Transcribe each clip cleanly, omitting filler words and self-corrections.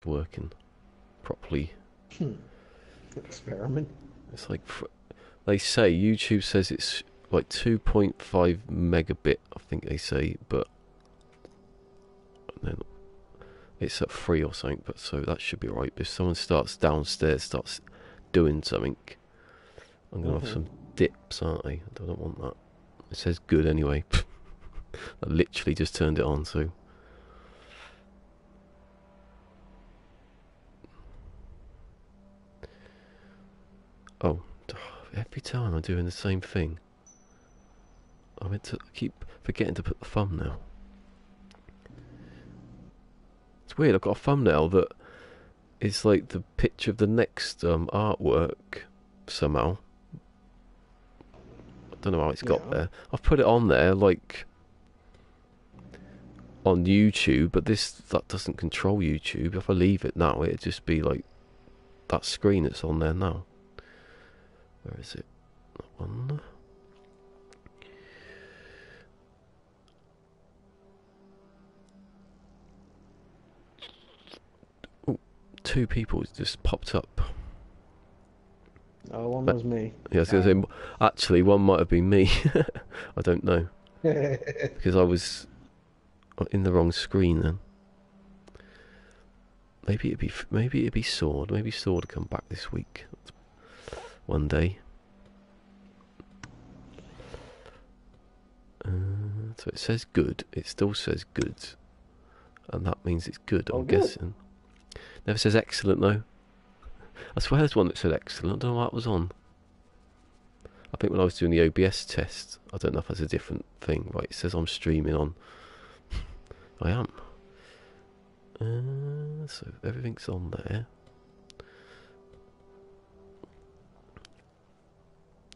working properly. Experiment. It's like they say YouTube says it's like 2.5 megabit. I think they say, but then it's at 3 or something. But so that should be right. If someone starts downstairs, starts doing something, I'm gonna have some dips, aren't I? I don't want that. It says good anyway. I literally just turned it on, so. Oh, every time I'm doing the same thing. I keep forgetting to put the thumbnail. It's weird, I've got a thumbnail that is like the picture of the next artwork somehow. I don't know how it's got there. I've put it on there like on YouTube, but that doesn't control YouTube. If I leave it now, it'd just be like that screen that's on there now. Where is it? That one. Ooh, 2 people just popped up. Oh, one was me. Yeah, I was going to say, actually, one might have been me. I don't know. Because I was in the wrong screen then. Maybe it'd be Sword. Maybe Sword will come back this week. One day. So it says good. It still says good. And that means it's good, I'm guessing. Never says excellent though. I swear there's one that said excellent. I don't know what that was on. I think when I was doing the OBS test, I don't know if that's a different thing. Right, it says I'm streaming on. I am. So everything's on there.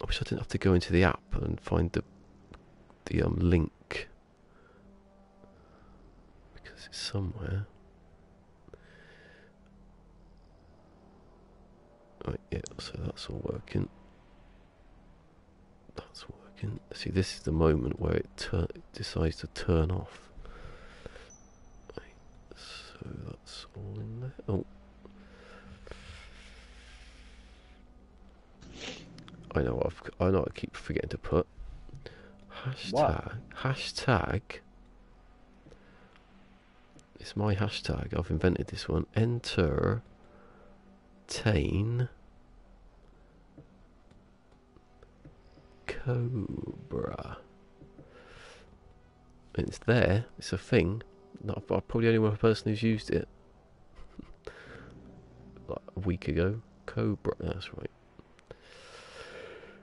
I wish I didn't have to go into the app and find the link, because it's somewhere. Right, yeah, so that's all working. That's working. See, this is the moment where it decides to turn off. Right, so that's all in there. Oh. I know I keep forgetting to put hashtag. It's my hashtag. I've invented this one. Entertain Cobra. And it's there. It's a thing. I'm probably the only one person who's used it. Like a week ago. Cobra. That's right.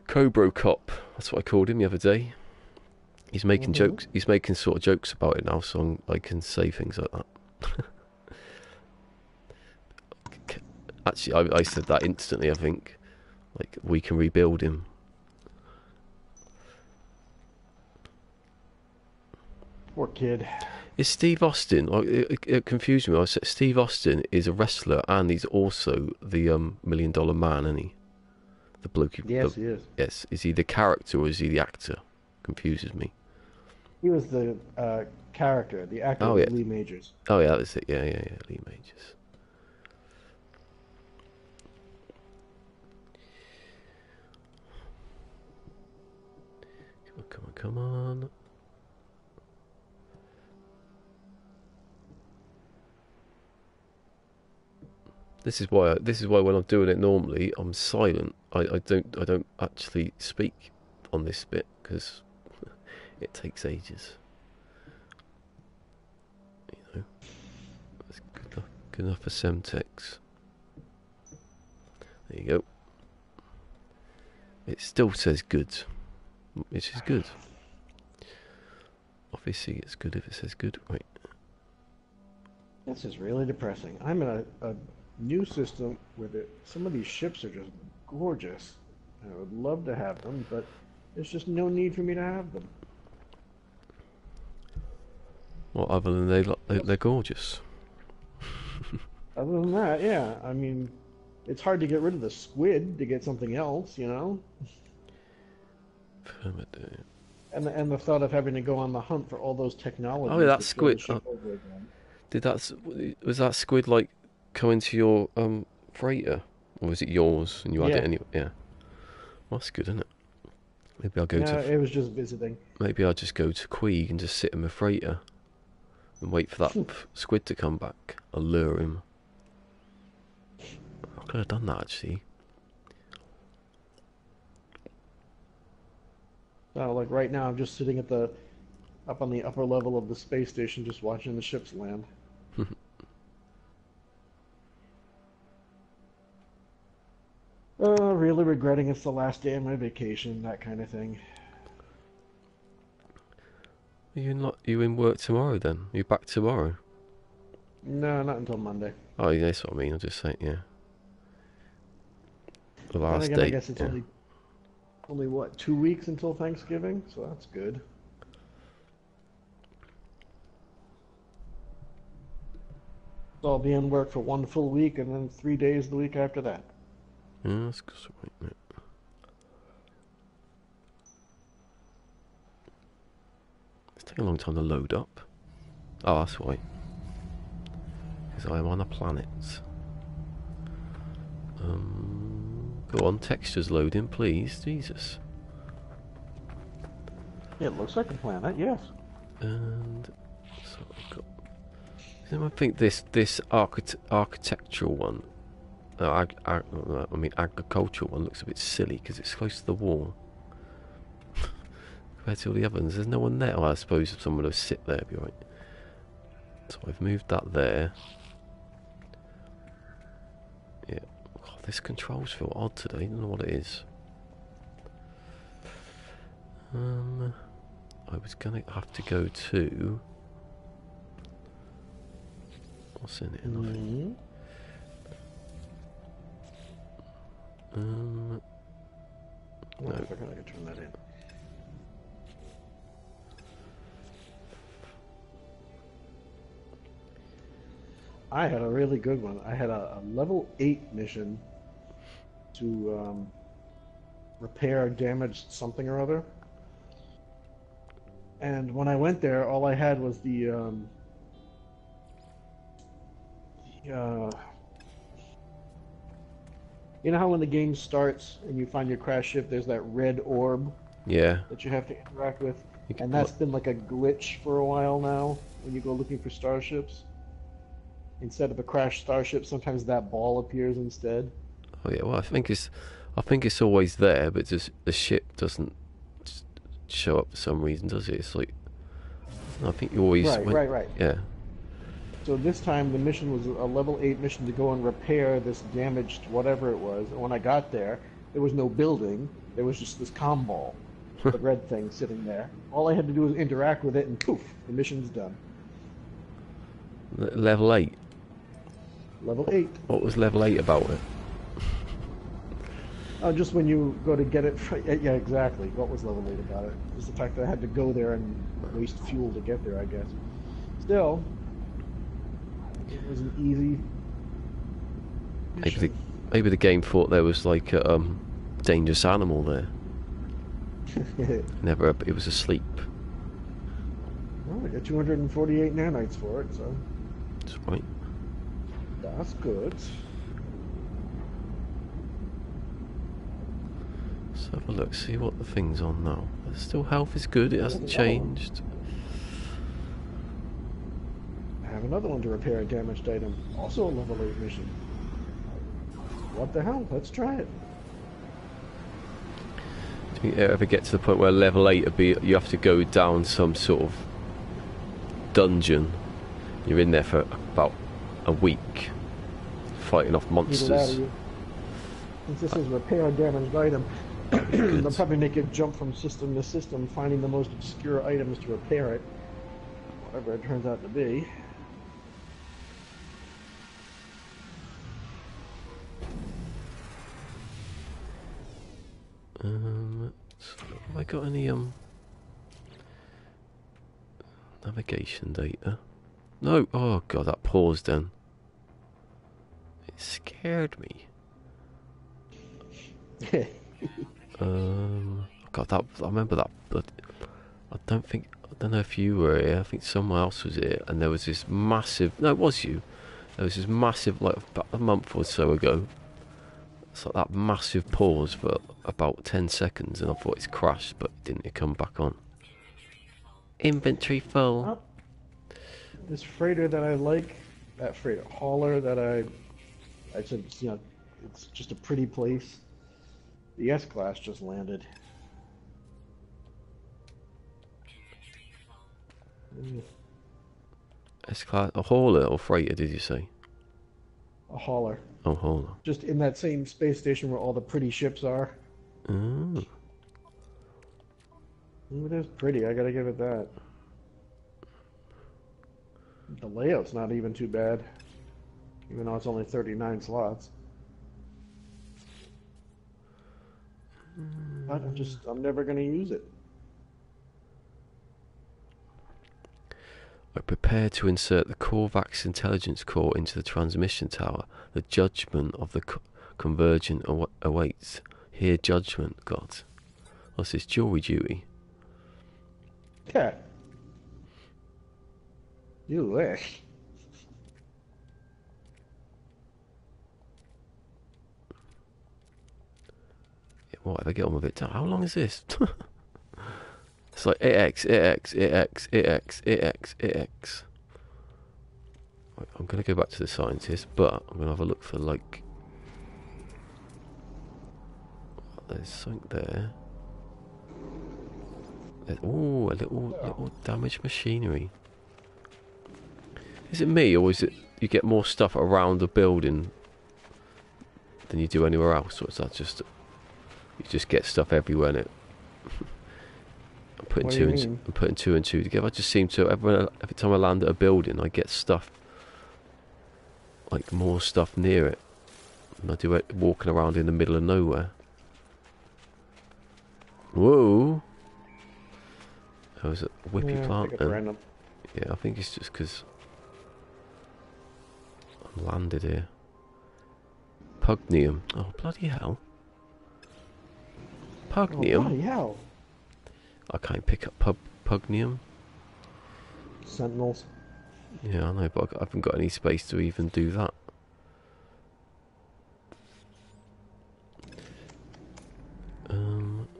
Cobra Cop. That's what I called him the other day. He's making jokes. He's making sort of jokes about it now, so I can say things like that. Actually, I said that instantly. I think, like, we can rebuild him. Poor kid. Is Steve Austin? It confused me. I said Steve Austin is a wrestler and he's also the $1 Million Man, isn't he? The bloke. Yes, he is. Yes, is he the character or is he the actor? Confuses me. He was the character. The actor was Lee Majors. Oh yeah, that was it. Yeah, Lee Majors. Come on. This is why when I'm doing it normally, I'm silent. I don't actually speak on this bit because it takes ages. You know, that's good enough for Semtex. There you go. It still says good, which is good. Obviously, it's good if it says good. Right. This is really depressing. I'm in a new system where some of these ships are just gorgeous. I would love to have them, but there's just no need for me to have them. Well, other than they're gorgeous. Other than that, yeah. I mean, it's hard to get rid of the squid to get something else, you know? PermaDEAD. And the thought of having to go on the hunt for all those technologies. Oh, yeah, that squid. Was that squid like go into your freighter, or was it yours and you had it Yeah. anyway? Yeah, well, that's good, isn't it? Maybe I'll go No, to. it was just visiting. Maybe I'll just go to Queeg and just sit in my freighter and wait for that squid to come back. I'll lure him. I could have done that actually. So, like right now, I'm just sitting up on the upper level of the space station, just watching the ships land. Really regretting it's the last day of my vacation, that kind of thing. You in work tomorrow then? You back tomorrow? No, not until Monday. Oh, yeah, that's what I mean. I'm just saying, yeah. The Then last again, I day. guess it's Yeah. only what, 2 weeks until Thanksgiving, so that's good. So I'll be in work for 1 full week and then 3 days the week after that. Yeah, that's good. Sweet, mate. It's taking a long time to load up. Oh, that's why. Because I'm on a planet. Go on, textures loading, please. Jesus. It looks like a planet, yes. And so I've got. I think this architectural one, I mean agricultural one, looks a bit silly because it's close to the wall compared to all the others. There's no one there. Well, I suppose if someone would sit there, it'd be right. So I've moved that there. Yeah. Oh, this controls feel odd today. I don't know what it is. I was gonna have to go to. What's in it? Mm-hmm. No. I forgot I could turn that in. I had a really good one. I had a level 8 mission to repair damaged something or other. And when I went there, all I had was uh, you know how when the game starts and you find your crash ship, there's that red orb Yeah. that you have to interact with? You can And that's been like a glitch for a while now when you go looking for starships. Instead of a crashed starship, sometimes that ball appears instead. Oh yeah. Well, I think it's always there, but just the ship doesn't show up for some reason, does it? It's like I think you always. Right. Yeah. So this time the mission was a level 8 mission to go and repair this damaged whatever it was. And when I got there, there was no building. There was just this comm ball, the red thing sitting there. All I had to do was interact with it and poof, the mission's done. Level 8. Level 8. What was level 8 about it? Just when you go to get it. Yeah, exactly. What was level 8 about it? Just the fact that I had to go there and waste fuel to get there, I guess. Still, it was an easy mission. Maybe the game thought there was like a dangerous animal there. Never. It was asleep. Well, I got 248 nanites for it, so That's right. that's good. Let's have a look. See what the thing's on now. Still, health is good. It hasn't changed. I have another one to repair a damaged item. Also a level 8 mission. What the hell? Let's try it. Do you ever get to the point where level 8 would be you have to go down some sort of dungeon? You're in there for about a week fighting off Either that or monsters. since this is repair a damaged item, they'll probably make it jump from system to system, finding the most obscure items to repair it. Whatever it turns out to be. Have I got any navigation data? No. Oh god, that paused then. It scared me. God, that I remember that, but I don't know if you were here. I think someone else was here, and there was this massive. No, it was you. There was this massive, like about a month or so ago. It's like that massive pause for about 10 seconds, and I thought it's crashed, but it didn't. It come back on. Inventory full. Oh, this freighter that I like, that freighter hauler that I said, you know, it's just a pretty place. The S-Class just landed. S-Class, a hauler or freighter, did you say? A hauler. Oh, hauler. Just in that same space station where all the pretty ships are. Oh. It is pretty, I gotta give it that. The layout's not even too bad, even though it's only 39 slots. But I'm never gonna use it. I prepare to insert the Corvax intelligence core into the transmission tower. The judgment of the convergent awaits. Hear judgment, God. What's this, jury duty? Yeah. You wish. Yeah, whatever, get on with it. How long is this? It's like AX, AX, AX, AX, AX, AX. Right, I'm going to go back to the scientist, but I'm going to have a look for, like... There's something there. Oh, a little damaged machinery. Is it me, or is it you get more stuff around the building than you do anywhere else, or is that just you just get stuff everywhere in it? I'm putting two and two together. I just seem to every time I land at a building, I get stuff, like more stuff near it, and I do it walking around in the middle of nowhere. Whoa! There was a whippy plant then. Yeah, I think it's just because I'm landed here. Pugnium. Oh, bloody hell. Pugnium? Oh, bloody hell. I can't pick up Pugnium. Sentinels. Yeah, I know, but I haven't got any space to even do that.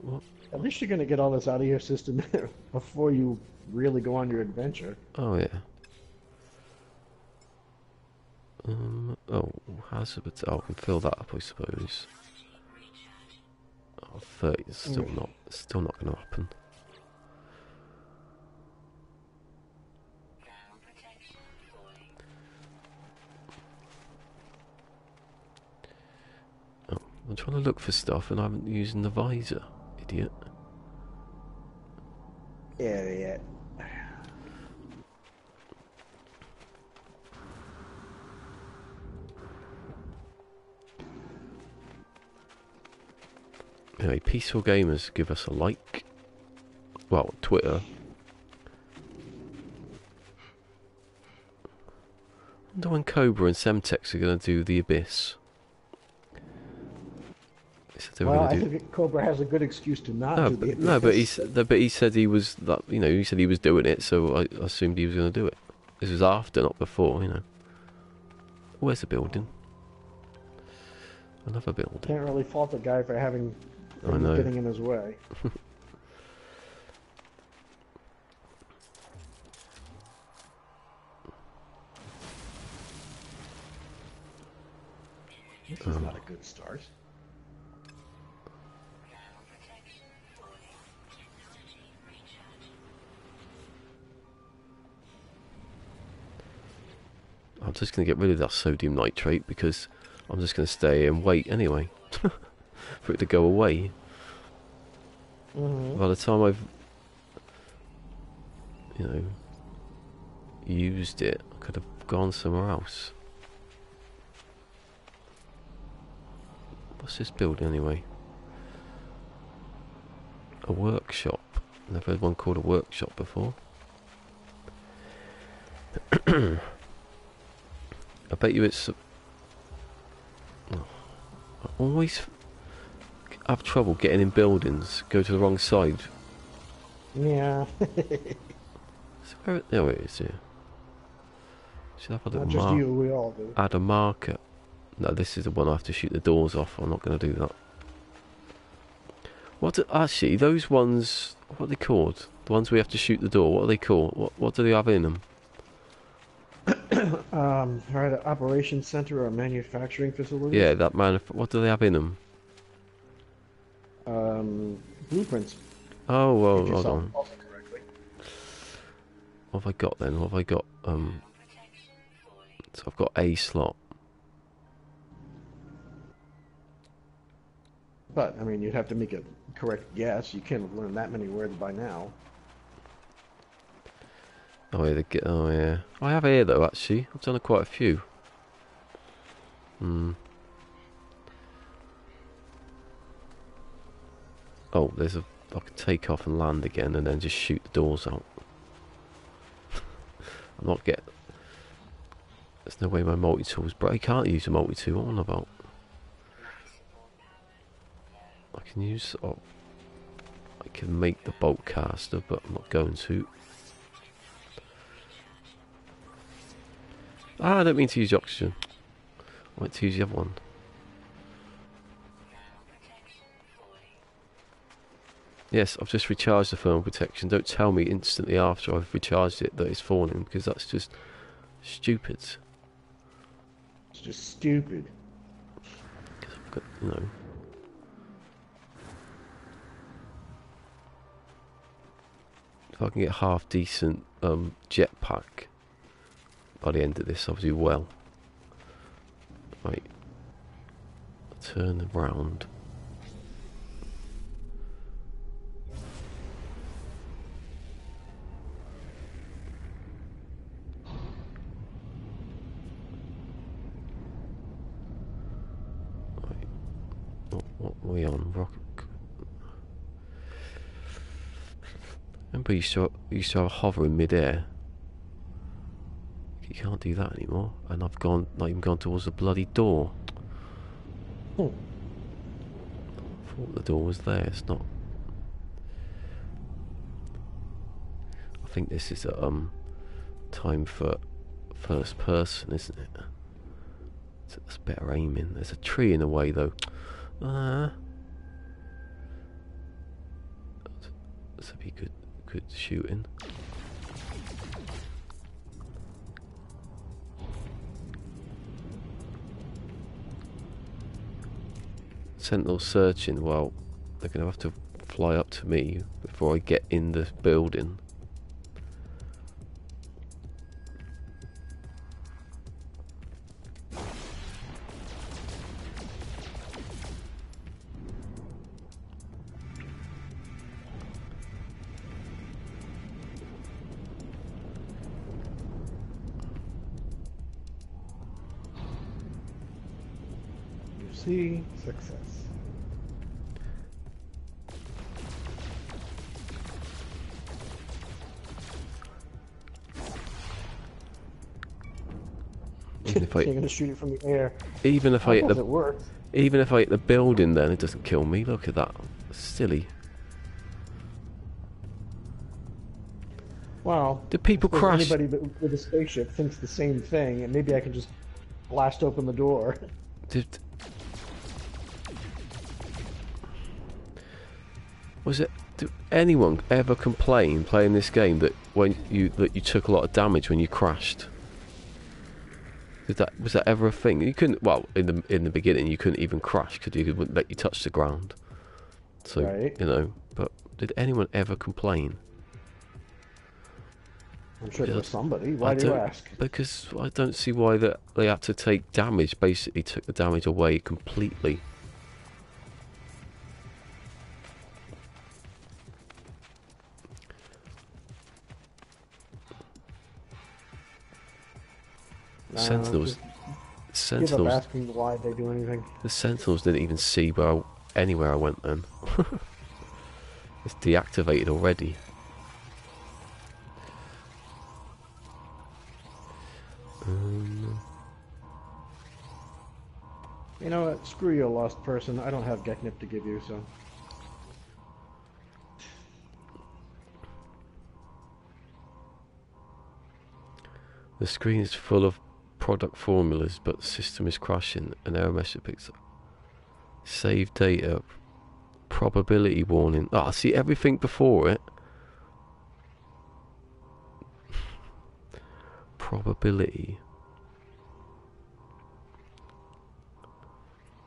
What? At least you're going to get all this out of your system before you really go on your adventure. Oh, yeah. Oh, hazard. Oh, I can fill that up, I suppose. Oh, 30 is still not going to happen. Oh, I'm trying to look for stuff and I haven't used the visor, idiot. Idiot. Anyway, Peaceful Gamers, give us a like. Well, Twitter. I wonder when Cobra and Semtex are going to do The Abyss. Well, I think Cobra has a good excuse to not do The Abyss. No, but he said he was that. You know, he said he was doing it, so I assumed he was going to do it. This was after, not before. You know. Where's the building? Another building. Can't really fault the guy for having things getting in his way. This is not a good start. I'm just going to get rid of that sodium nitrate because I'm just going to stay and wait anyway for it to go away. By the time I've, you know, used it, I could have gone somewhere else. What's this building anyway? A workshop. Never heard one called a workshop before. I bet you it's... I always have trouble getting in buildings, go to the wrong side. Yeah. So where, there it is here. Should have a Not little just you, we all do. add a marker. No, this is the one I have to shoot the doors off. I'm not going to do that. Actually, those ones, what are they called? The ones we have to shoot the door, what are they called? What do they have in them? Right, an operations center or manufacturing facility. Yeah, that what do they have in them? Blueprints. Oh, well, If you hold saw on. also correctly. What have I got then? What have I got? So I've got a slot. But, I mean, you'd have to make a correct guess. You can't have learned that many words by now. Oh yeah, oh yeah. I have here though. Actually, I've done quite a few. Oh, I can take off and land again, and then just shoot the doors out. I'm not getting. There's no way my multi-tool's, but I can't use a multi-tool. What am I about? I can use. Oh, I can make the bolt caster, but I'm not going to. I don't mean to use oxygen. I meant to use the other one. Yes, I've just recharged the thermal protection. Don't tell me instantly after I've recharged it that it's falling, because that's just stupid. It's just stupid. Because I've got, you know. If I can get a half decent jetpack by the end of this, I'll do well. Right. Turn around. Right. What are we on? Rocket. Remember, you used to have a hover in mid-air. You can't do that anymore, and I've not even gone towards the bloody door. Hmm. I thought the door was there. It's not. I think this is a time for first person, isn't it? So it's better aiming. There's a tree in the way though. This would be good shooting. Sentinel searching. Well, they're going to have to fly up to me before I get in the building. See, success. Even if You're gonna shoot it from the air. even if I hit it works. even if I hit the building, then it doesn't kill me. Look at that, silly. Well, Do people crash? Anybody with a spaceship thinks the same thing, and maybe I can just blast open the door. Did anyone ever complain playing this game that you took a lot of damage when you crashed? Was that ever a thing? You couldn't. Well, in the beginning, you couldn't even crash because you wouldn't let you touch the ground. So right. you know. But did anyone ever complain? I'm sure there was somebody. Why do you ask? Because I don't see why they had to take damage. Basically, took the damage away completely. Sentinels. Give up asking why they do anything. The Sentinels didn't even see anywhere I went then. It's deactivated already. You know what? Screw you, lost person. I don't have Geknip to give you, so. The screen is full of product formulas, but the system is crashing. An error message picks up. Save data. Probability warning. Ah, see everything before it. Probability.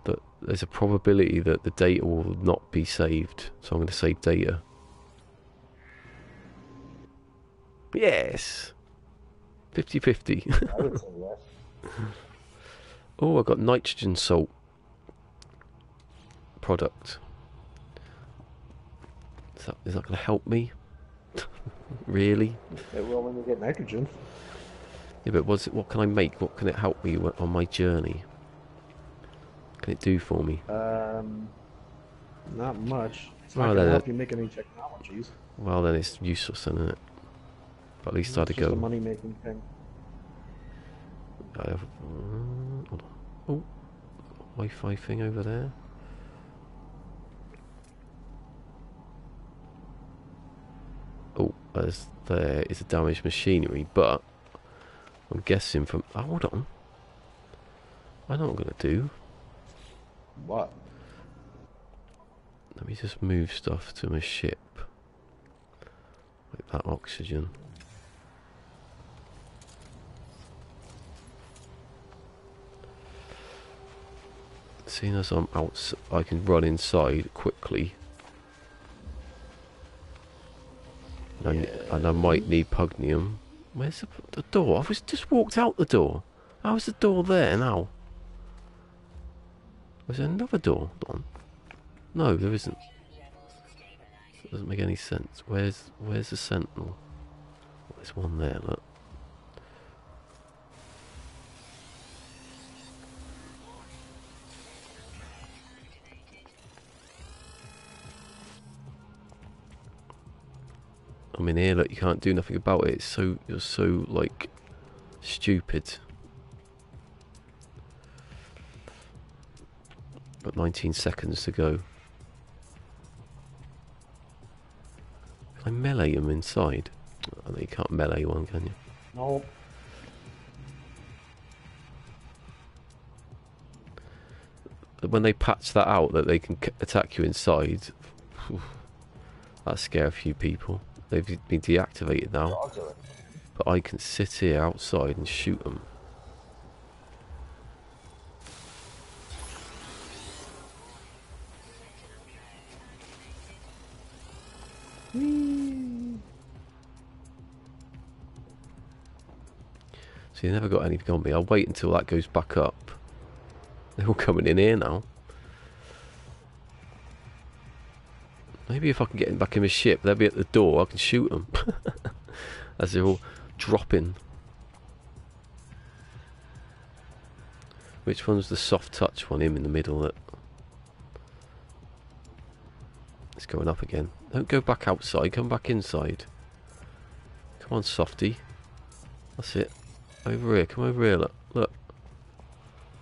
That there's a probability that the data will not be saved. So I'm going to save data. Yes! 50-50. I would say yes. Oh, I got nitrogen salt product. Is that going to help me? Really? It will when you get nitrogen. Yeah, but what can I make? What can it help me on my journey? What can it do for me? Not much. It's Well, not going to then help you make any technologies. Well, then it's useless, then, isn't it? But at least I had to It's just a go. money-making thing. I have, hold on. Oh, Wi-Fi thing over there. Oh, there is a damaged machinery, but I'm guessing from. Oh, hold on. I know what I'm gonna do. What? Let me just move stuff to my ship, like that oxygen. Seeing as I'm out, I can run inside quickly. And I might need pugnium. Where's the door? I was just walked out the door. How's the door there now? Was there another door? Hold on. No, there isn't. It doesn't make any sense. Where's the sentinel? Oh, there's one there, look. I mean, here, look, you can't do nothing about it. You're so like stupid. Got 19 seconds to go. Can I melee him inside? I know you can't melee one, can you? No. When they patch that out, that they can attack you inside, that scare a few people. They've been deactivated now, but I can sit here outside and shoot them. So you never got anything on me. I'll wait until that goes back up. They're all coming in here now. Maybe if I can get them back in my ship, they'll be at the door, I can shoot them. As they're all dropping. Which one's the soft touch one? Him in the middle. That it's going up again. Don't go back outside, come back inside. Come on, softy. That's it. Over here, come over here, look. Look.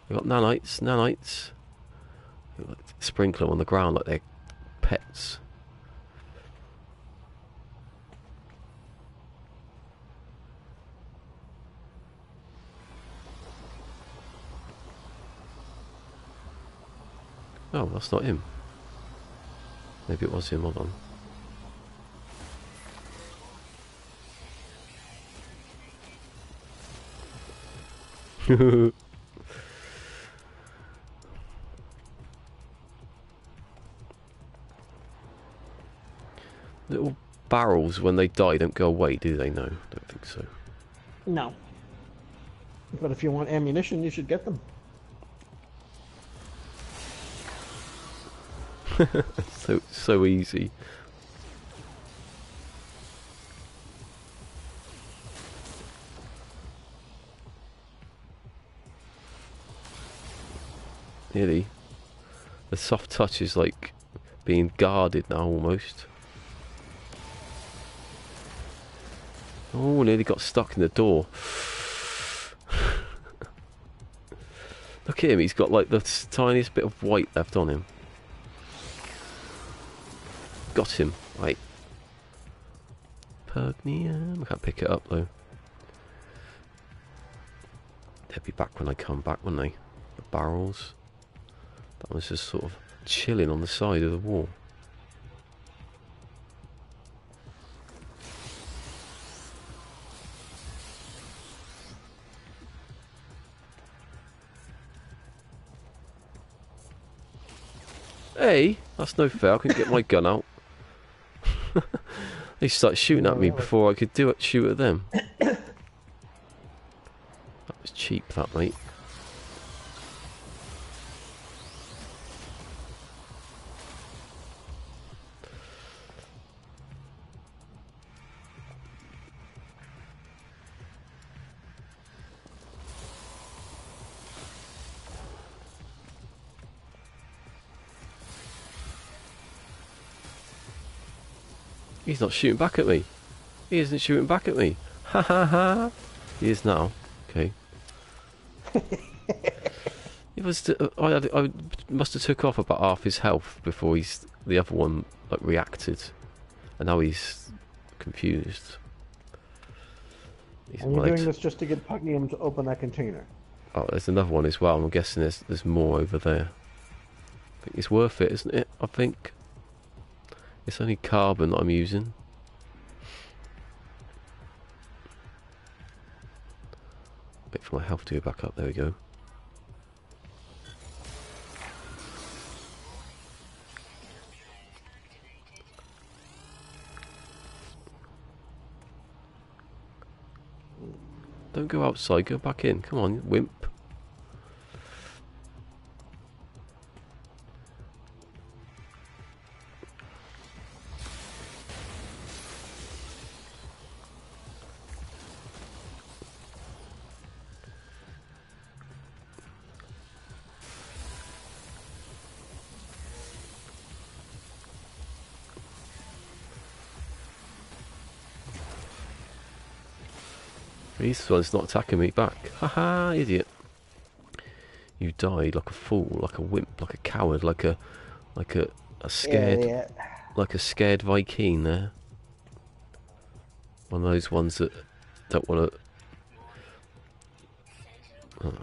We've got nanites. Sprinkle them on the ground like they're pets. Oh, that's not him. Maybe it was him, hold on. Little barrels, when they die, don't go away, do they? No, don't think so. No. But if you want ammunition, you should get them. so easy. Nearly. The soft touch is like being guarded now almost. Oh, nearly got stuck in the door. Look at him, he's got like the tiniest bit of white left on him. Got him. Right. Pugnium. I can't pick it up though. They'll be back when I come back, won't they? The barrels. That was just sort of chilling on the side of the wall. Hey, that's no fair. I couldn't get my gun out. They started shooting at me before I could shoot at them. That was cheap, that, mate. He's not shooting back at me. He isn't shooting back at me. Ha ha ha. He is now. Okay. It was. I must have took off about half his health before the other one like reacted, and now he's confused. Are you doing this just to get Pugnium to open that container? Oh, there's another one as well. I'm guessing there's more over there. I think it's worth it, isn't it? I think. It's only carbon that I'm using. Wait for my health to go back up. There we go. Don't go outside. Go back in. Come on, wimp. This one's not attacking me back. Haha, idiot. You died like a fool, like a wimp, like a coward, like a scared, like a scared Viking there. One of those ones that don't want to. Oh.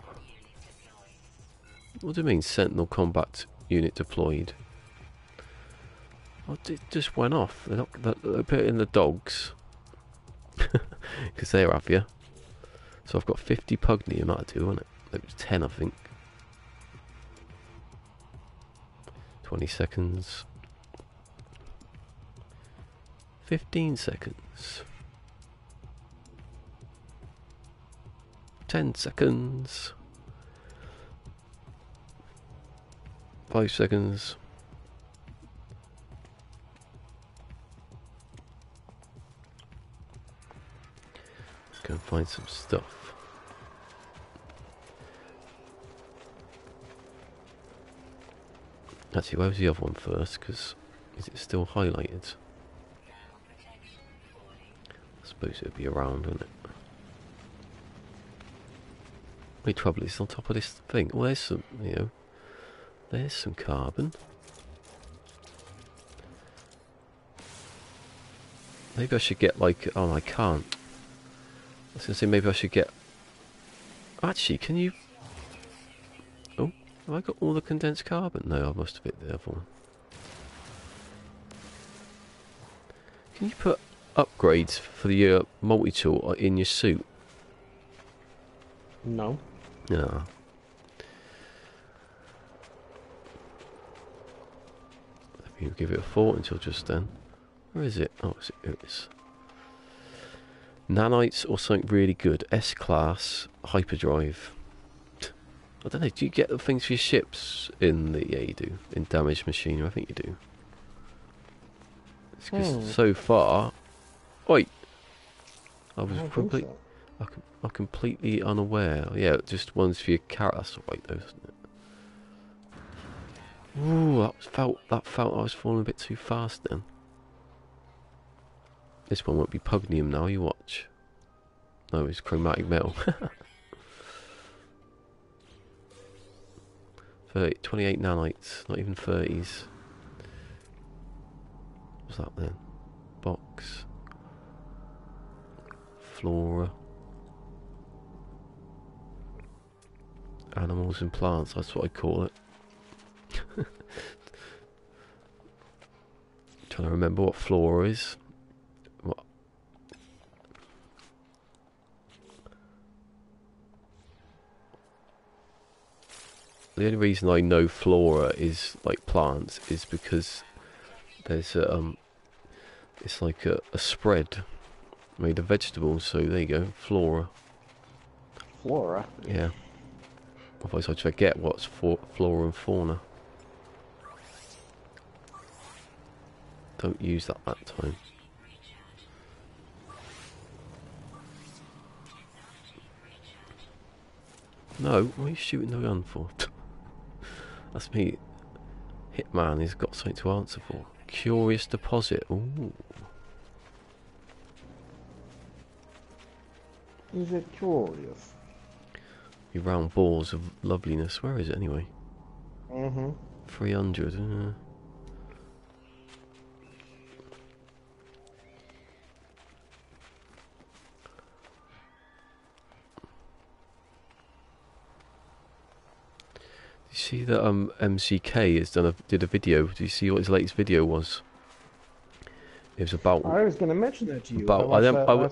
What do you mean, Sentinel combat unit deployed? Oh, it just went off. They put it in the dogs because they're happier. So I've got 50 Pugnium, that'll do, won't it? It was 10, I think. 20 seconds. 15 seconds. 10 seconds. 5 seconds. Let's go and find some stuff. Actually, where was the other one first? Because is it still highlighted? I suppose it would be around, wouldn't it? The trouble is on top of this thing. Well, there's some, there's some carbon. Maybe I should get like, oh, I can't. I was going to say maybe I should get. Actually, can you? Oh, have I got all the condensed carbon? No, I must have hit the other one. Can you put upgrades for your multi-tool in your suit? No. No. Let me give it a thought until just then. Where is it? Oh, here it is. Nanites or something really good. S-class hyperdrive. I don't know, do you get the things for your ships in the... Yeah, you do. In damaged machinery, I think you do. Because so far... Oi! I was I'm completely unaware. Yeah, just ones for your carrot. That's alright though, isn't it? Ooh, that felt I was falling a bit too fast then. This one won't be Pugnium now, you watch. No, it's chromatic metal. 28 nanites, not even 30s. What's that then? Box. Flora. Animals and plants, that's what I call it. Trying to remember what flora is. What? The only reason I know flora is like plants is because there's it's like a spread made of vegetables, so there you go, flora. Flora? Yeah. Otherwise I'd forget what's flora and fauna. Don't use that time. No, what are you shooting the gun for? That's me. Hitman has got something to answer for. Curious deposit. Ooh. Is it curious? You round balls of loveliness. Where is it anyway? 300. You see that MCK has did a video. Do you see what his latest video was? It was about. I was going to mention that to you. I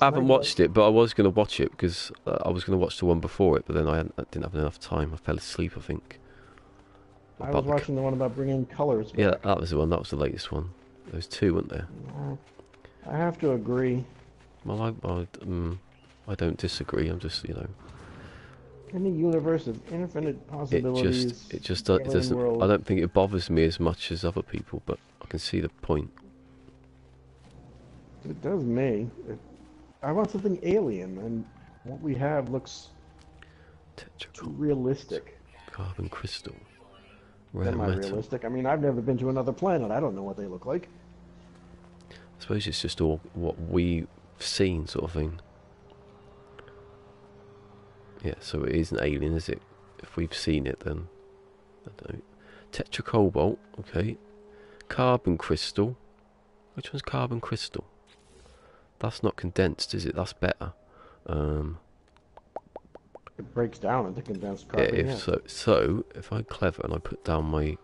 haven't watched it, but I was going to watch it because I was going to watch the one before it, but then I didn't have enough time. I fell asleep, I think. I was watching the one about bringing colors back. Yeah, that was the one. That was the latest one. There was two, weren't there? I have to agree. Well, I don't disagree. I'm just, In a universe of infinite possibilities, it doesn't. World. I don't think it bothers me as much as other people, but I can see the point. It does me. I want something alien, and what we have looks too realistic. Carbon crystal. Rare Semi-realistic. I mean, I've never been to another planet. I don't know what they look like. I suppose it's just all what we've seen, sort of thing. Yeah, so it is an alien, is it? If we've seen it, then I don't know. Tetracobalt, okay. Carbon crystal. Which one's carbon crystal? That's not condensed, is it? That's better. It breaks down into condensed carbon. Yeah, so if I'm clever and I put down my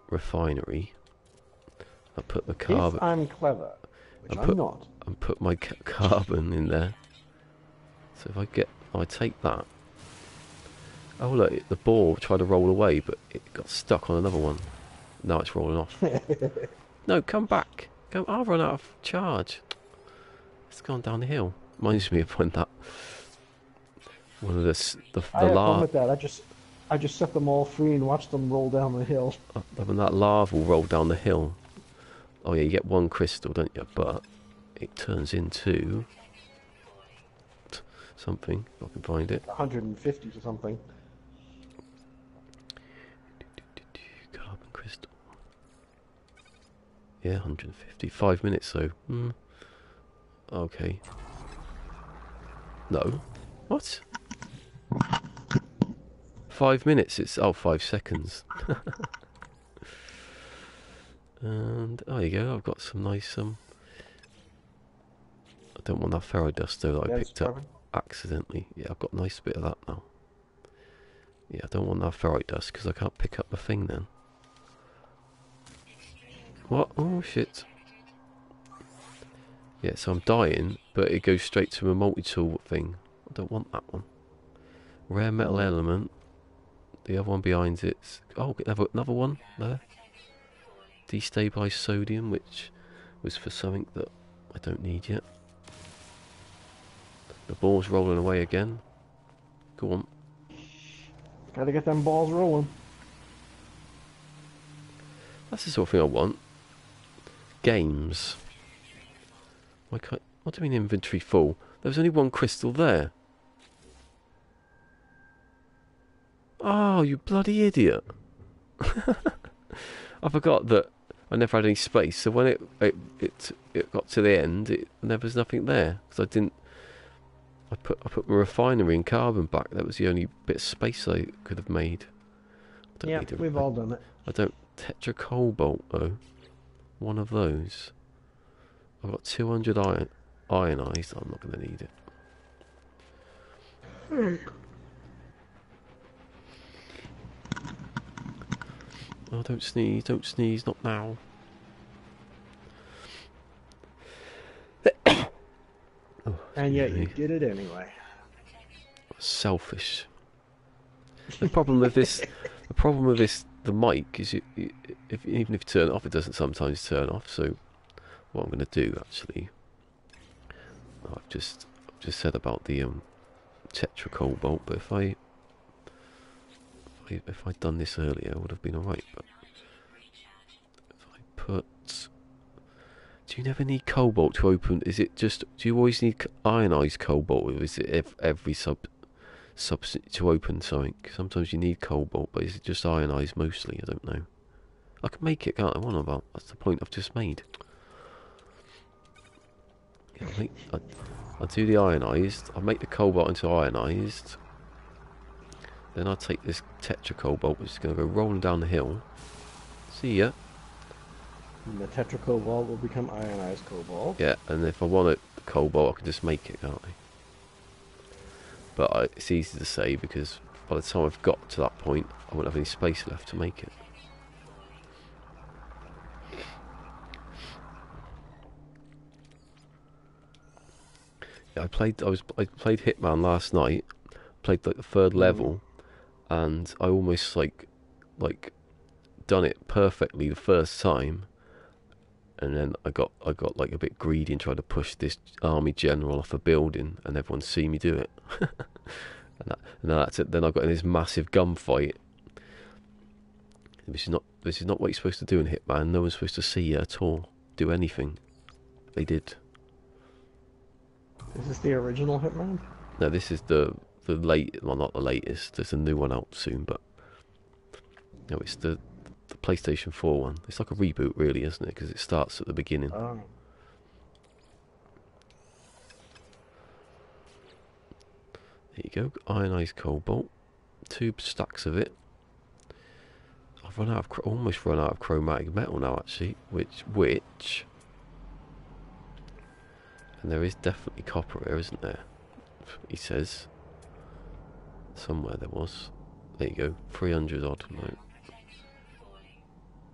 refinery, I put the carbon. If I'm clever, which I'm not. And put my carbon in there. So if I take that. Oh look, the ball tried to roll away, but it got stuck on another one. Now it's rolling off. No, come back. Go. I've run out of charge. It's gone down the hill. Reminds me of when that one of the I had fun with that. I just set them all free and watched them roll down the hill. When that lava will roll down the hill. Oh yeah, you get one crystal, don't you? But it turns into something. If I can find it. 150 or something. Carbon crystal. Yeah, 150. 5 minutes though. Okay. No. What? 5 minutes. It's 5 seconds. And there you go. I've got some nice I don't want that ferro dust though that I picked up accidentally. Yeah, I've got a nice bit of that now. Yeah, I don't want that ferrite dust because I can't pick up the thing then. What? Oh shit. Yeah, so I'm dying, but it goes straight to a multi-tool thing. I don't want that one. Rare metal element. The other one behind it. Oh, another one there. Destabilized sodium, which was for something that I don't need yet. The ball's rolling away again. Go on. Gotta get them balls rolling. That's the sort of thing I want. Games. What do you mean inventory full? There was only one crystal there. Oh, you bloody idiot. I forgot that I never had any space, so when it got to the end, there was nothing there because I put my refinery and carbon back. That was the only bit of space I could have made. Yeah, we've all done it. I don't tetracobalt though. One of those. I've got 200 ionized. I'm not going to need it. Oh, don't sneeze, not now. Oh, And yet you me. did it anyway. Selfish. The problem with this, the mic is even if you turn it off, it doesn't sometimes turn off. So what I'm going to do actually, I've just said about the Tetra Cobalt, but if I'd done this earlier, it would have been alright. But if I put, do you never need cobalt to open? Is it just? Do you always need ionized cobalt, or is it every substance to open something? Sometimes you need cobalt, but is it just ionized mostly? I don't know. I can make it, can't I? What about? That's the point I've just made. Yeah, I'll do the ionized. I'll make the cobalt into ionized. Then I'll take this Tetra Cobalt, which is going to go rolling down the hill. See ya. And the Tetra Cobalt will become ionized cobalt. Yeah, and if I want it cobalt, I can just make it, can't I? But it's easy to say because by the time I've got to that point, I won't have any space left to make it. Yeah, I played Hitman last night. Played like the third level, and I almost like done it perfectly the first time, and then I got like a bit greedy and tried to push this army general off a building, and everyone see me do it. and that's it. Then I got in this massive gunfight. This is not what you're supposed to do in Hitman. No one's supposed to see you at all. Do anything. They did. Is this the original Hitman? No, this is the well, not the latest. There's a new one out soon, but no, it's the PlayStation 4 one. It's like a reboot, really, isn't it? Because it starts at the beginning. Oh. There you go, ionized cobalt. 2 stacks of it. I've almost run out of chromatic metal now, actually. Which, and there is definitely copper here, isn't there? He says. Somewhere there was. There you go, 300 odd. No.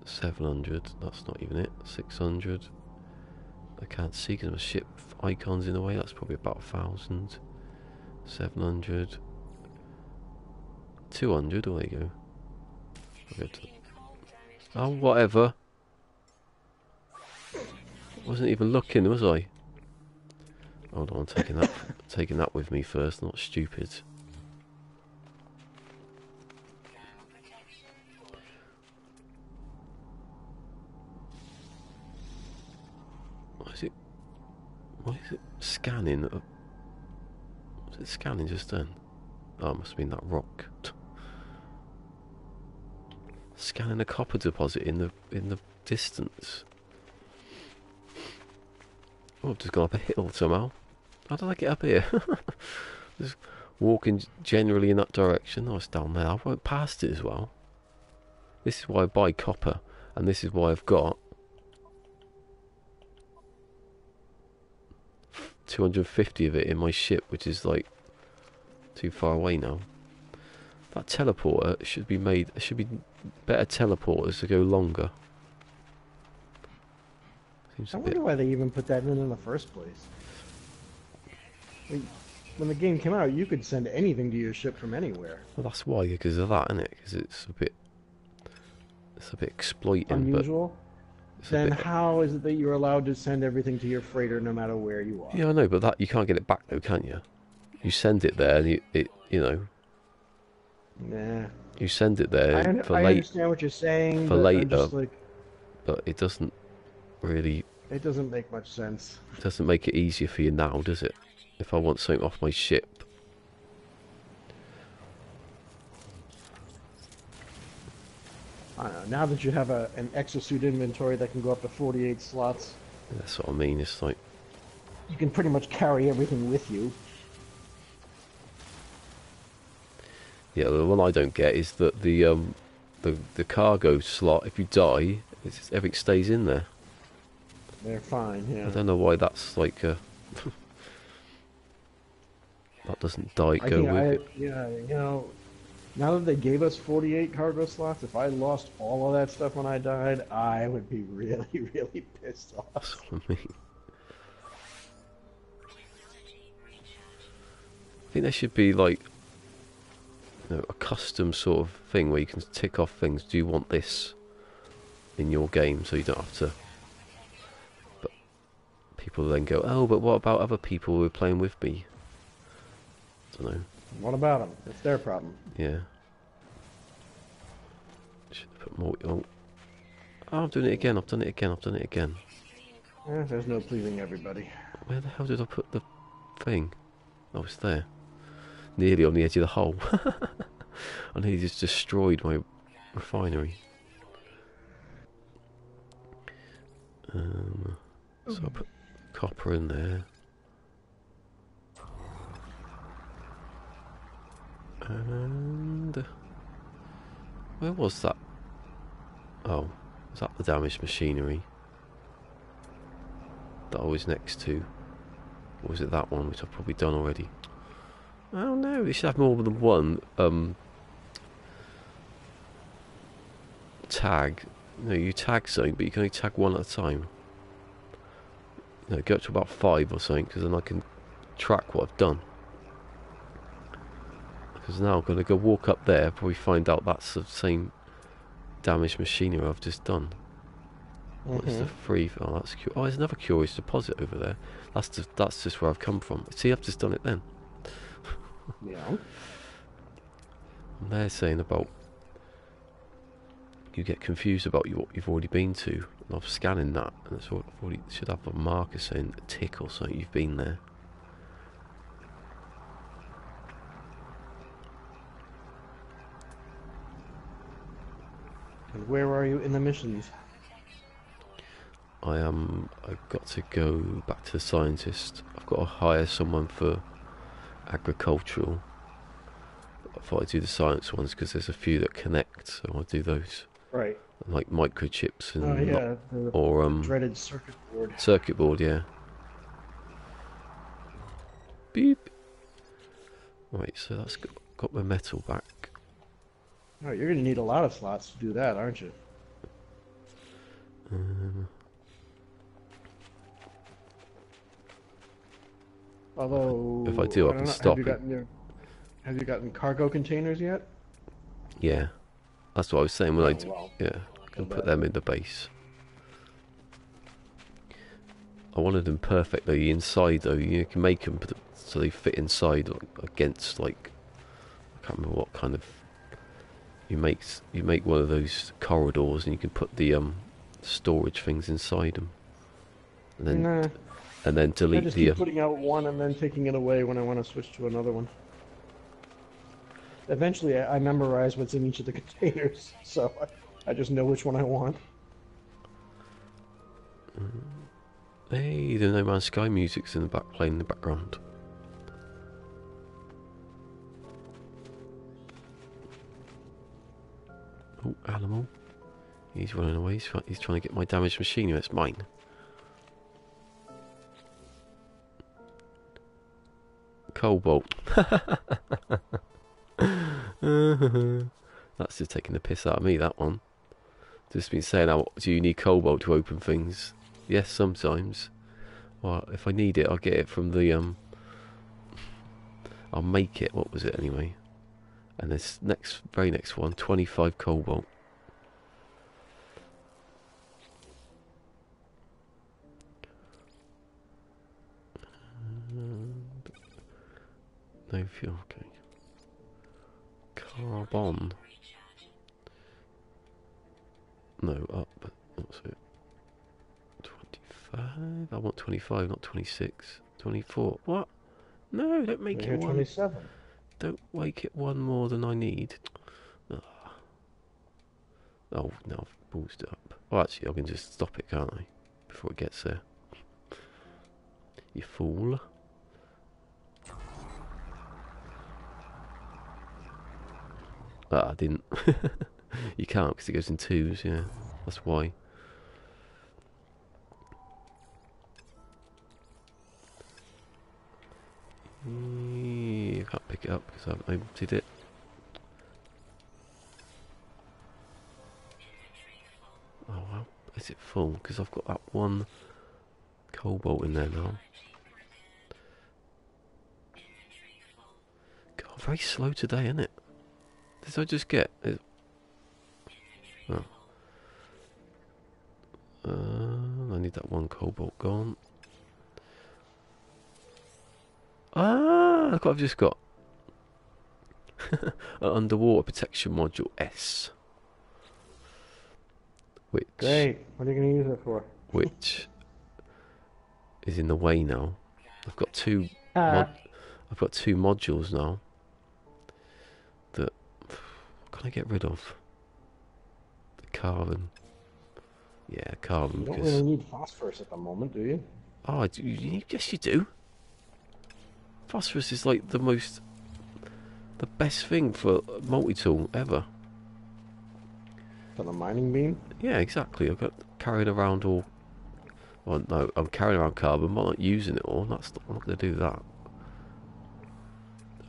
700, that's not even it. 600. I can't see because my ship icon's in the way. That's probably about 1,000. 700. 200, oh, there you go. Oh, whatever. Wasn't even looking, was I? Hold on, taking that with me first, not stupid. Why is it scanning? Was it scanning just then? Oh, it must have been that rock. Scanning a copper deposit in the distance. Oh, I've just gone up a hill somehow. How did I get up here? Just walking generally in that direction. Oh, it's down there. I went past it as well. This is why I buy copper, and this is why I've got 250 of it in my ship, which is like too far away now. That teleporter should be made. There should be better teleporters to go longer. Seems I wonder why they even put that in the first place. When the game came out, you could send anything to your ship from anywhere. Well, that's why, because of that, isn't it? Because it's a bit exploiting. Unusual. But Then how is it that you're allowed to send everything to your freighter no matter where you are? Yeah, I know, but that you can't get it back though, can you? You send it there, and you know. Nah. You send it there I understand what you're saying, for but later, I'm just like, but it doesn't really. It doesn't make much sense. It doesn't make it easier for you now, does it? If I want something off my ship. I don't know. Now that you have an exosuit inventory that can go up to 48 slots, That's what I mean. It's like, you can pretty much carry everything with you. yeah, the one I don't get is that the cargo slot. If you die, everything stays in there. They're fine. Yeah. I don't know why that's like a. That doesn't die. I Go think with it. yeah, you know, Now that they gave us 48 cargo slots, if I lost all of that stuff when I died, I would be really, really pissed That's off. what I mean. I think there should be like, you know, a custom sort of thing where you can tick off things. Do you want this in your game, so you don't have to? But people then go, oh, but what about other people who are playing with me? I don't know. What about them? It's their problem. Yeah. Should put more. Oh, I'm doing it again. I've done it again. I've done it again. There's no pleasing everybody. Where the hell did I put the thing? Oh, it's there. Nearly on the edge of the hole. I nearly just destroyed my refinery. So I put copper in there. And where was that? Oh, was that the damaged machinery that I was next to? Or was it that one, which I've probably done already? Oh no, you should have more than one tag. No, you tag something, but you can only tag one at a time. No, go up to about 5 or something, because then I can track what I've done. Because now I'm going to go walk up there, probably find out that's the same damaged machinery I've just done. What is the free? Oh, that's oh, there's another curious deposit over there. That's just where I've come from. See, I've just done it then. Yeah. And they're saying about you get confused about what you've already been to. And I'm scanning that, and it's already should have a marker saying a tick or something. You've been there. And where are you in the missions? I've got to go back to the scientist. I've got to hire someone for agricultural. I thought I'd do the science ones because there's a few that connect, so I'll do those. Right. Like microchips and Oh yeah, the dreaded circuit board. Circuit board, yeah. Beep. Right, so that's got my metal back. Oh, you're gonna need a lot of slots to do that, aren't you? Although, if I do, I can stop it. Have you gotten cargo containers yet? Yeah, that's what I was saying when I do. Well, Yeah, I can put them in the base. I wanted them perfectly inside though. You can make them so they fit inside against like I can't remember what kind of. You make one of those corridors and you can put the storage things inside them. And then nah. And then delete I just the. keep putting out one and then taking it away when I want to switch to another one. Eventually, I memorize what's in each of the containers, so I just know which one I want. Hey, the No Man's Sky music's in the back, playing in the background. Oh, animal. He's running away. He's trying to get my damaged machinery. It's mine. Cobalt. That's just taking the piss out of me, that one. Just been saying, how do you need cobalt to open things? Yes, sometimes. Well, if I need it, I'll get it from the, I'll make it. What was it anyway? And this very next one, 25 cobalt. No fuel, okay. Carbon. No, up. What's it? 25? I want 25, not 26. 24. What? No, don't make it one. 27. Don't make it one more than I need. Oh, no, I've boosted it up. Oh, actually, I can just stop it, can't I? Before it gets there. You fool. I didn't. You can't because it goes in twos, yeah. That's why. You can't pick it up because I haven't emptied it. Is it full? Because I've got that one cobalt in there now. God, very slow today, isn't it? Did I just get it? Oh. I need that one cobalt gone. Ah, look what I've just got. An underwater protection module S. Which... Great. What are you going to use it for? Which is in the way now. I've got two modules now that can I get rid of? The carbon. Yeah, carbon. You don't really need phosphorus at the moment, do you? Oh, yes you do. Phosphorus is like the best thing for a multi-tool ever. For the mining beam? Yeah, exactly. I've got carrying around all... Well, no, I'm carrying around carbon, but I'm not using it all. I'm not going to do that.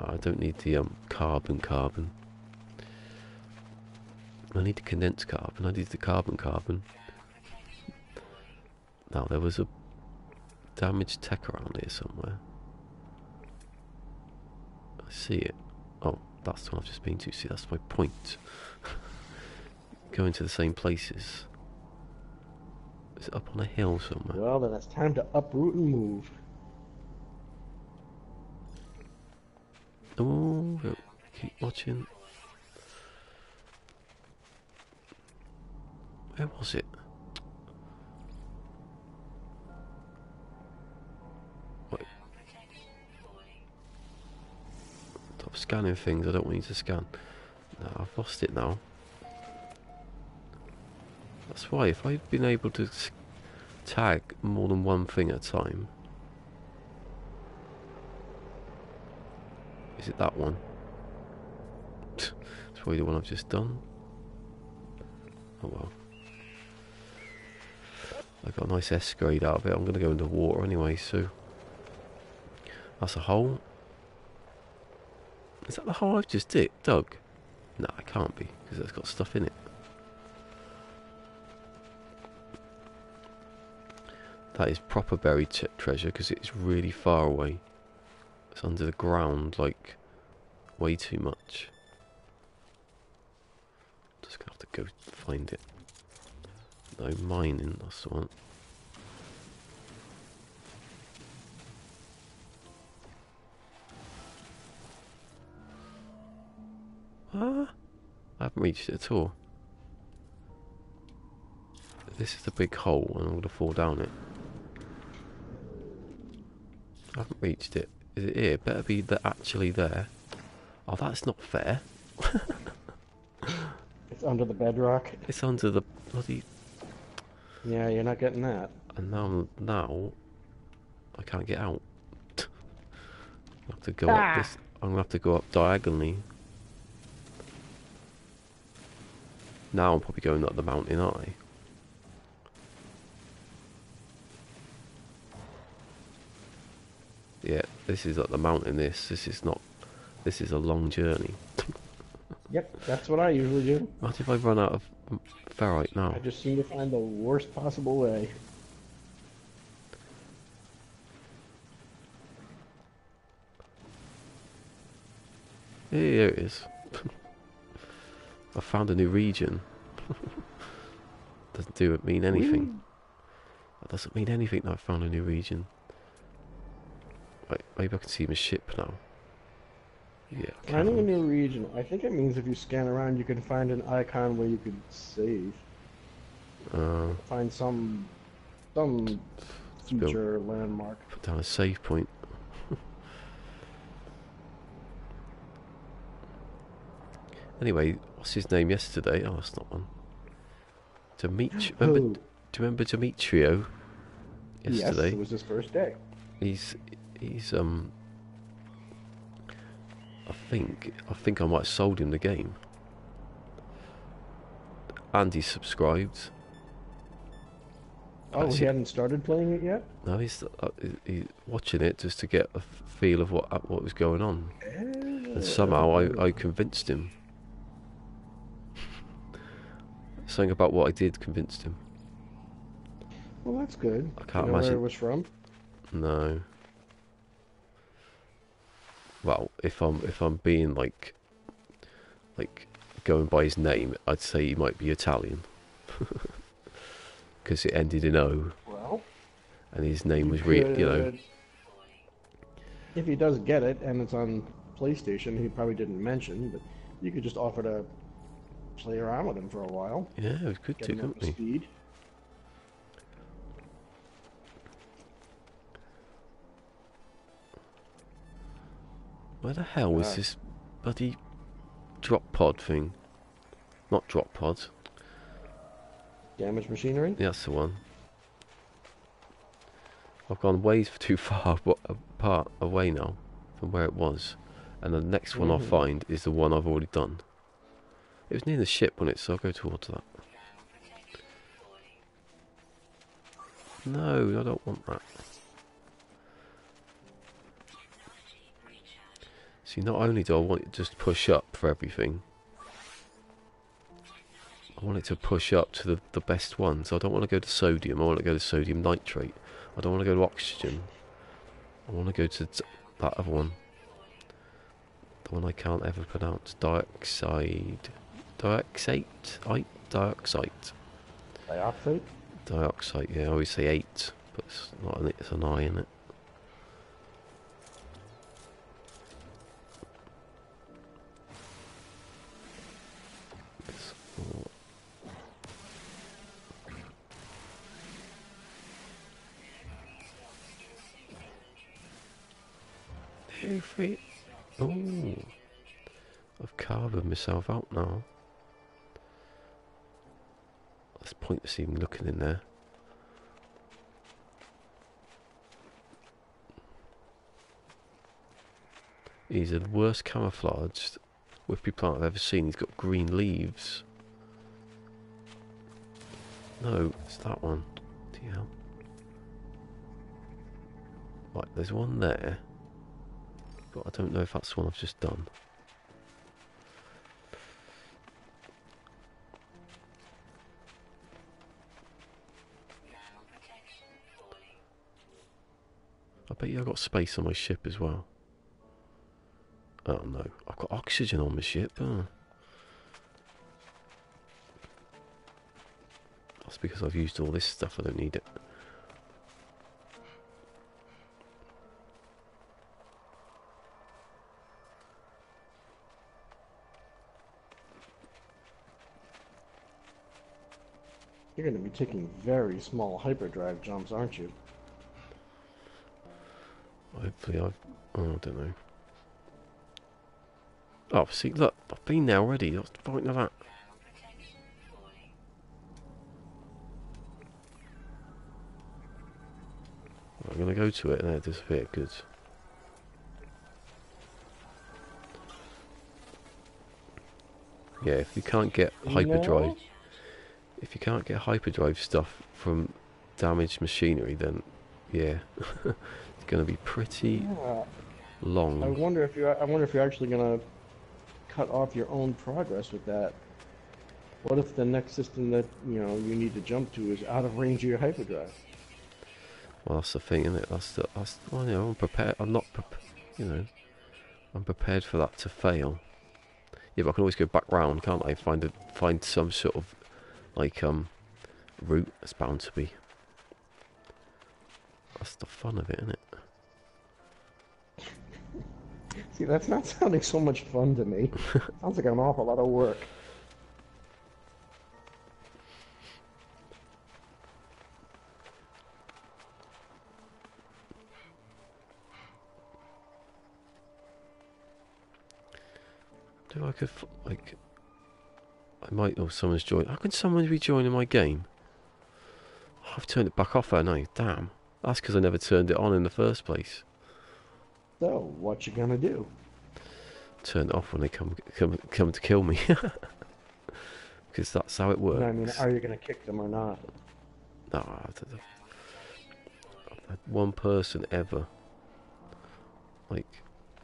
I don't need the carbon. I need the condensed carbon. I need the carbon. Now, there was a damaged tech around here somewhere. I see it. Oh, that's the one I've just been to. See, that's my point. Going to the same places. Is it up on a hill somewhere? Well, then it's time to uproot and move. Oh, keep watching. Where was it? Wait. Stop scanning things. I don't want you to scan. No, I've lost it now. That's why, if I'd been able to tag more than one thing at a time... Is it that one? It's probably the one I've just done. Oh well. I got a nice S grade out of it. I'm going to go into water anyway, so... That's a hole. Is that the hole I've just dug? No, it can't be, because it's got stuff in it. That is proper buried treasure because it's really far away. It's under the ground, like, way too much. Just gonna have to go find it. No mining, that's the one. Ah, I haven't reached it at all. This is the big hole and I'm going to fall down it. I haven't reached it. Is it here? Better be actually there. Oh, that's not fair. It's under the bedrock. It's under the bloody... Yeah, you're not getting that. And now I can't get out. I have to go up this. I'm gonna have to go up diagonally. Now I'm probably going up the mountain, aren't I? Yeah, this is up the mountain. This is not. This is a long journey. Yep, that's what I usually do. What if I run out of ferrite now? I just seem to find the worst possible way. Here it is. I found a new region. Doesn't mean anything. Whee! That doesn't mean anything that I found a new region. Right, maybe I can see my ship now. Yeah, I Finding a can. new region. I think it means if you scan around, you can find an icon where you can save. Find some future landmark. Put down a save point. Anyway, what's his name yesterday? Oh, that's not one. Remember? Do you remember Demetrio? Yesterday. Yes, it was his first day. He's I think I might have sold him the game. And he's subscribed. Oh, he hadn't started playing it yet? No, he's watching it just to get a feel of what was going on. And somehow I convinced him. Something about what I did convinced him. Well, that's good. I Do you can't know where it imagine. was from? No. Well, if I'm being like going by his name, I'd say he might be Italian because it ended in O, Well, and his name you was real. could, if he does get it and it's on PlayStation, he probably didn't mention, but you could just offer to play around with him for a while, Yeah, we could get do, him up couldn't to we? speed. Where the hell was God, this bloody drop pod thing? Not drop pods. damaged machinery? Yeah, that's the one. I've gone way too far apart away now from where it was, and the next one I'll Mm-hmm. find is the one I've already done. It was near the ship, wasn't it? So I'll go towards that. No, I don't want that. See, not only do I want it to just push up for everything, I want it to push up to the best ones. I don't want to go to sodium. I want to go to sodium nitrate. I don't want to go to oxygen. I want to go to that other one. The one I can't ever pronounce. Dioxide. Dioxate? Dioxide. Dioxide? Dioxide, yeah, I always say 8, but it's not an, it's an I in it. It's, oh, 2, 3. Oh, I've carved myself out now. It's pointless even looking in there. He's the worst camouflaged whippy plant I've ever seen. He's got green leaves. No, it's that one. Hell. Right, there's one there, but I don't know if that's the one I've just done. I bet you I've got space on my ship as well. Oh no, I've got oxygen on my ship. Oh. That's because I've used all this stuff. I don't need it. You're going to be taking very small hyperdrive jumps, aren't you? Hopefully I've... Oh, I don't know. Oh, see, look, I've been there already. What's the point of that? I'm going to go to it and it disappeared. Good. Yeah, if you can't get hyperdrive... No? If you can't get hyperdrive stuff from damaged machinery, then yeah, it's going to be pretty Yeah. I long. wonder if I wonder if you're actually going to cut off your own progress with that. What if the next system that, you need to jump to is out of range of your hyperdrive? Well, that's the thing, isn't it? Well, I'm prepared. I'm not I'm prepared for that to fail. Yeah, but I can always go back round, can't I? Find some sort of like route. That's bound to be. That's the fun of it, isn't it? See, that's not sounding so much fun to me. Sounds like an awful lot of work. Do I could like? I might. Oh, someone's joined. How can someone be joining my game? Oh, I've turned it back off, haven't I? Damn. That's because I never turned it on in the first place. So, what you gonna do? Turn it off when they come to kill me. Because that's how it No, I mean, works. are you gonna kick them or not? No, I've had one person ever. Like,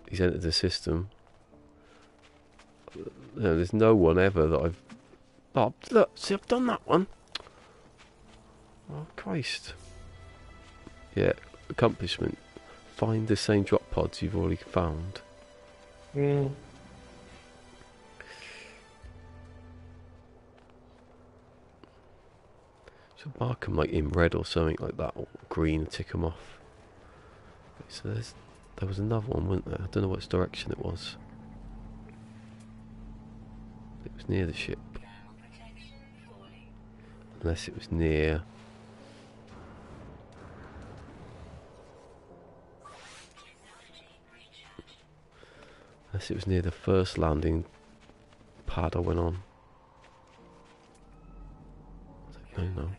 he's entered the system. No, there's no one ever that I've... Oh, look, see, I've done that one. Oh, Christ. Yeah, accomplishment. Find the same drop pods you've already found. Mm. So mark them like in red or something like that, or green, and tick them off. So there was another one, wasn't there? I don't know which direction it was. It was near the ship. Unless it was near... Unless it was near the first landing pad I went on. I don't know.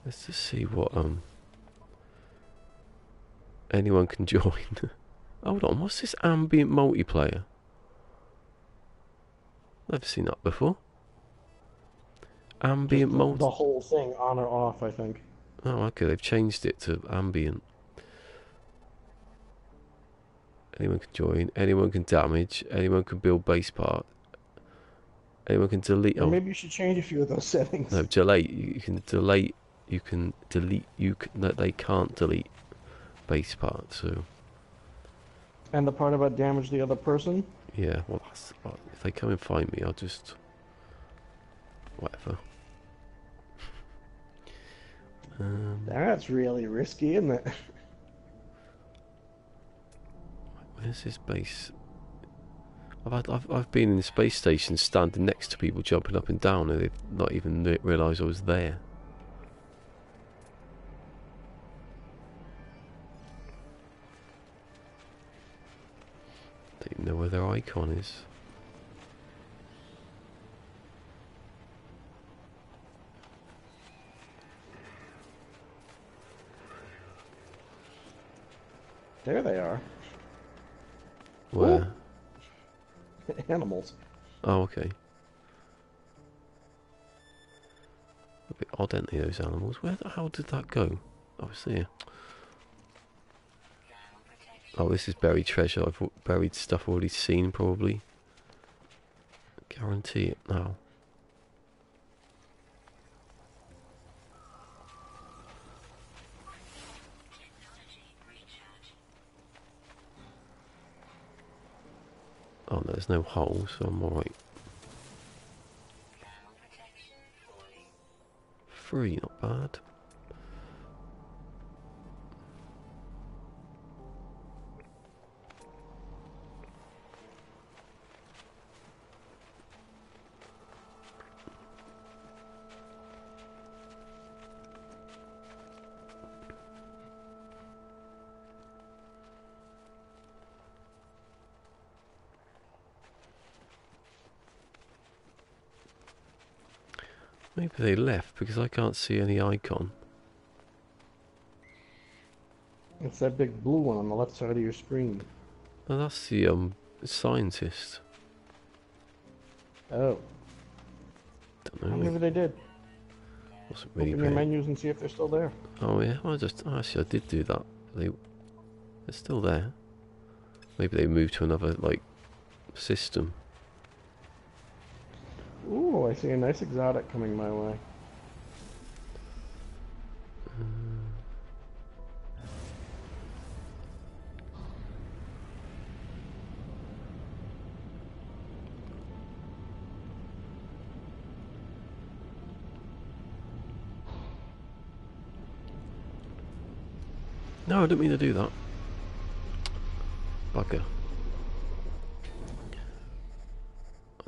Let's just see what anyone can join. Hold on, what's this ambient multiplayer? Never seen that before. Ambient Just the whole thing on or off, I think. Oh, okay, they've changed it to ambient. Anyone can join, anyone can damage, anyone can build base part, anyone can delete. Or maybe you should change a few of those settings. No, delete. You can delete. You can delete. No, they can't delete base parts. So. And the part about damage the other person? Yeah, well, that's, if they come and find me, I'll just whatever. That's really risky, isn't it? Where's this base? I've been in the space station standing next to people jumping up and down, and they've not even realised I was there. Don't even know where their icon is. There they are. Where? Animals. Oh, okay. A bit odd, aren't they, those animals? Where the hell did that go? Oh, it's there. Oh, this is buried treasure. I've buried stuff already seen, probably. Guarantee it now. Oh, no, there's no hole, so I'm alright. 3, not bad. Maybe they left because I can't see any icon. It's that big blue one on the left side of your screen. Oh, that's the scientist. Oh. Don't know. Maybe they did. Wasn't really Open your menus and see if they're still there. Oh yeah, actually I did do that. They're still there. Maybe they moved to another like system. Ooh, I see a nice exotic coming my way. No, I didn't mean to do that. Bugger.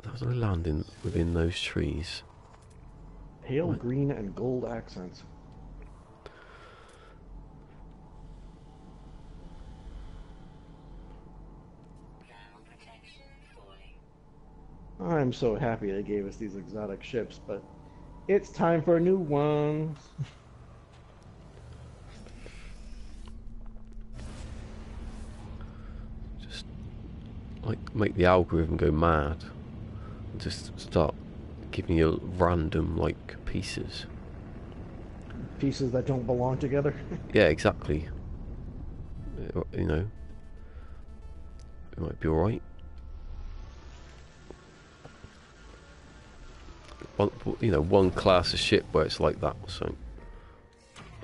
That was a landing within those trees. Pale What? green and gold accents. I'm so happy they gave us these exotic ships, but it's time for new ones. Just like make the algorithm go mad and just start giving you random like pieces. pieces that don't belong together. Yeah, exactly. You know, it might be alright. One class of ship where it's like that, so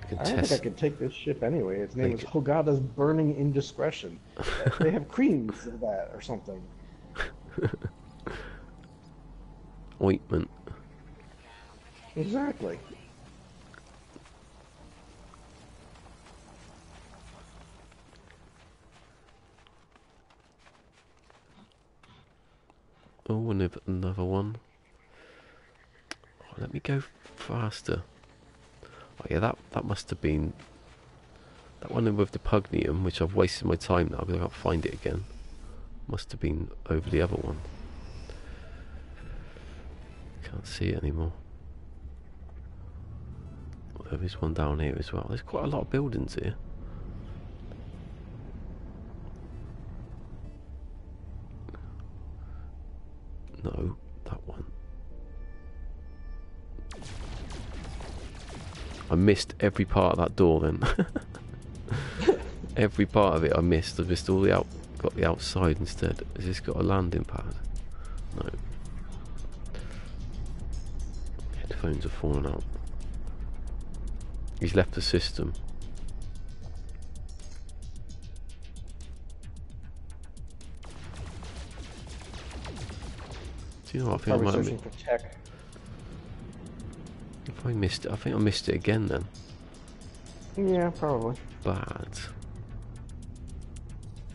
I can I don't think I test. could take this ship anyway. Its name is Take Hogada's Burning Indiscretion. They have creams of that or something. ointment. Exactly. Oh, another one. Oh, let me go faster. Oh yeah, that must have been that one with the pugnium, which I've wasted my time now because I can't find it again. Must have been over the other one. Can't see it anymore. There is one down here as well. There's quite a lot of buildings here. No, that one. I missed every part of that door then. Every part of it I missed. I missed all got the outside instead. Has this got a landing pad? No. Headphones are falling out. He's left the system. Do you know what? I think Probably I might have searching for tech. if I missed it, I think I missed it again then. Yeah, probably. Bad.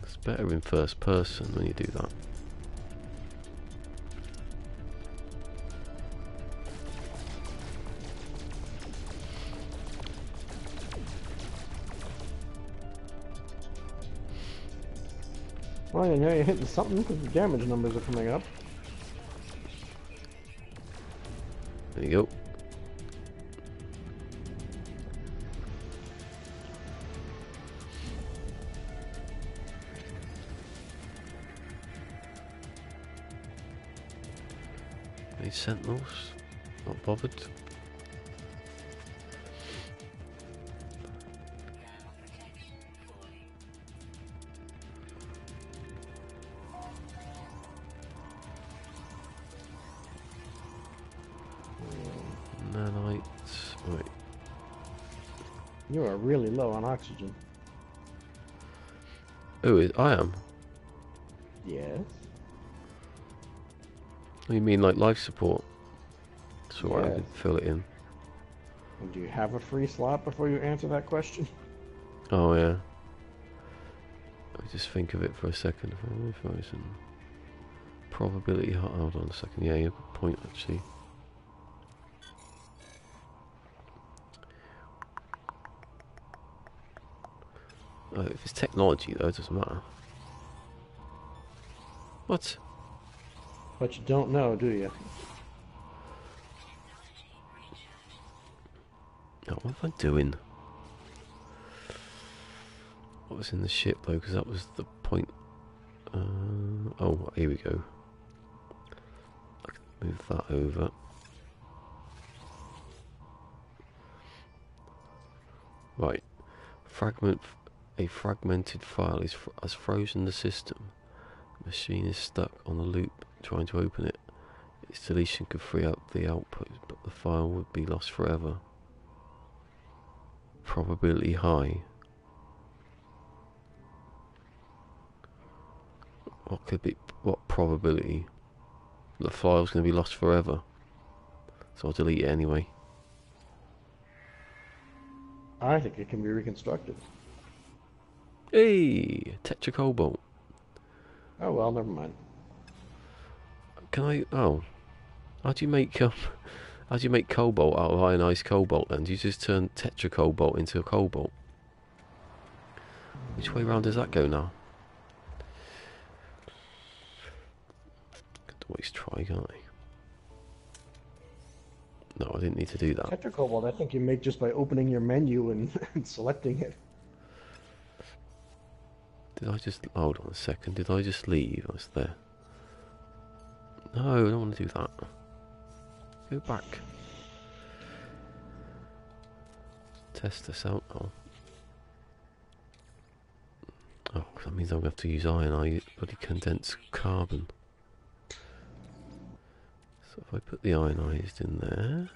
It's better in first person when you do that. Well, you know you're hitting something because the damage numbers are coming up. There you go. Any sentinels? Not bothered. Nanites. Right. You are really low on oxygen. Oh, I am. Yes. You mean like life support? So I Yes. can fill it in. And do you have a free slot before you answer that question? Oh yeah. Let me just think of it for a second. Probability. Hold on a second. Yeah, you have a point actually. If it's technology though, it doesn't matter. What? But you don't know, do you? Oh, what am I doing? What was in the ship though? Because that was the point. Oh, here we go. I can move that over. Right. A fragmented file has frozen the system. The machine is stuck on a loop trying to open it. Its deletion could free up the output, but the file would be lost forever. Probability high. What probability? The file's going to be lost forever. So I'll delete it anyway. I think it can be reconstructed. Hey! Tetracobalt. Oh well, never mind. Can I... Oh. How do you make cobalt out of ionized cobalt then? Do you just turn tetracobalt into a cobalt? Which way round does that go now? Could always try, can't I? No, I didn't need to do that. Tetracobalt, I think you make just by opening your menu and, and selecting it. Did I just... Hold on a second. Did I just leave? I was there. No, I don't want to do that. Go back. Test this out. Oh, that means I'm going to have to use ionized bloody condensed carbon. So if I put the ionized in there,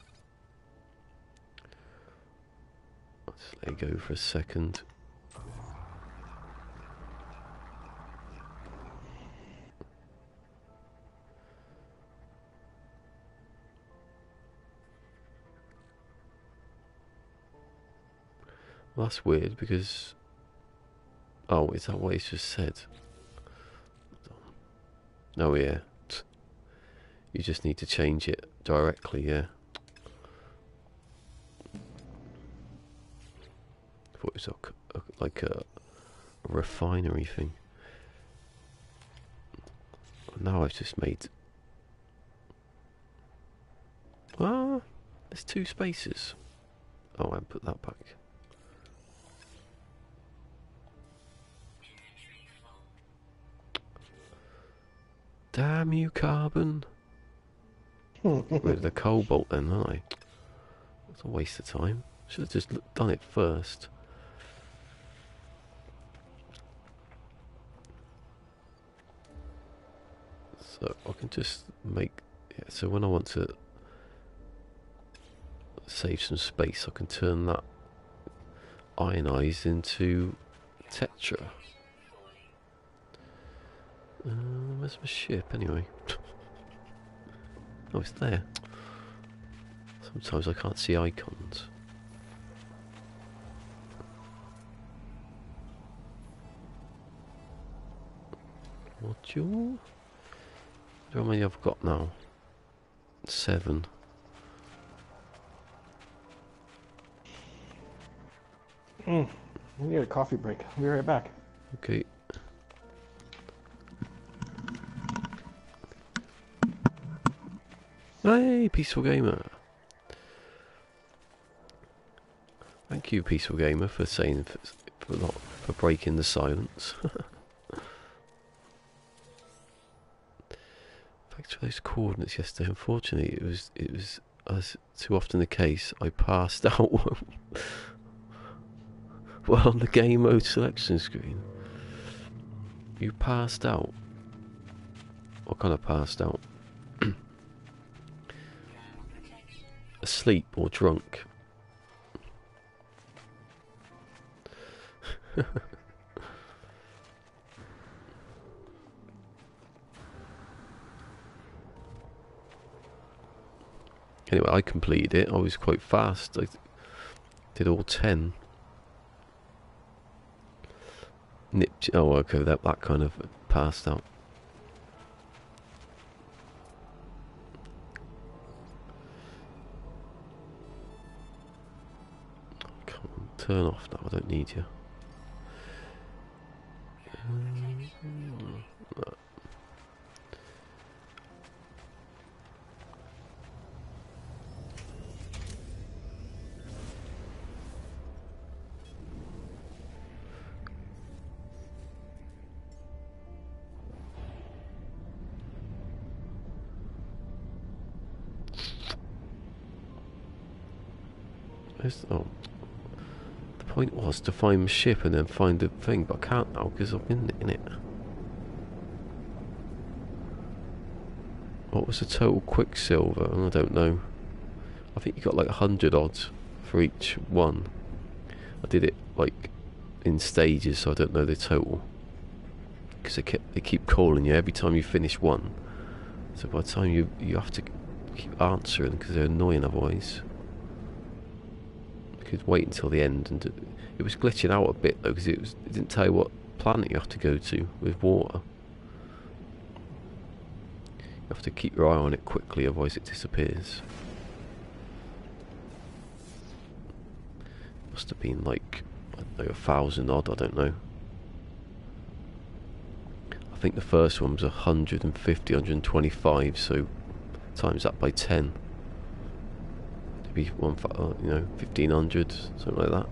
let's let it go for a second. Well, that's weird because... Oh, is that what it's just said? Oh yeah. You just need to change it directly, yeah. I thought it was like a refinery thing. Now I've just made... Ah, there's 2 spaces. Oh, I put that back. Damn you, carbon. With the cobalt then, aren't I? That's a waste of time. Should have just done it first. So I can just make... Yeah, so when I want to save some space, I can turn that ionized into tetra. Where's my ship anyway? Oh, it's there. Sometimes I can't see icons. Module? How many I've got now? 7. We need a coffee break. I'll be right back. Okay. Hey, Peaceful Gamer. Thank you, Peaceful Gamer, for saying for breaking the silence. Back to those coordinates yesterday. Unfortunately, it was as too often the case. I passed out well on the game mode selection screen. You passed out. What kind of passed out? Asleep or drunk? Anyway, I completed it. I was quite fast. I did all 10. Nipped. Oh, okay. That kind of passed out. Come on, turn off now. I don't need you. No. Oh, the point was to find my ship and then find the thing, but I can't now because I'm in it. What was the total quicksilver? I don't know. I think you got like 100 odds for each one. I did it like in stages, so I don't know the total. Because they keep calling you every time you finish one. So by the time you have to keep answering because they're annoying otherwise. You could wait until the end, and it was glitching out a bit though because it didn't tell you what planet you have to go to with water. You have to keep your eye on it quickly, otherwise it disappears. Must have been like, I don't know, 1,000 odd, I don't know. I think the first one was 150, 125, so times that by 10. Maybe 1,500, something like that.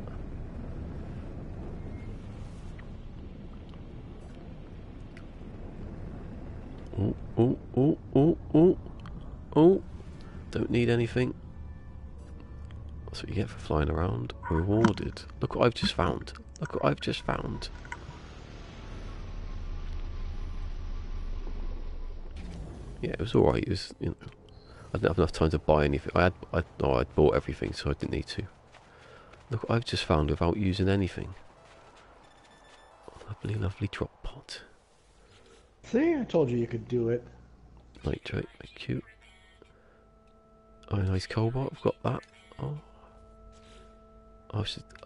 Oh, don't need anything. That's what you get for flying around. Rewarded. Look what I've just found. Look what I've just found. Yeah, it was alright. It was, you know, I didn't have enough time to buy anything. I'd bought everything, so I didn't need to. Look what I've just found without using anything. Lovely, lovely drop pod. See, I told you could do it. Nitrate, cute. Oh, nice cobalt. I've got that. Oh. I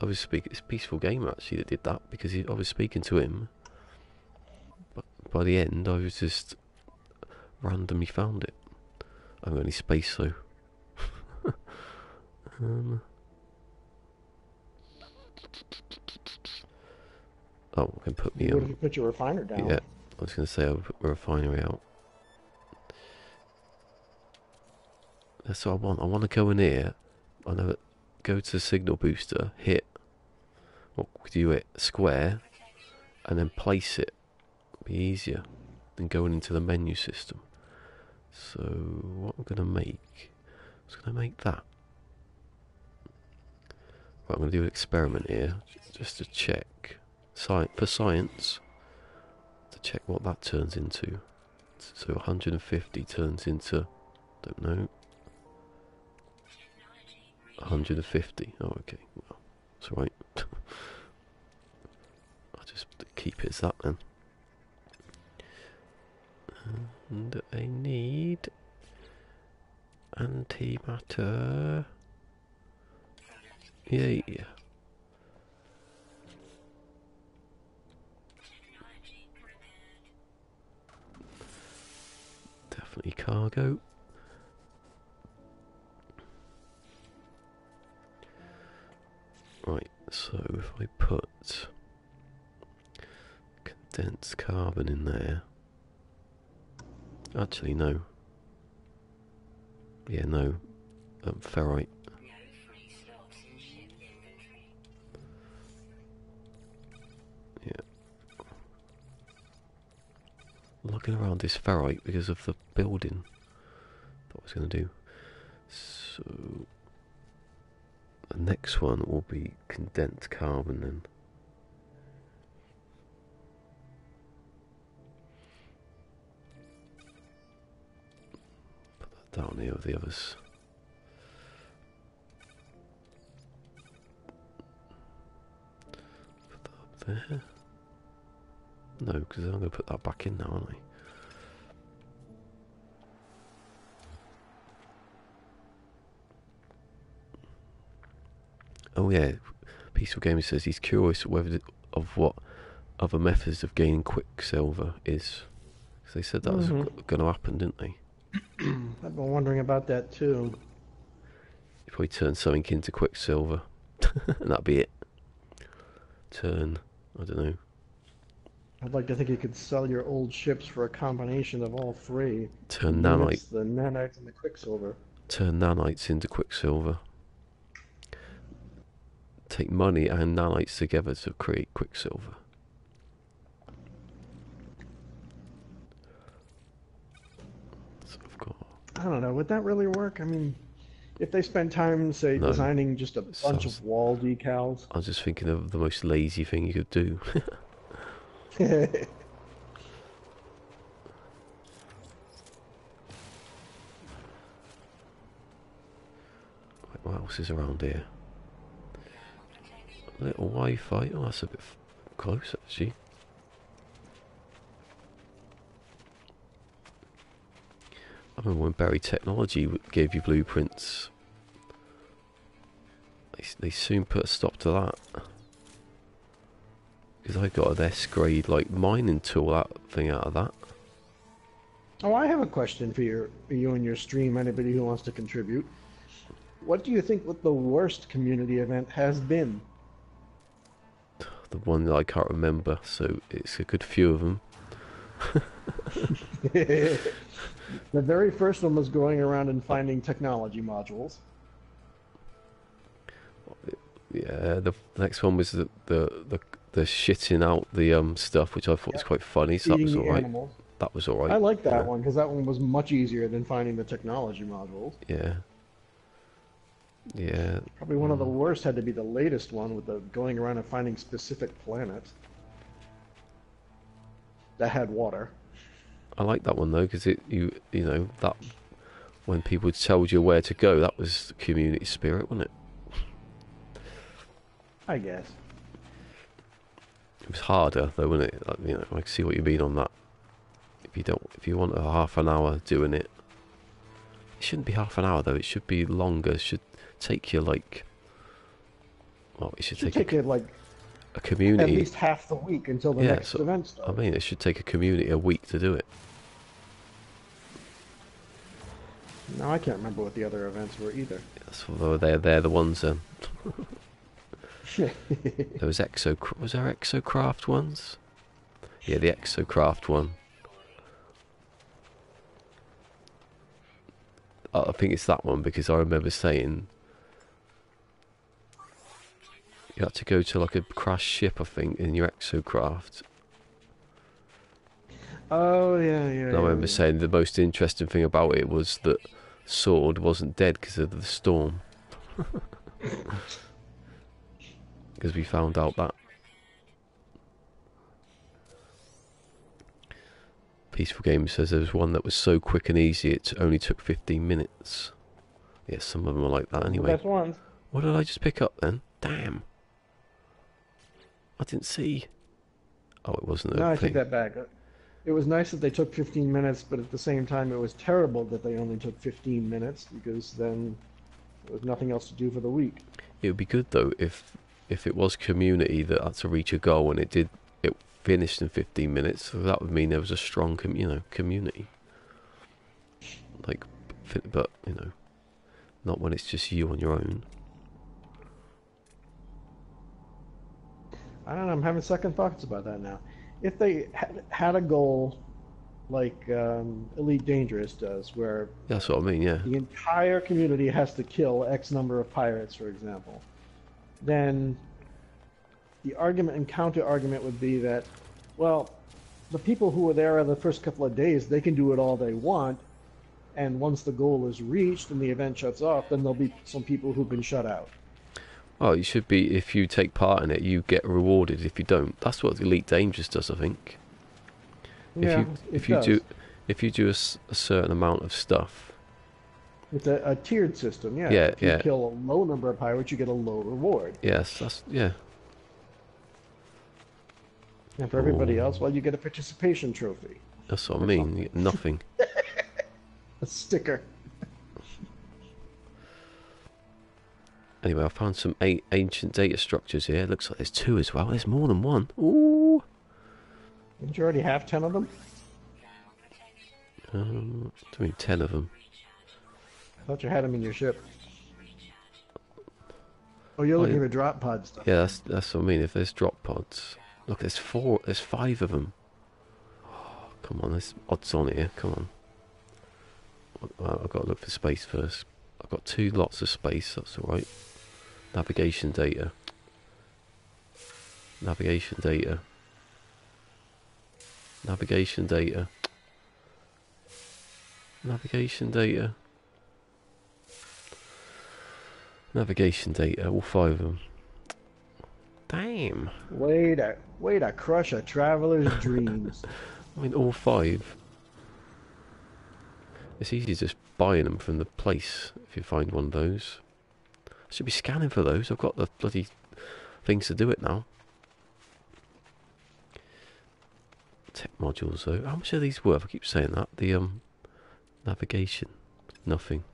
was speaking. It's a Peaceful Gamer actually that did that because I was speaking to him. But by the end, I was just randomly found it. I haven't got any space though. Oh, I can put me. What if you put your refiner down? Yeah, I was going to say I'll put my refinery out. That's what I want. I want to go in here. I know that. Go to the signal booster. Hit. What could you hit? Square, and then place it. Be easier than going into the menu system. So what I'm going to make? I was going to make that. Right, I'm going to do an experiment here, just to check. For science, to check what that turns into. So 150 turns into, don't know, 150. Oh, okay. Well, that's alright. I'll just keep it as that then. And I need antimatter. Yay. Definitely cargo. Right, so if I put condensed carbon in there. Actually, no. Yeah, no. Ferrite. Yeah. Looking around this ferrite because of the building that I was going to do. So the next one will be condensed carbon then. Put that down here with the others. Put that up there. No, because I'm going to put that back in now, aren't I? Oh yeah, Peaceful Gamer says he's curious of what other methods of gaining quicksilver is. Because they said that was going to happen, didn't they? I've been wondering about that too. You probably turn something into quicksilver, and that'd be it. Turn, I don't know. I'd like to think you could sell your old ships for a combination of all three. Turn nanite. The nanites and the quicksilver. Turn nanites into quicksilver. Take money and nanites together to create quicksilver. So I've got. I don't know. Would that really work? I mean, if they spend time, say, designing just a bunch of wall decals. I was just thinking of the most lazy thing you could do. What else is around here? A little Wi-Fi. Oh, that's a bit close actually. I remember when Berry Technology gave you blueprints. They soon put a stop to that. Because I got an S-grade like mining tool thing out of that. Oh, I have a question for you and your stream. Anybody who wants to contribute. What do you think what the worst community event has been? The one that I can't remember, so it's a good few of them. The very first one was going around and finding technology modules. Yeah, the next one was the shitting out the stuff, which I thought was quite funny. So that was alright. That was alright. I like that one because that one was much easier than finding the technology modules. Yeah. Yeah. Probably one of the worst had to be the latest one with the going around and finding specific planets that had water. I like that one though, because you know that when people told you where to go, that was community spirit, wasn't it? I guess. It was harder though, wasn't it? Like, you know, I can see what you mean on that. If you want a half an hour doing it, it shouldn't be half an hour though. It should be longer. It should take you like, well, it should take you like a at community. least half the week until the Yeah, next so event I starts. mean, it should take a community a week to do it. No, I can't remember what the other events were either. That's although they're the ones. There was was there Exocraft ones? Yeah, the Exocraft one. I think it's that one because I remember saying you had to go to like a crashed ship, I think, in your Exocraft. Oh yeah, And I remember saying the most interesting thing about it was that Sword wasn't dead because of the storm. Because we found out that. Peaceful Game says there was one that was so quick and easy it only took 15 minutes. Yeah, some of them are like that anyway. The best ones. What did I just pick up then? Damn. I didn't see. Oh, it wasn't a No, I thing. take that back. It was nice that they took 15 minutes, but at the same time, it was terrible that they only took 15 minutes because then there was nothing else to do for the week. It would be good though if it was community that had to reach a goal and it finished in 15 minutes. So that would mean there was a strong, community. Like, but not when it's just you on your own. I don't know. I'm having second thoughts about that now. If they had a goal like Elite Dangerous does, where That's what I mean. Yeah. the entire community has to kill X number of pirates, for example, then the argument and counter argument would be that, well, the people who were there the first couple of days, they can do it all they want, and once the goal is reached and the event shuts off, then there'll be some people who've been shut out. Well, you should be. If you take part in it, you get rewarded. If you don't, that's what Elite Dangerous does, I think. Yeah, if it you does. do a certain amount of stuff. It's a tiered system, yeah. Yeah, If you kill a low number of pirates, you get a low reward. Yes, that's yeah. And for everybody else, well, you get a participation trophy. That's what I mean. You get nothing. A sticker. Anyway, I found some ancient data structures here. Looks like there's 2 as well. There's more than one. Ooh. Didn't you already have 10 of them? I mean 10 of them. I thought you had them in your ship. Oh, you're looking for drop pod stuff. Yeah, that's what I mean. If there's drop pods, look, there's 5 of them. Oh, come on, there's odds on here. Come on. I've got to look for space first. I've got 2 lots of space. That's all right. Navigation data. Navigation data. Navigation data. Navigation data. Navigation data. All 5 of them. Damn. Way to crush a traveler's dreams. I mean, all 5. It's easy just buying them from the place if you find one of those. I should be scanning for those. I've got the bloody things to do it now. Tech modules though. How much are these worth? I keep saying that. The navigation. Nothing.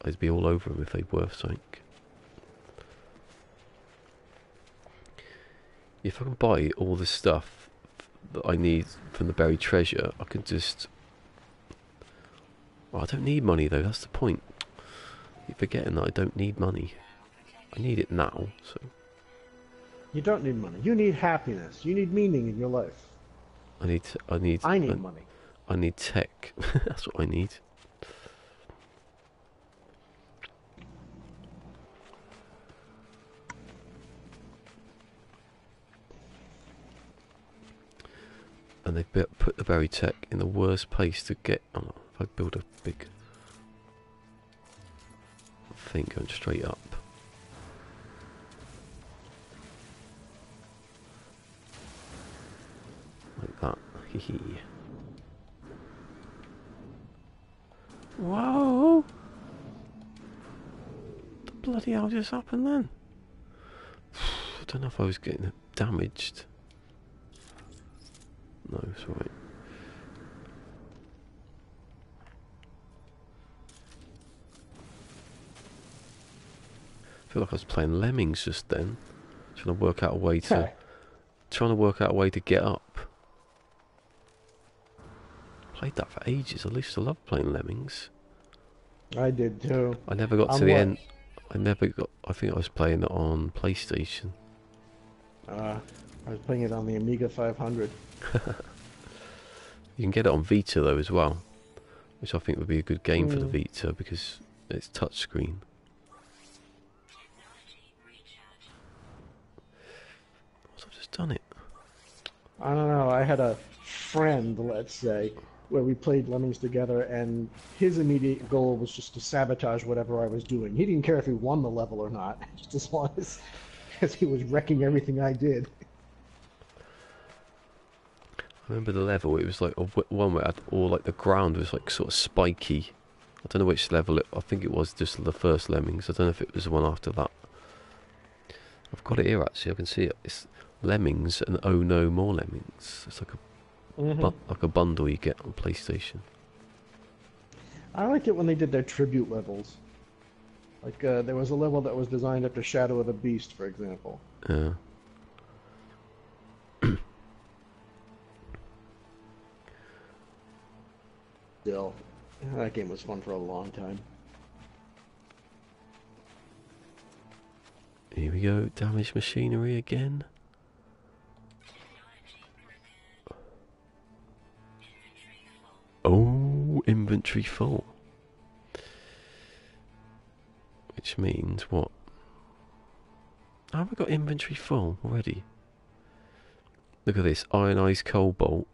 I'd be all over them if they'd worth something. If I can buy all the stuff that I need from the buried treasure, I can just... Well, I don't need money though, that's the point. You're forgetting that I don't need money. I need it now, so... You don't need money. You need happiness. You need meaning in your life. I need money. I need tech. That's what I need. And they've put the buried tech in the worst place to get. Oh, if I build a big think, going straight up. Like that. Hee. Whoa! The bloody hell just happened then? I don't know if I was getting damaged. No, it's alright. I feel like I was playing Lemmings just then, trying to work out a way to get up. Played that for ages. I used to love playing Lemmings. I did too. I never got to the end. I think I was playing it on PlayStation. I was playing it on the Amiga 500. You can get it on Vita though as well, which I think would be a good game for the Vita because it's touchscreen. I've just done it. I don't know. I had a friend, let's say, where we played Lemmings together, and his immediate goal was just to sabotage whatever I was doing. He didn't care if he won the level or not, just as long as he was wrecking everything I did. I remember the level. It was like one where like the ground was like sort of spiky. I don't know which level. I think it was just the first Lemmings. I don't know if it was the one after that. I've got it here actually. I can see it. It's Lemmings and Oh No More Lemmings. It's like a bundle you get on PlayStation. I liked it when they did their tribute levels. Like there was a level that was designed after Shadow of the Beast, for example. Yeah. Still, that game was fun for a long time. Here we go. Damaged machinery again. Oh, inventory full. Which means what? How have we got inventory full already? Look at this. Ionized cobalt.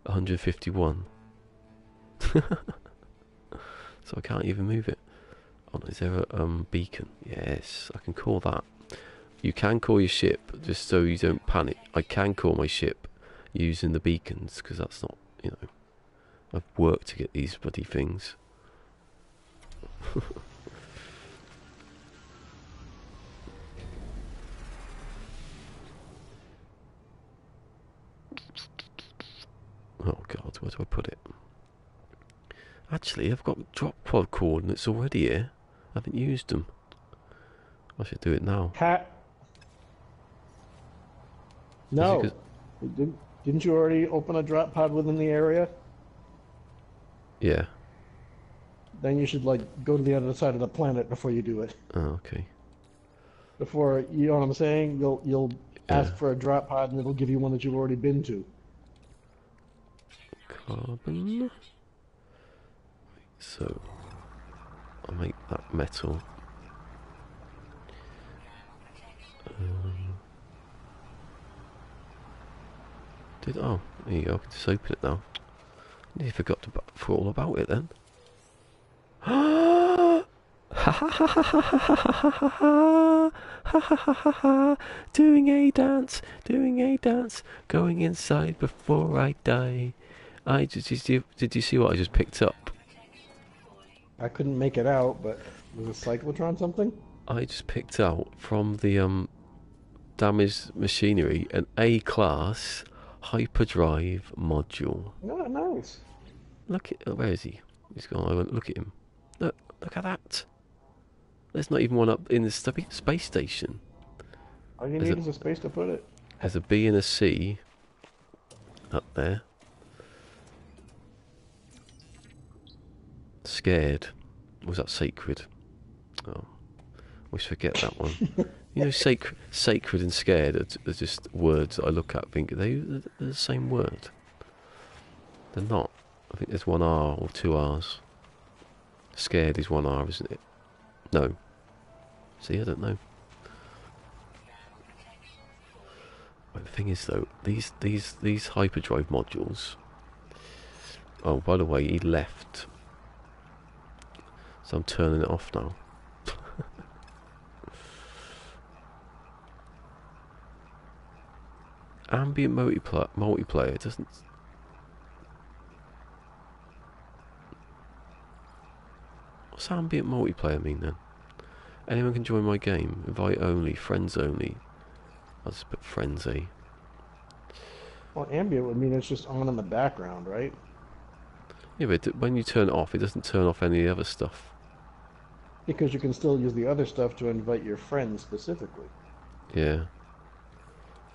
151. So I can't even move it. Oh, is there a beacon? Yes, I can call that. You can call your ship, just so you don't panic. I can call my ship using the beacons, because that's not, you know, I've worked to get these bloody things. Oh god, where do I put it? Actually, I've got drop pod coordinates already here. I haven't used them. I should do it now. No. Didn't you already open a drop pod within the area? Yeah. Then you should go to the other side of the planet before you do it. Oh, okay. Before, you know what I'm saying? You'll ask for a drop pod and it'll give you one that you've already been to. Carbon. So I'll make that metal. Oh, there you go. I can just open it now. I nearly forgot to all about it then. Doing a dance, going inside before I die. Did you see what I just picked up? I couldn't make it out, but was it cyclotron something? I just picked out from the damaged machinery an A-class hyperdrive module. Oh, nice. Look at where is he? He's gone. I went look at him. Look at that. There's not even one up in the space station. All you need is a space to put it. There's a B and a C up there. Scared. Was that sacred? Oh, always forget that one. You know, sacred and scared are just words that I look at. Think they're the same word. They're not. I think there's one R or two R's. Scared is one R, isn't it? No. See, I don't know. But the thing is, though, these hyperdrive modules. Oh, by the way, he left. So I'm turning it off now. Ambient multiplayer doesn't. What's ambient multiplayer mean then? Anyone can join my game. Invite only. Friends only. I'll just put friends, eh? Well, ambient would mean it's just on in the background, right? Yeah, but when you turn it off, it doesn't turn off any other stuff. Because you can still use the other stuff to invite your friends specifically. Yeah.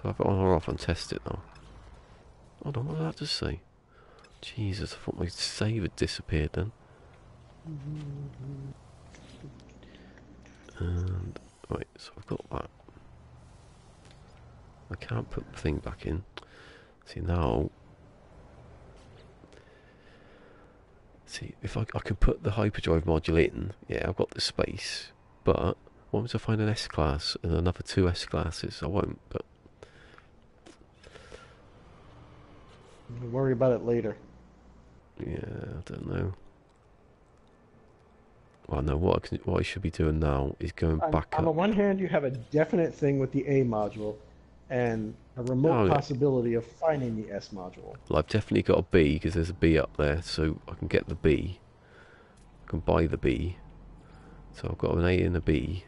So I've got on or off and test it now. Hold on, what did that just say? Jesus, I thought my save had disappeared then. And, right, so I've got that. I can't put the thing back in. See, now... See, if I can put the hyperdrive module in, yeah, I've got the space. But, once I find an S-class and another 2 S-classes, I won't, but... Don't worry about it later. Yeah, I don't know. Well, no, what I should be doing now is going back On the up. one hand, you have a definite thing with the A module, and a remote Oh, yeah. possibility of finding the S module. Well, I've definitely got a B because there's a B up there, so I can get the B. I can buy the B. So I've got an A and a B.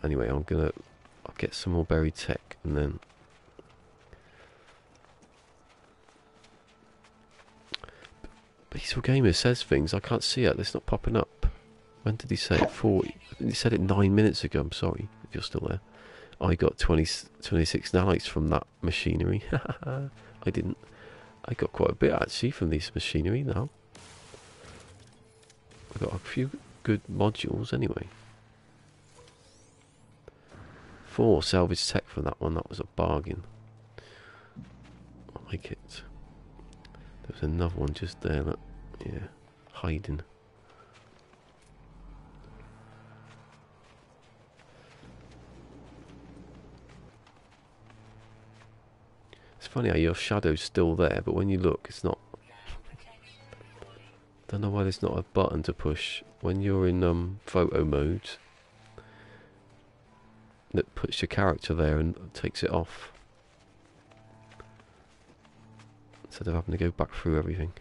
Anyway, I'll get some more buried tech and then. Peaceful Gamer says things, I can't see it, it's not popping up. When did he say it? 40. I think he said it 9 minutes ago, I'm sorry if you're still there. I got 26 nanites from that machinery. I didn't. I got quite a bit actually from this machinery now. I got a few good modules anyway. 4 salvage tech from that one, that was a bargain. I like it. There was another one just there that, yeah, hiding. It's funny how your shadow's still there, but when you look, it's not. Don't know why there's not a button to push when you're in photo mode. That puts your character there and takes it off. Instead of having to go back through everything.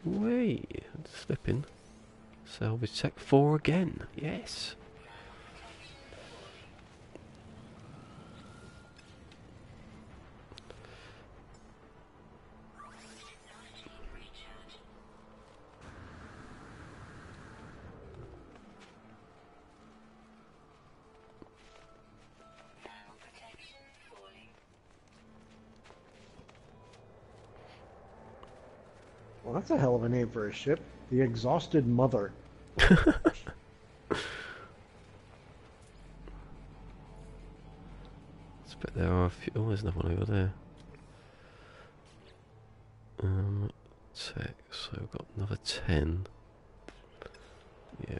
Wait, I'm slipping. Salvage tech 4 again, yes. Well, that's a hell of a name for a ship. The Exhausted Mother. But there are a few. Oh, there's another one over there. Tech. So we've got another 10. Yeah.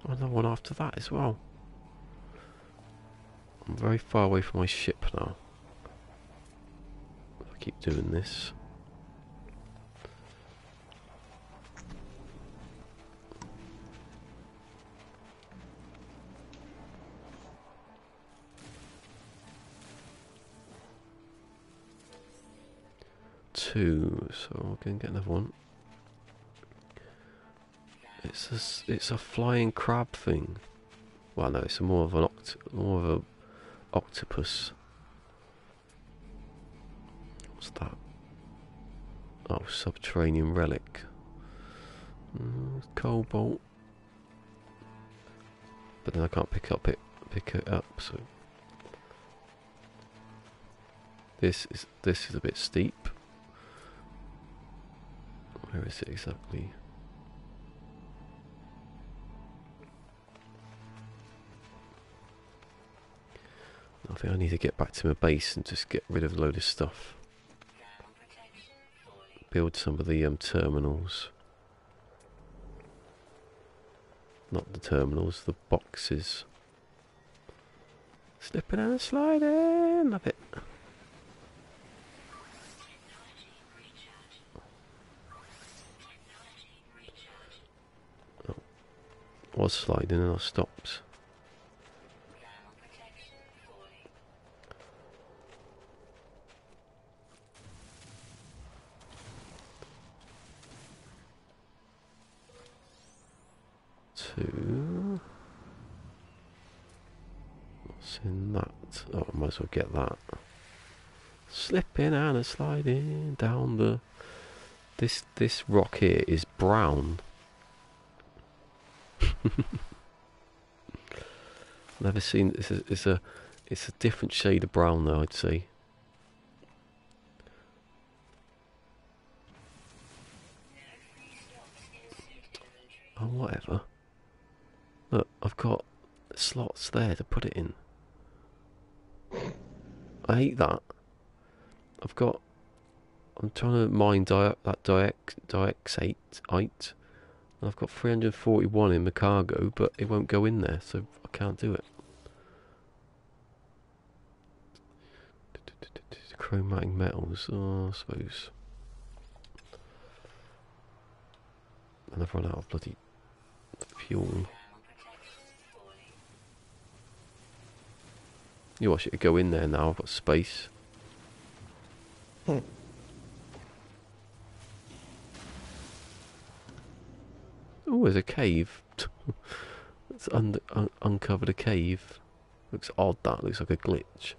Another one after that as well. I'm very far away from my ship now. If I keep doing this. Two, so we're going to get another one. It's a flying crab thing. Well, no, it's more of a octopus. What's that? Oh, subterranean relic. Cobalt. But then I can't pick it up. So this is a bit steep. Where is it exactly? I think I need to get back to my base and just get rid of a load of stuff. Build some of the terminals. Not the terminals, the boxes. Slipping and sliding. Love it. Oh, was sliding and I stopped. Two. What's in that? Oh, I might as well get that. Slipping and a sliding down the. This rock here is brown. Never seen. It's a different shade of brown though, I'd say. Oh, whatever. Look, I've got slots there to put it in. I hate that. I'm trying to mine that dioxate. I've got 341 in my cargo, but it won't go in there, so I can't do it. Chromatic metals, oh, I suppose. And I've run out of bloody fuel. You want it to go in there now, I've got space. Oh, there's a cave. It's uncovered a cave. Looks odd, that looks like a glitch.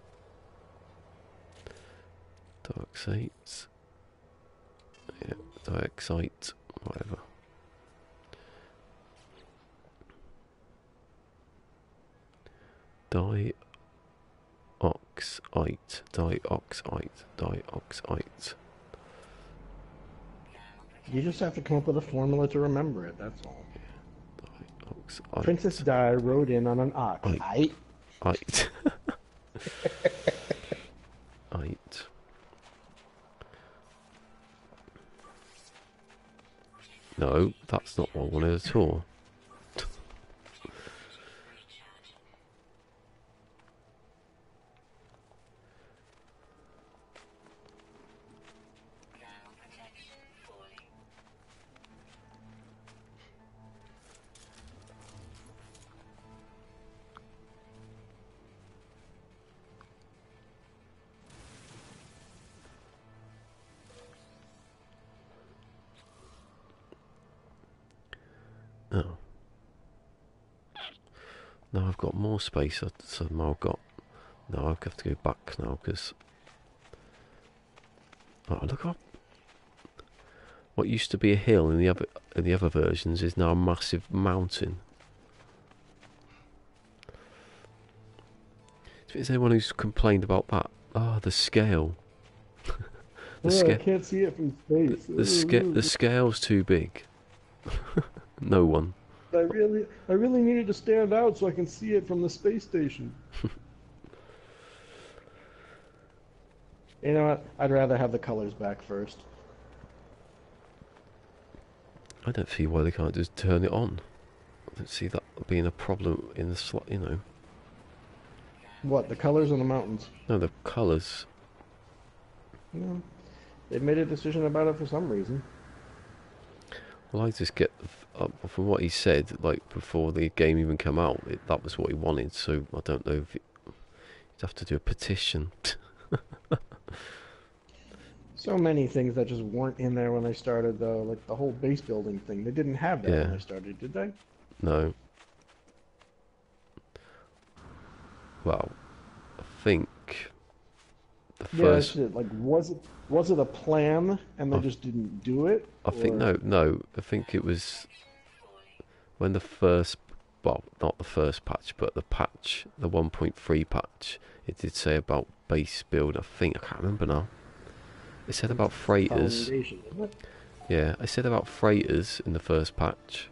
Dioxate. Yeah, dioxite, whatever. Dioxite. You just have to come up with a formula to remember it, that's all. Dioxite. Princess Di rode in on an ox. Ite. No, that's not what I wanted at all. Oh. Now I've got more space, so now I've got... Now I have to go back now, because... Oh, look up! What used to be a hill in the other versions is now a massive mountain. If there's anyone who's complained about that, the scale. I can't see it from space. The scale's too big. No one. I really needed to stand out so I can see it from the space station. You know what? I'd rather have the colors back first. I don't see why they can't just turn it on. I don't see that being a problem in the slot, you know. What, the colors on the mountains? No, the colours. No. They made a decision about it for some reason. Well, I just get, from what he said, like, before the game even came out, that was what he wanted, so I don't know if you'd have to do a petition. So many things that just weren't in there when they started, though, like the whole base building thing. They didn't have that when they started, did they? No. Well, I think the first... Yeah, like, was it a plan and they just didn't do it? I think, no, I think it was when the first, well, not the first patch, but the patch, the 1.3 patch, it did say about base build, I can't remember now. It said about freighters. Yeah, I said about freighters in the first patch.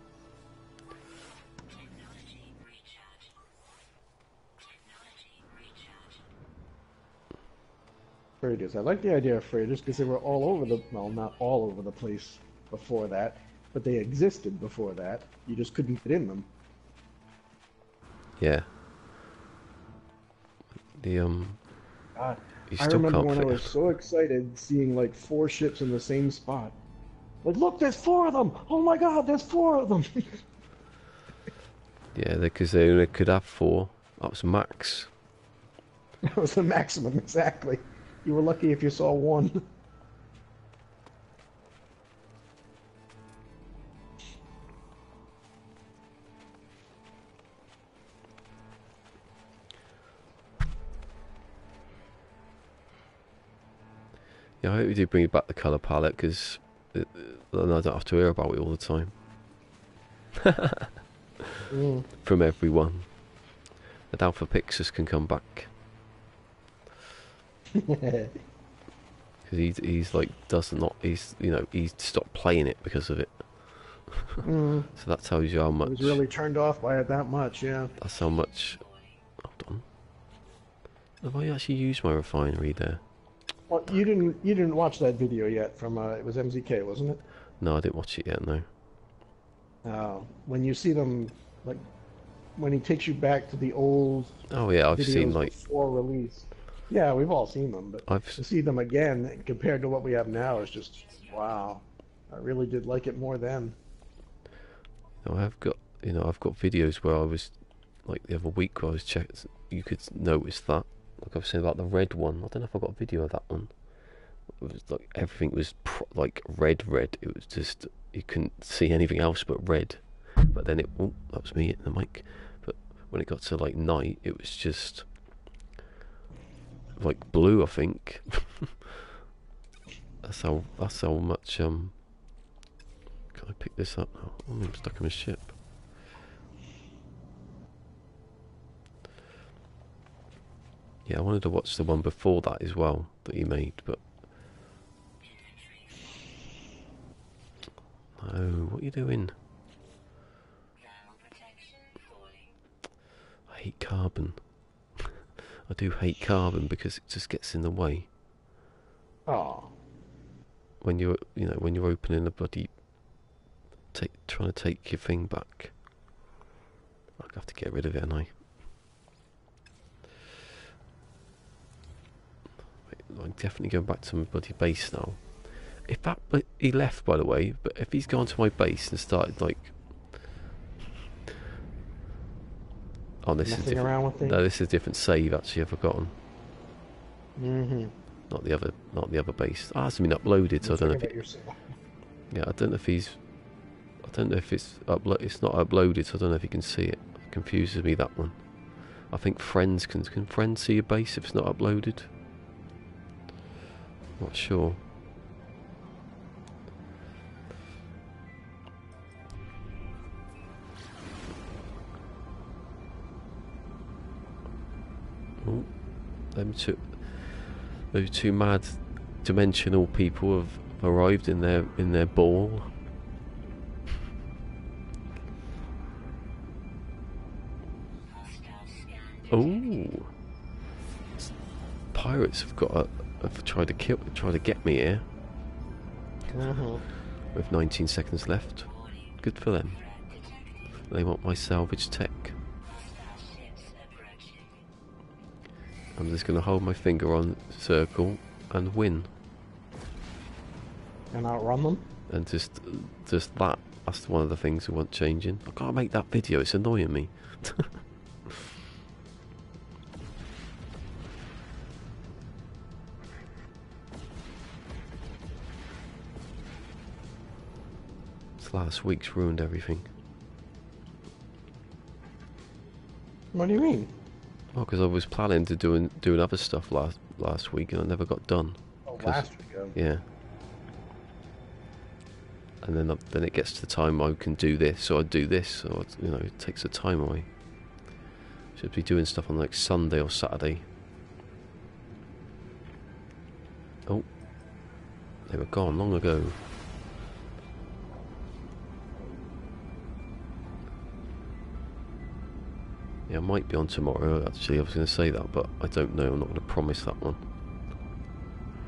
Freighters. I like the idea of freighters because they were all over the, well, not all over the place before that, but they existed before that. You just couldn't get in them. Yeah. The God, you I still remember can't when I fit. was so excited seeing like 4 ships in the same spot. Like, look, there's 4 of them! Oh my God, there's 4 of them! Yeah, because they only could have 4. That was max. That was the maximum, exactly. You were lucky if you saw one. Yeah, I hope you do bring back the colour palette, because then I don't have to hear about it all the time. Mm. From everyone. That Alpha Pixus can come back. Because he's like, does not, he's, you know, he's stopped playing it because of it. Mm. So that tells you how I was much, really turned off by it that much, yeah. that's how much, hold on. Have I actually used my refinery there? Well, you didn't watch that video yet from it was MZK, wasn't it? No, I didn't watch it yet, no. When you see them, like when he takes you back to the old Oh yeah, I've seen videos like, before release. Yeah, we've all seen them, but I've, to see them again compared to what we have now is just wow. I really did like it more then. no, I've got, you know, I've got videos where I was, like the other week where I was checking, you could notice that. Like I was saying about the red one, I don't know if I got a video of that one. It was like, everything was like red. It was just, you couldn't see anything else but red. But then oh, that was me hitting the mic. But when it got to like night, it was just like blue, I think. That's how much, can I pick this up now? Oh, I'm stuck in my ship. Yeah, I wanted to watch the one before that as well, that he made, but no, what are you doing? I hate carbon. I do hate carbon because it just gets in the way. Oh, When you're, you know, when you're opening a bloody, trying to take your thing back. I have to get rid of it, and I'm definitely going back to my bloody base now. If that, he left by the way, but if he's gone to my base and started like, oh, this is messing different. around with things. No, this is a different save actually. I've forgotten. Mm-hmm. Not the other base. Ah, it's been uploaded, so I don't know if it, Yourself. yeah, I don't know if he's, I don't know if it's it's not uploaded, so I don't know if you can see it. It confuses me, that one. I think friends can friends see your base if it's not uploaded? Not sure. Oh, those two mad dimensional people have arrived in their ball. Oh, pirates have tried to get me here. Mm-hmm. With 19 seconds left. Good for them. They want my salvage tech. I'm just going to hold my finger on circle and win. And outrun them. And just that. That's one of the things I want changing. I can't make that video. It's annoying me. This last week's ruined everything. What do you mean? Oh, because I was planning to doing other stuff last week, and I never got done. Oh, last week. Yeah. And then it gets to the time I can do this, or I do this, or you know, it takes the time away. Should be doing stuff on like Sunday or Saturday. Oh, they were gone long ago. Yeah, I might be on tomorrow, actually. I was going to say that, but I don't know. I'm not going to promise that one.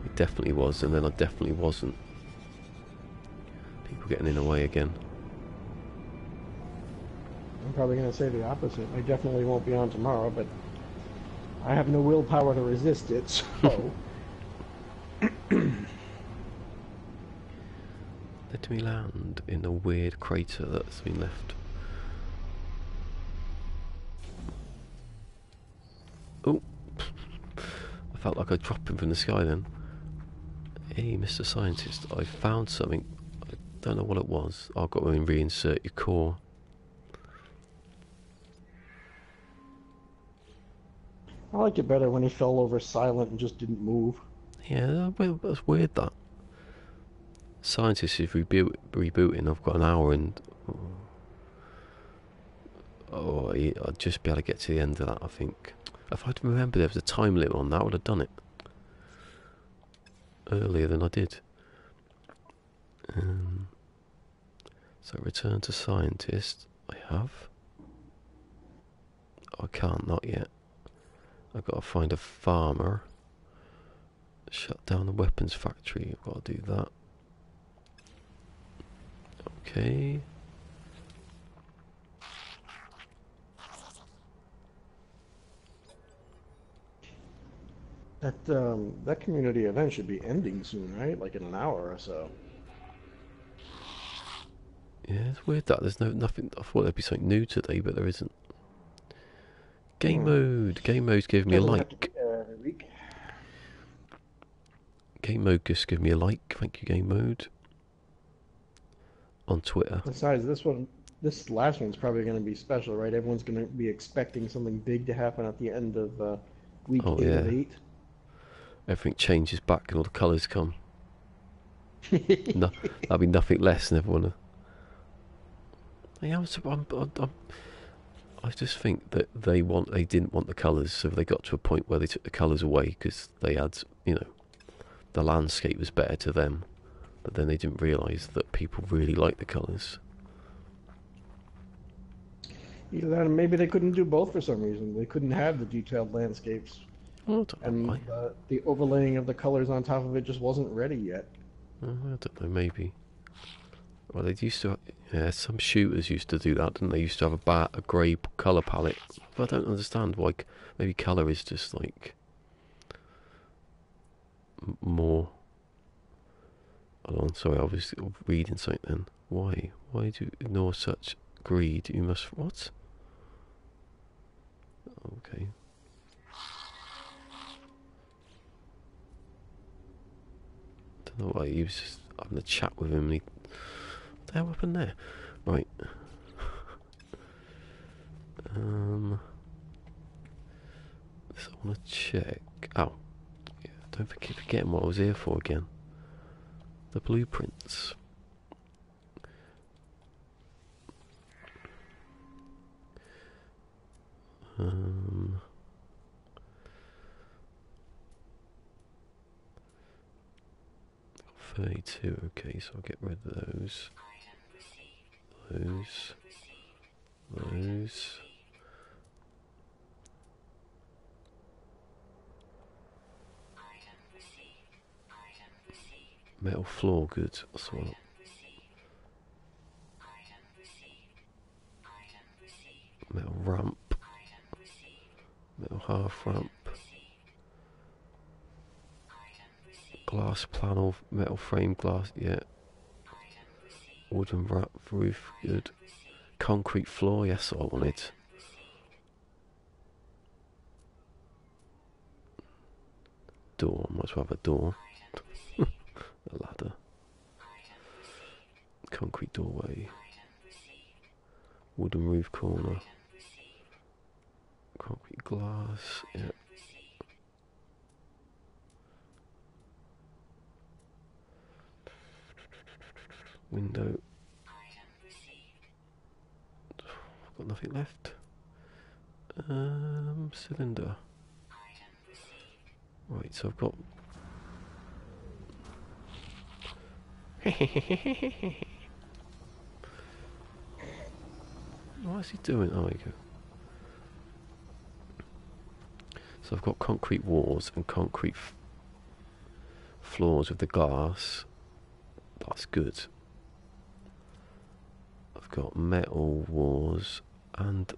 It definitely was, and then I definitely wasn't. People getting in the way again. I'm probably going to say the opposite. I definitely won't be on tomorrow, but I have no willpower to resist it, so... Let me land in a weird crater that's been left. Oh! I felt like I'd drop him from the sky then. Hey, Mr. Scientist, I found something. I don't know what it was. I've got to reinsert your core. I liked it better when he fell over silent and just didn't move. Yeah, well, that's weird, that. Scientist is rebooting. I've got an hour and... Oh, I'd just be able to get to the end of that, I think. If I'd remembered there was a time limit on that, I would have done it. Earlier than I did. So return to scientist. I have. I can't, not yet. I've got to find a farmer. Shut down the weapons factory. I've got to do that. Okay. That community event should be ending soon, right? Like in an hour or so. Yeah, it's weird that there's nothing. I thought there'd be something new today, but there isn't. Game mode. Game mode's giving me a Doesn't have to like. be there every week. Game mode just give me a like. Thank you, game mode. On Twitter. Besides, this last one's probably going to be special, right? Everyone's going to be expecting something big to happen at the end of week 8 of 8. Everything changes back and all the colours come. No, that'll be nothing less than everyone. I just think that they didn't want the colours, so they got to a point where they took the colours away because they had, the landscape was better to them. But then they didn't realise that people really like the colours. Either that, or maybe they couldn't do both for some reason. They couldn't have the detailed landscapes. Oh, And the overlaying of the colors on top of it just wasn't ready yet. I don't know, maybe. Well, they used to... Yeah, some shooters used to do that, didn't they? Used to have a grey colour palette. But I don't understand why... Maybe colour is just, like... more... Hold on, sorry, I was reading something then. Why? Why do you ignore such greed? You must... What? Okay. Don't know why, he was just having a chat with him and he... What the hell happened there? Right. So I want to check... Oh. Yeah, don't keep forgetting what I was here for again. The blueprints. Um... 32, okay, so I'll get rid of those. Those. Metal floor goods as well. Metal ramp. Metal half ramp. Glass panel, metal frame glass, yeah. Wooden wrap roof, good. Concrete floor, yes, I wanted. Door, might as well have a door. A ladder. Concrete doorway. Wooden roof corner. Concrete glass, yeah. Window. I've got nothing left. Cylinder. Right, so I've got... What is he doing? Oh, there you go. So I've got concrete walls and concrete floors with the glass. That's good. I've got metal walls and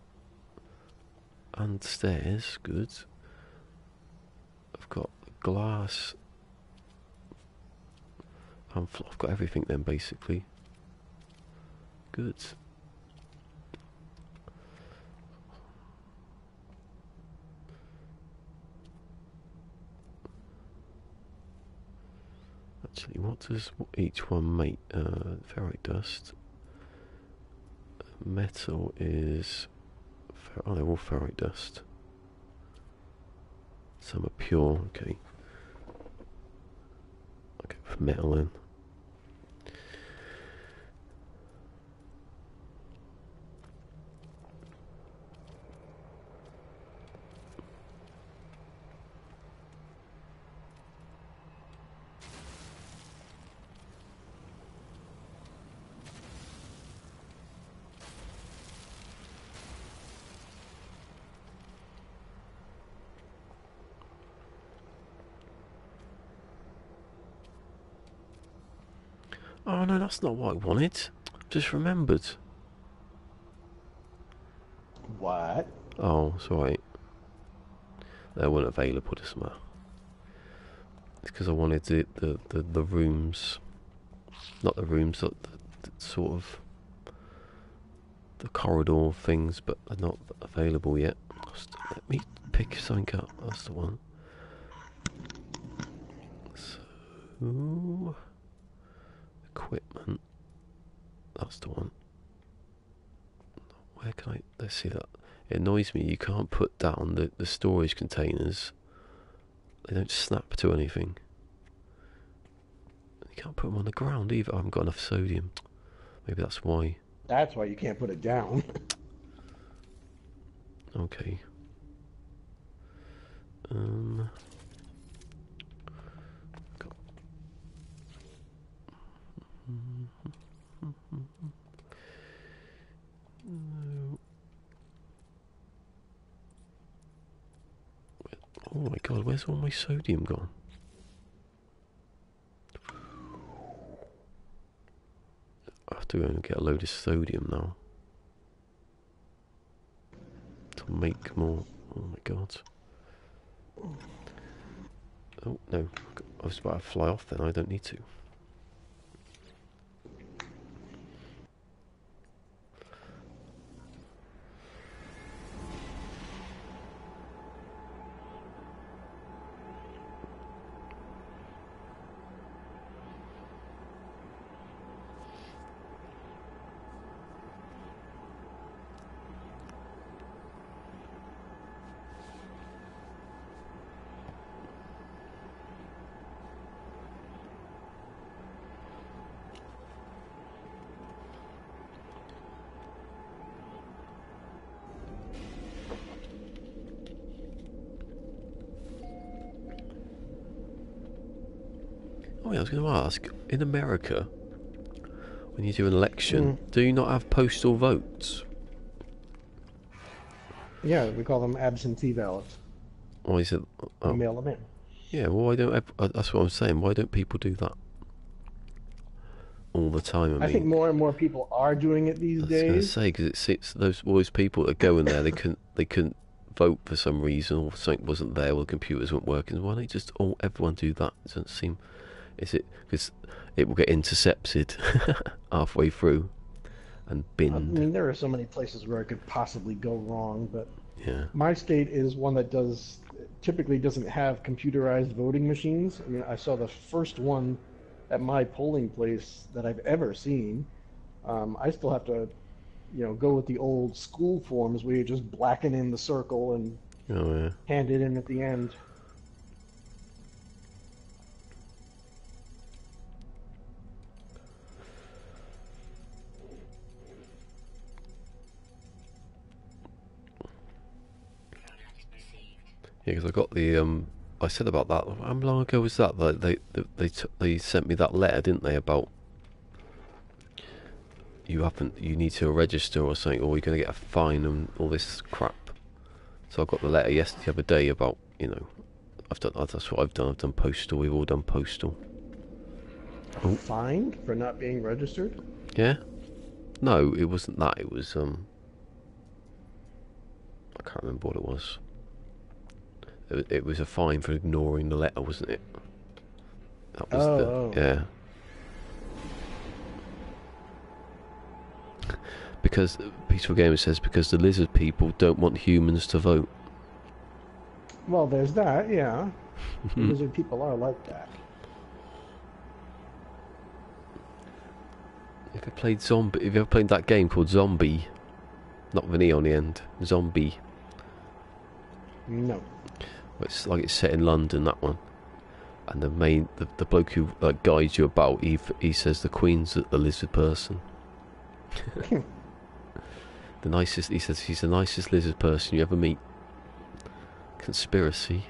stairs. Good. I've got glass. I've got everything then, basically. Good. Actually, what does each one make? Ferrite dust. Metal is... oh, they're all ferrite dust. Some are pure, okay. I'll go for metal then. Oh no, that's not what I wanted. Just remembered. What? Oh, sorry. They weren't available this matter. It's because I wanted the rooms, not the rooms, the sort of the corridor things, but they're not available yet. Let me pick something up. That's the one. So, equipment. That's the one. Where can I... let's see that. It annoys me you can't put down the storage containers. They don't snap to anything. You can't put them on the ground either. I haven't got enough sodium. Maybe that's why. That's why you can't put it down. Okay. Oh my god, where's all my sodium gone? I have to go and get a load of sodium now. To make more. Oh my god. Oh no, I was about to fly off then, I don't need to. Oh yeah, I was going to ask, in America, when you do an election, do you not have postal votes? Yeah, we call them absentee ballots. Or is it... You mail them in. Yeah, well, why don't... that's what I'm saying, why don't people do that? All the time, I think more and more people are doing it these days. I was going to say, because it's those people that go in there, they couldn't vote for some reason, or something wasn't there, or the computers weren't working. Why don't they just everyone do that? It doesn't seem... Is it because it will get intercepted halfway through and binned? I mean, there are so many places where it could possibly go wrong, but yeah. My state is one that typically doesn't have computerized voting machines. I mean, I saw the first one at my polling place that I've ever seen. I still have to, go with the old school forms where you just blacken in the circle and hand it in at the end. Yeah, because I got the I said about that. How long ago was that? They sent me that letter, didn't they? About you need to register or something, or you're going to get a fine and all this crap. So I got the letter the other day about I've done that's what I've done. I've done postal. We've all done postal. Fined for not being registered? Yeah. No, it wasn't that. It was can't remember what it was. It was a fine for ignoring the letter, wasn't it? That was yeah. Because Peaceful Gamer says because the lizard people don't want humans to vote. Well, there's that, yeah. Lizard people are like that. If you ever played that game called Zombie, not with an E on the end, Zombie. No. It's like it's set in London, that one. And the bloke who guides you about, he says the Queen's a lizard person. The nicest, he says he's the nicest lizard person you ever meet. Conspiracy.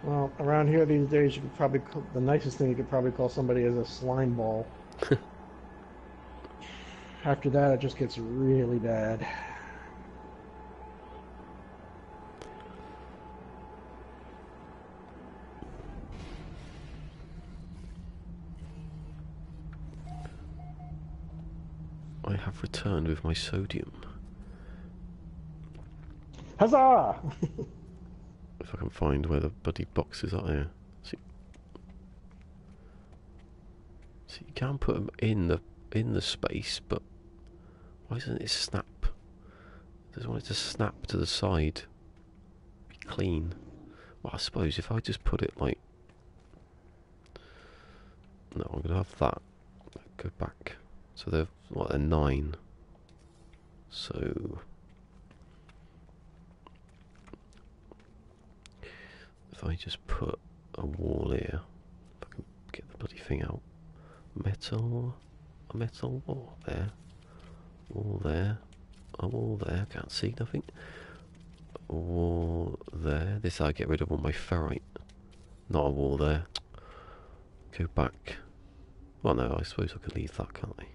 Well, around here these days, you could probably the nicest thing you could probably call somebody is a slime ball. After that, it just gets really bad. I have returned with my sodium. Huzzah! If I can find where the bloody boxes are here. See, you can put them in the space, but why doesn't it snap? I just want it to snap to the side. Be clean. Well, I suppose if I just put it like... No, I'm going to have that. Go back. So they're 9. So... If I just put a wall here, if I can get the bloody thing out. A metal wall there. Wall there. A wall there, can't see nothing. A wall there. This I get rid of all my ferrite. Not a wall there. Go back. Well, no, I suppose I can leave that, can't I?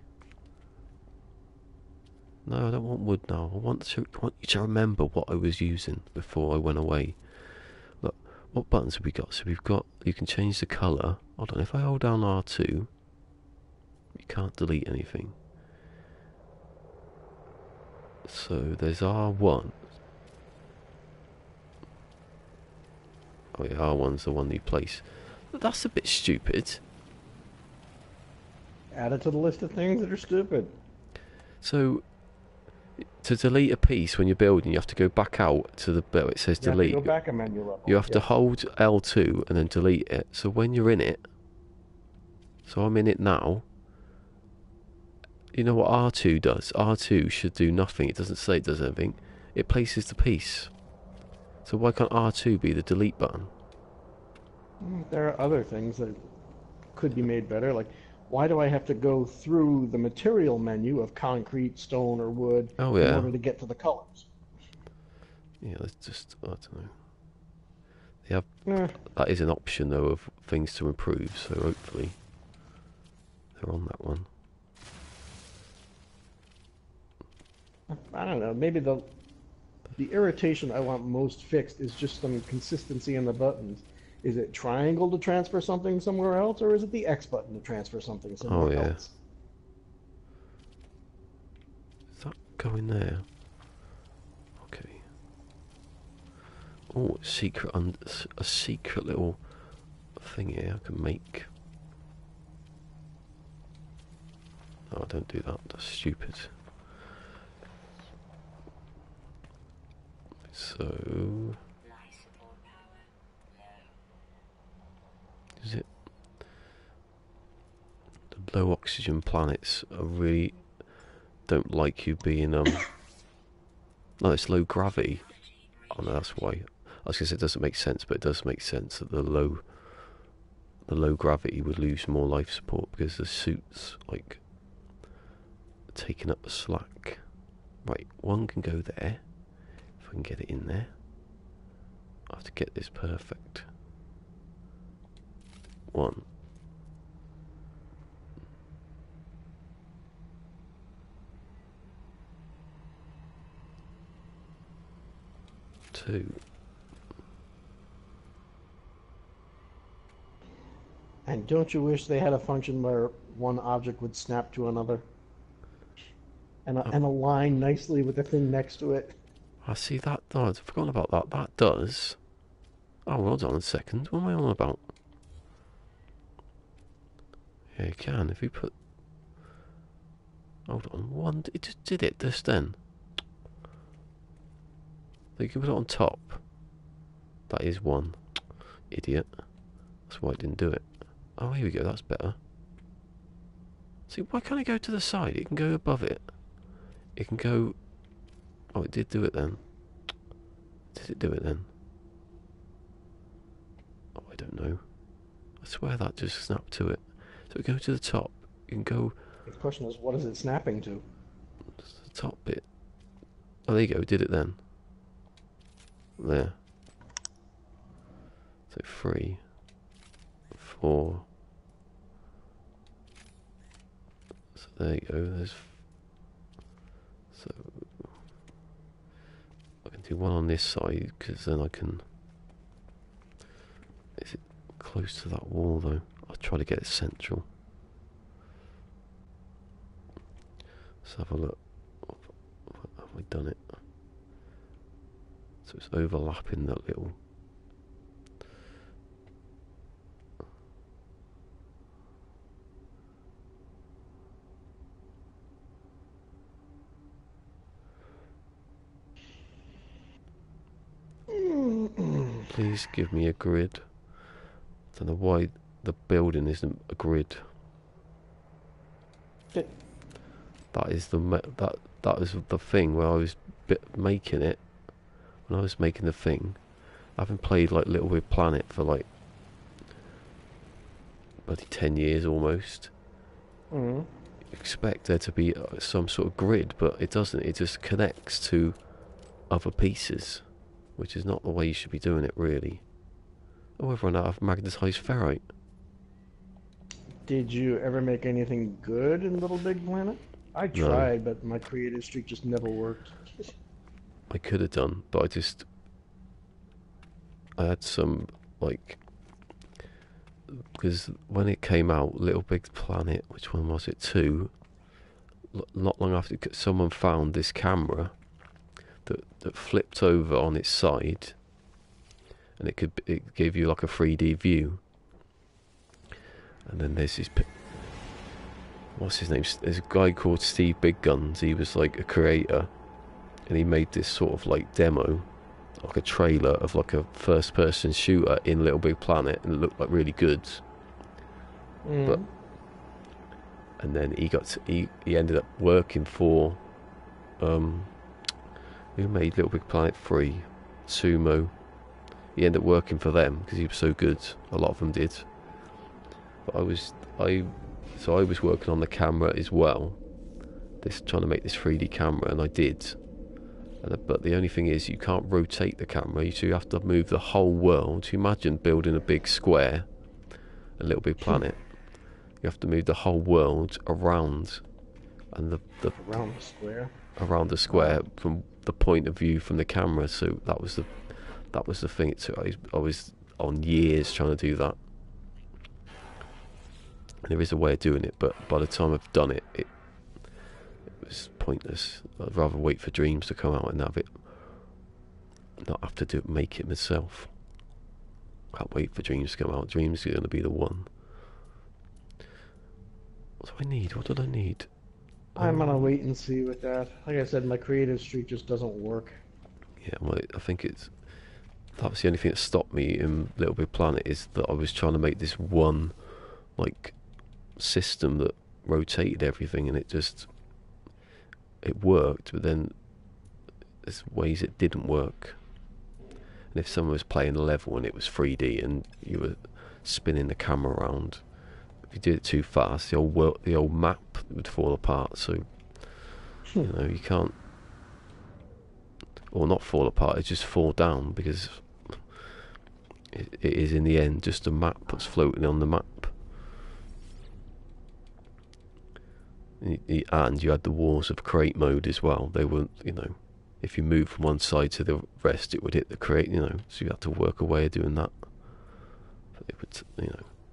No, I don't want wood now. I want you to remember what I was using before I went away. Look, what buttons have we got? So we've got, you can change the colour. Hold on, if I hold down R2, you can't delete anything. So there's R1. Oh yeah, R1's the one you place. But that's a bit stupid. Add it to the list of things that are stupid. So, to delete a piece when you're building, you have to go back out to the bit where it says delete. You have to go back a menu level. You have to hold L2 and then delete it. So when you're in it, so I'm in it now, you know what R2 does? R2 should do nothing. It doesn't say it does anything. It places the piece. So why can't R2 be the delete button? There are other things that could be made better, like why do I have to go through the material menu of concrete, stone, or wood in order to get to the colors? Yeah, let's just, I don't know. They have, that is an option though of things to improve, so hopefully they're on that one. I don't know, maybe the irritation I want most fixed is just some consistency in the buttons. Is it triangle to transfer something somewhere else, or is it the X button to transfer something somewhere else? Is that going there? Okay. Oh, a secret little thing here I can make. Oh, don't do that. That's stupid. So... Is it? The low oxygen planets I really don't like you being no, it's low gravity. Oh no, that's why. I was gonna say it doesn't make sense, but it does make sense that the low gravity would lose more life support because the suit's like taking up the slack. Right, one can go there. If I can get it in there. I have to get this perfect. One. Two. And don't you wish they had a function where one object would snap to another? and align nicely with the thing next to it. I see that. Oh, I'd forgotten about that. That does. Oh, hold on a second. What am I on about? Yeah, you can. If you put... Hold on. One... It just did it just then. You can put it on top. That is one. Idiot. That's why I didn't do it. Oh, here we go. That's better. See, why can't it go to the side? It can go above it. It can go... Oh, it did do it then. Did it do it then? Oh, I don't know. I swear that just snapped to it. So go to the top. You can go... The question is, what is it snapping to? Just the top bit. Oh, there you go. Did it then. There. So 3, 4. So there you go. There's... So... I can do one on this side, because then I can... Is it close to that wall, though? I'll try to get it central. Let's have a look. Have I done it? So it's overlapping that little... Please give me a grid. I don't know why the building isn't a grid. That is the that was the thing where I was making it. When I was making the thing, I haven't played like Little Big Planet for like bloody 10 years almost. Mm-hmm. Expect there to be some sort of grid, but it doesn't. It just connects to other pieces, which is not the way you should be doing it, really. Oh, whether or not I've magnetised ferrite. Did you ever make anything good in Little Big Planet? I tried, but my creative streak just never worked. I could have done, but I had some, like, because when it came out, Little Big Planet, which one was it, 2, not long after, someone found this camera that flipped over on its side, and it gave you like a 3D view. And then there's this, what's his name? There's a guy called Steve Big Guns. He was like a creator, and he made this sort of like demo, like a trailer of like a first-person shooter in Little Big Planet, and it looked like really good. But and then he ended up working for who made Little Big Planet 3, Sumo. He ended up working for them because he was so good. A lot of them did. But I was working on the camera as well. Trying to make this 3D camera, and I did. But the only thing is, you can't rotate the camera, so you have to move the whole world. You imagine building a big square, a Little Big Planet. You have to move the whole world around, and around the square from the point of view from the camera. So that was the thing. I was on years trying to do that. And there is a way of doing it, but by the time I've done it, it was pointless. I'd rather wait for Dreams to come out and have it, not have to make it myself. Can't wait for Dreams to come out. Dreams is going to be the one. What do I need? What did I need? I'm gonna wait and see with that. Like I said, my creative streak just doesn't work. Yeah, well, I think that was the only thing that stopped me in Little Big Planet, is that I was trying to make this one, like, system that rotated everything, and it worked, but then there's ways it didn't work. And if someone was playing a level and it was 3D and you were spinning the camera around, if you did it too fast, the old map would fall apart. So you can't, or not fall apart, it just fall down, because it is in the end just a map that's floating on the map. And you had the walls of create mode as well. They weren't, if you move from one side to the rest, it would hit the create, so you had to work a way of doing that. But it would,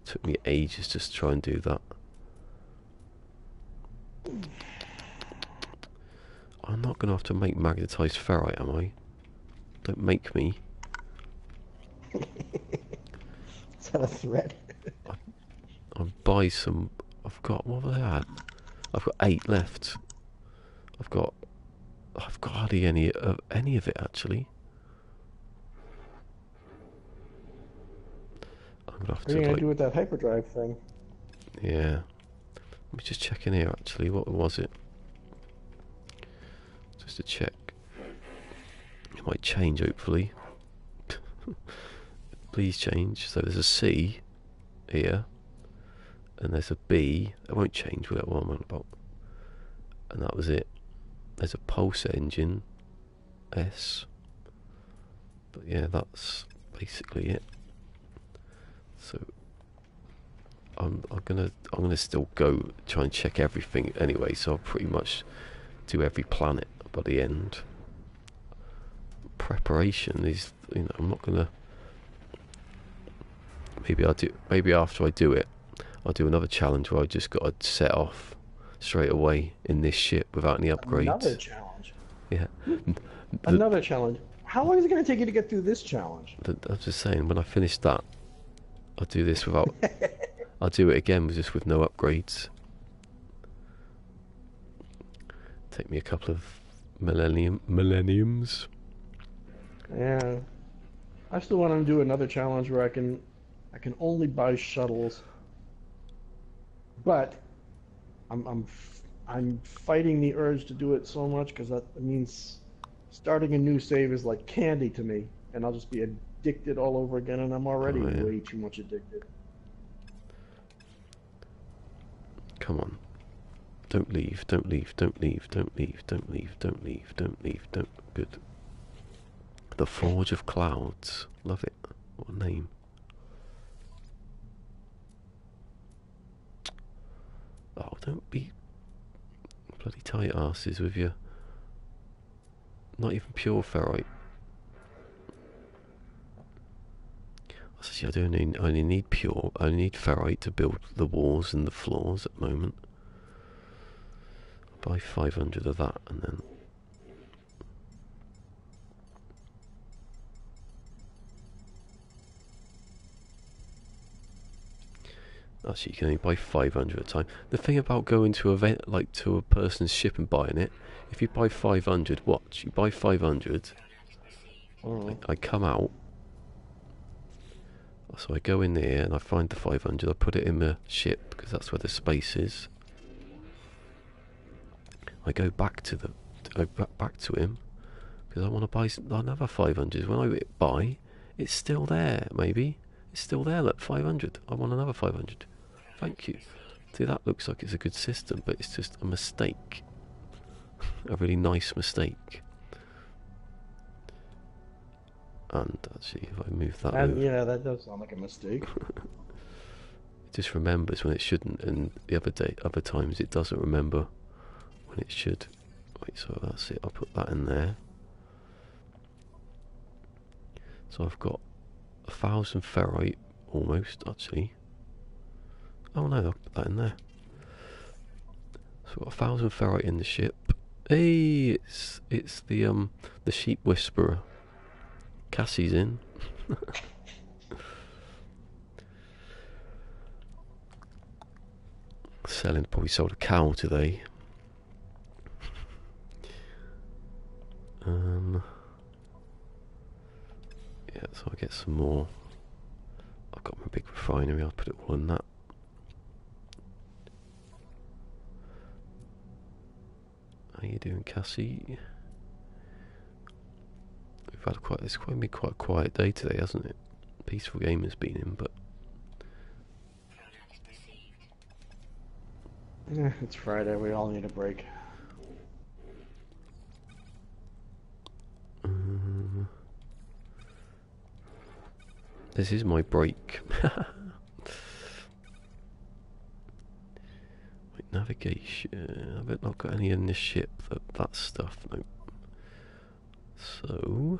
took me ages just to try and do that. I'm not going to have to make magnetised ferrite, am I? Don't make me. Is that a threat? I'll buy some. I've got, what have I had? I've got 8 left. I've got hardly any of it actually. I'm gonna have What are you to gonna like. do with that hyperdrive thing? Yeah. Let me just check in here actually. What was it? Just to check. It might change hopefully. Please change. So there's a C here, and there's a B. It won't change, will it? What I'm on about. And that was it. There's a pulse engine, S. But yeah, that's basically it. So I'm gonna still go try and check everything anyway. So I'll pretty much do every planet by the end. Preparation is, I'm not gonna. Maybe after I do it, I'll do another challenge where I just got to set off straight away in this ship without any upgrades. Another challenge. Yeah. Another challenge. How long is it going to take you to get through this challenge? I'm just saying, when I finish that, I'll do this without. I'll do it again just with no upgrades. Take me a couple of millenniums. Yeah. I still want to do another challenge where I can only buy shuttles. But I'm fighting the urge to do it so much because that means starting a new save is like candy to me, and I'll just be addicted all over again, and I'm already way too much addicted. Come on. Don't leave, don't leave, don't leave, don't leave, don't leave, don't leave, don't leave, don't... Good. The Forge of Clouds. Love it. What a name. Oh, don't be bloody tight asses with your... Not even pure ferrite. I only need pure. I only need ferrite to build the walls and the floors at the moment. I'll buy 500 of that and then... Actually, you can only buy 500 at a time. The thing about going to event, like to a person's ship and buying it, if you buy 500, watch, you buy 500, I come out, so I go in there and I find the 500, I put it in the ship, because that's where the space is. I go back to back to him, because I want to buy another 500. When I hit buy, it's still there, maybe. It's still there, look, 500. I want another 500. Thank you. See, that looks like it's a good system, but it's just a mistake. A really nice mistake. And actually, if I move that over... Yeah, that does sound like a mistake. It just remembers when it shouldn't, and the other times it doesn't remember when it should. Wait, so that's it. I'll put that in there. So I've got 1,000 ferrite, almost, actually. Oh no, I'll put that in there. So I've got 1,000 ferrite in the ship. Hey, it's the sheep whisperer. Cassie's in. Selling, probably sold a cow today. Yeah, so I'll get some more. I've got my big refinery, I'll put it all in that. How you doing, Cassie? We've had it's been quite a quiet day today, hasn't it? Peaceful game has been in, but Yeah, it's Friday. We all need a break. This is my break. Wait, navigation. I've not got any in this ship. That stuff. No. So.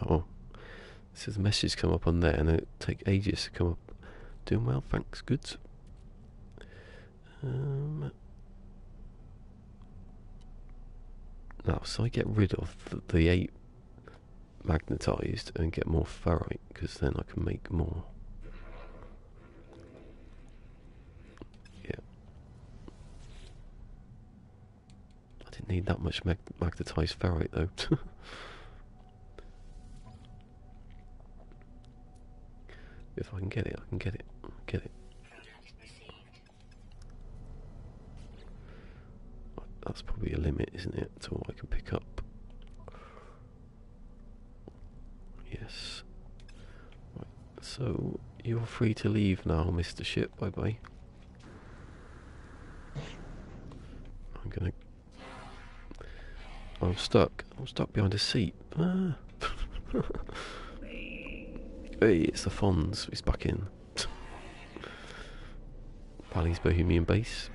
Oh. It says message come up on there, and it take ages to come up. Doing well, thanks. Good. Now, so I get rid of the 8 magnetised and get more ferrite, because then I can make more. Yeah. I didn't need that much magnetised ferrite though. If I can get it, I can get it. Get it. That's probably a limit, isn't it, to what I can pick up. Yes. Right. So you're free to leave now, Mr. Ship. Bye bye. I'm stuck. I'm stuck behind a seat. Ah. Hey, it's the Fonz. He's back in. Pally's Bohemian Bass.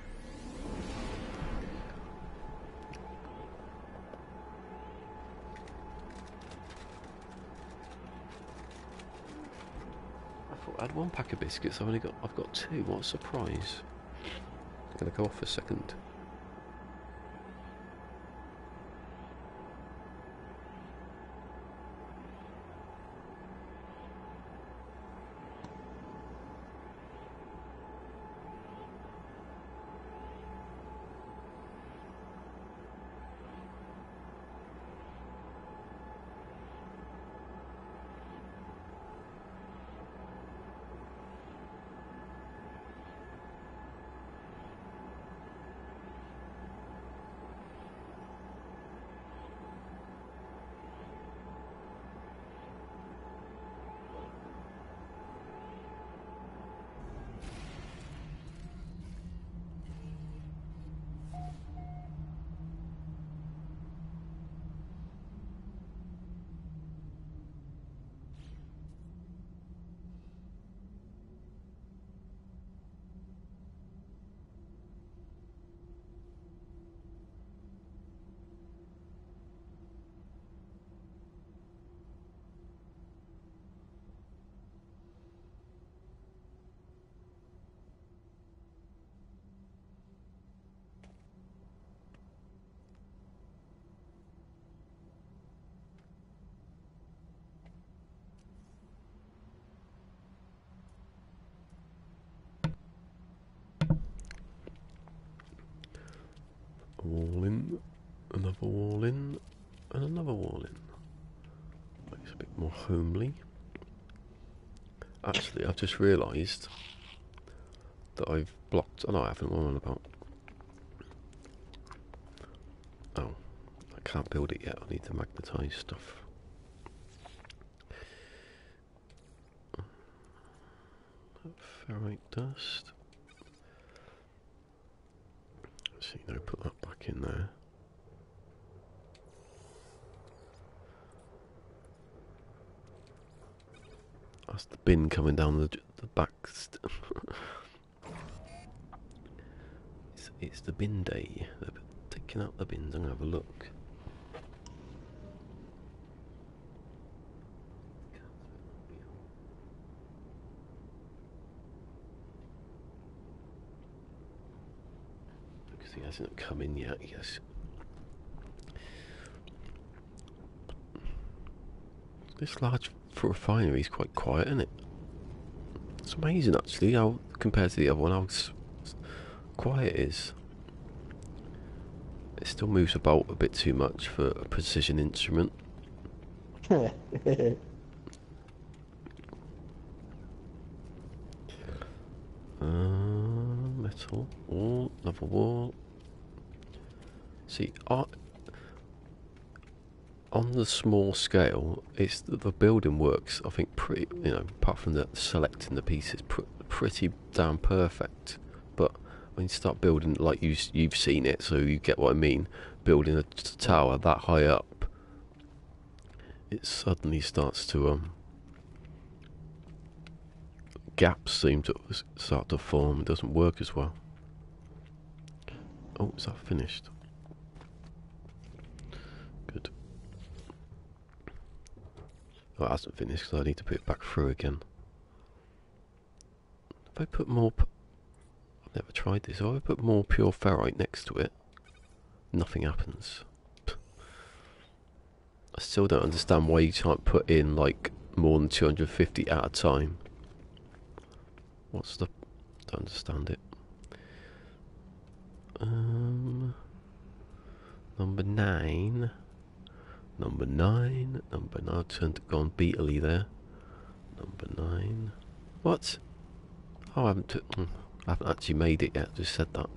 I thought I had 1 pack of biscuits. I've got 2. What a surprise! I'm gonna go off a second. A wall in, another wall in, and another wall in. It's a bit more homely. Actually, I've just realised that I've blocked. Oh no, I haven't. What am I on about? Oh, I can't build it yet. I need to magnetise stuff. Ferrite dust. So you know, put that back in there. That's the bin coming down the back. It's the bin day. They're taking out the bins. I'm gonna have a look. Because he hasn't come in yet. Yes. This large refinery is quite quiet, isn't it? It's amazing actually how, compared to the other one, how quiet it is. It still moves about a bit too much for a precision instrument. Metal wall, another wall. See, on the small scale, it's the building works. I think pretty, apart from the selecting the pieces, pretty damn perfect. But when you start building like you've seen it, so you get what I mean. Building a tower that high up, it suddenly starts to gaps seem to start to form. It doesn't work as well. Oh, is that finished? Good. Oh, it hasn't finished because I need to put it back through again. If I put more, Never tried this. If I put more pure ferrite next to it, nothing happens. I still don't understand why you can't put in like more than 250 at a time. What's the... don't understand it. Number 9. Number 9. Number 9. I've turned to gone beetly there. Number 9. What? Oh, I haven't actually made it yet. Just said that.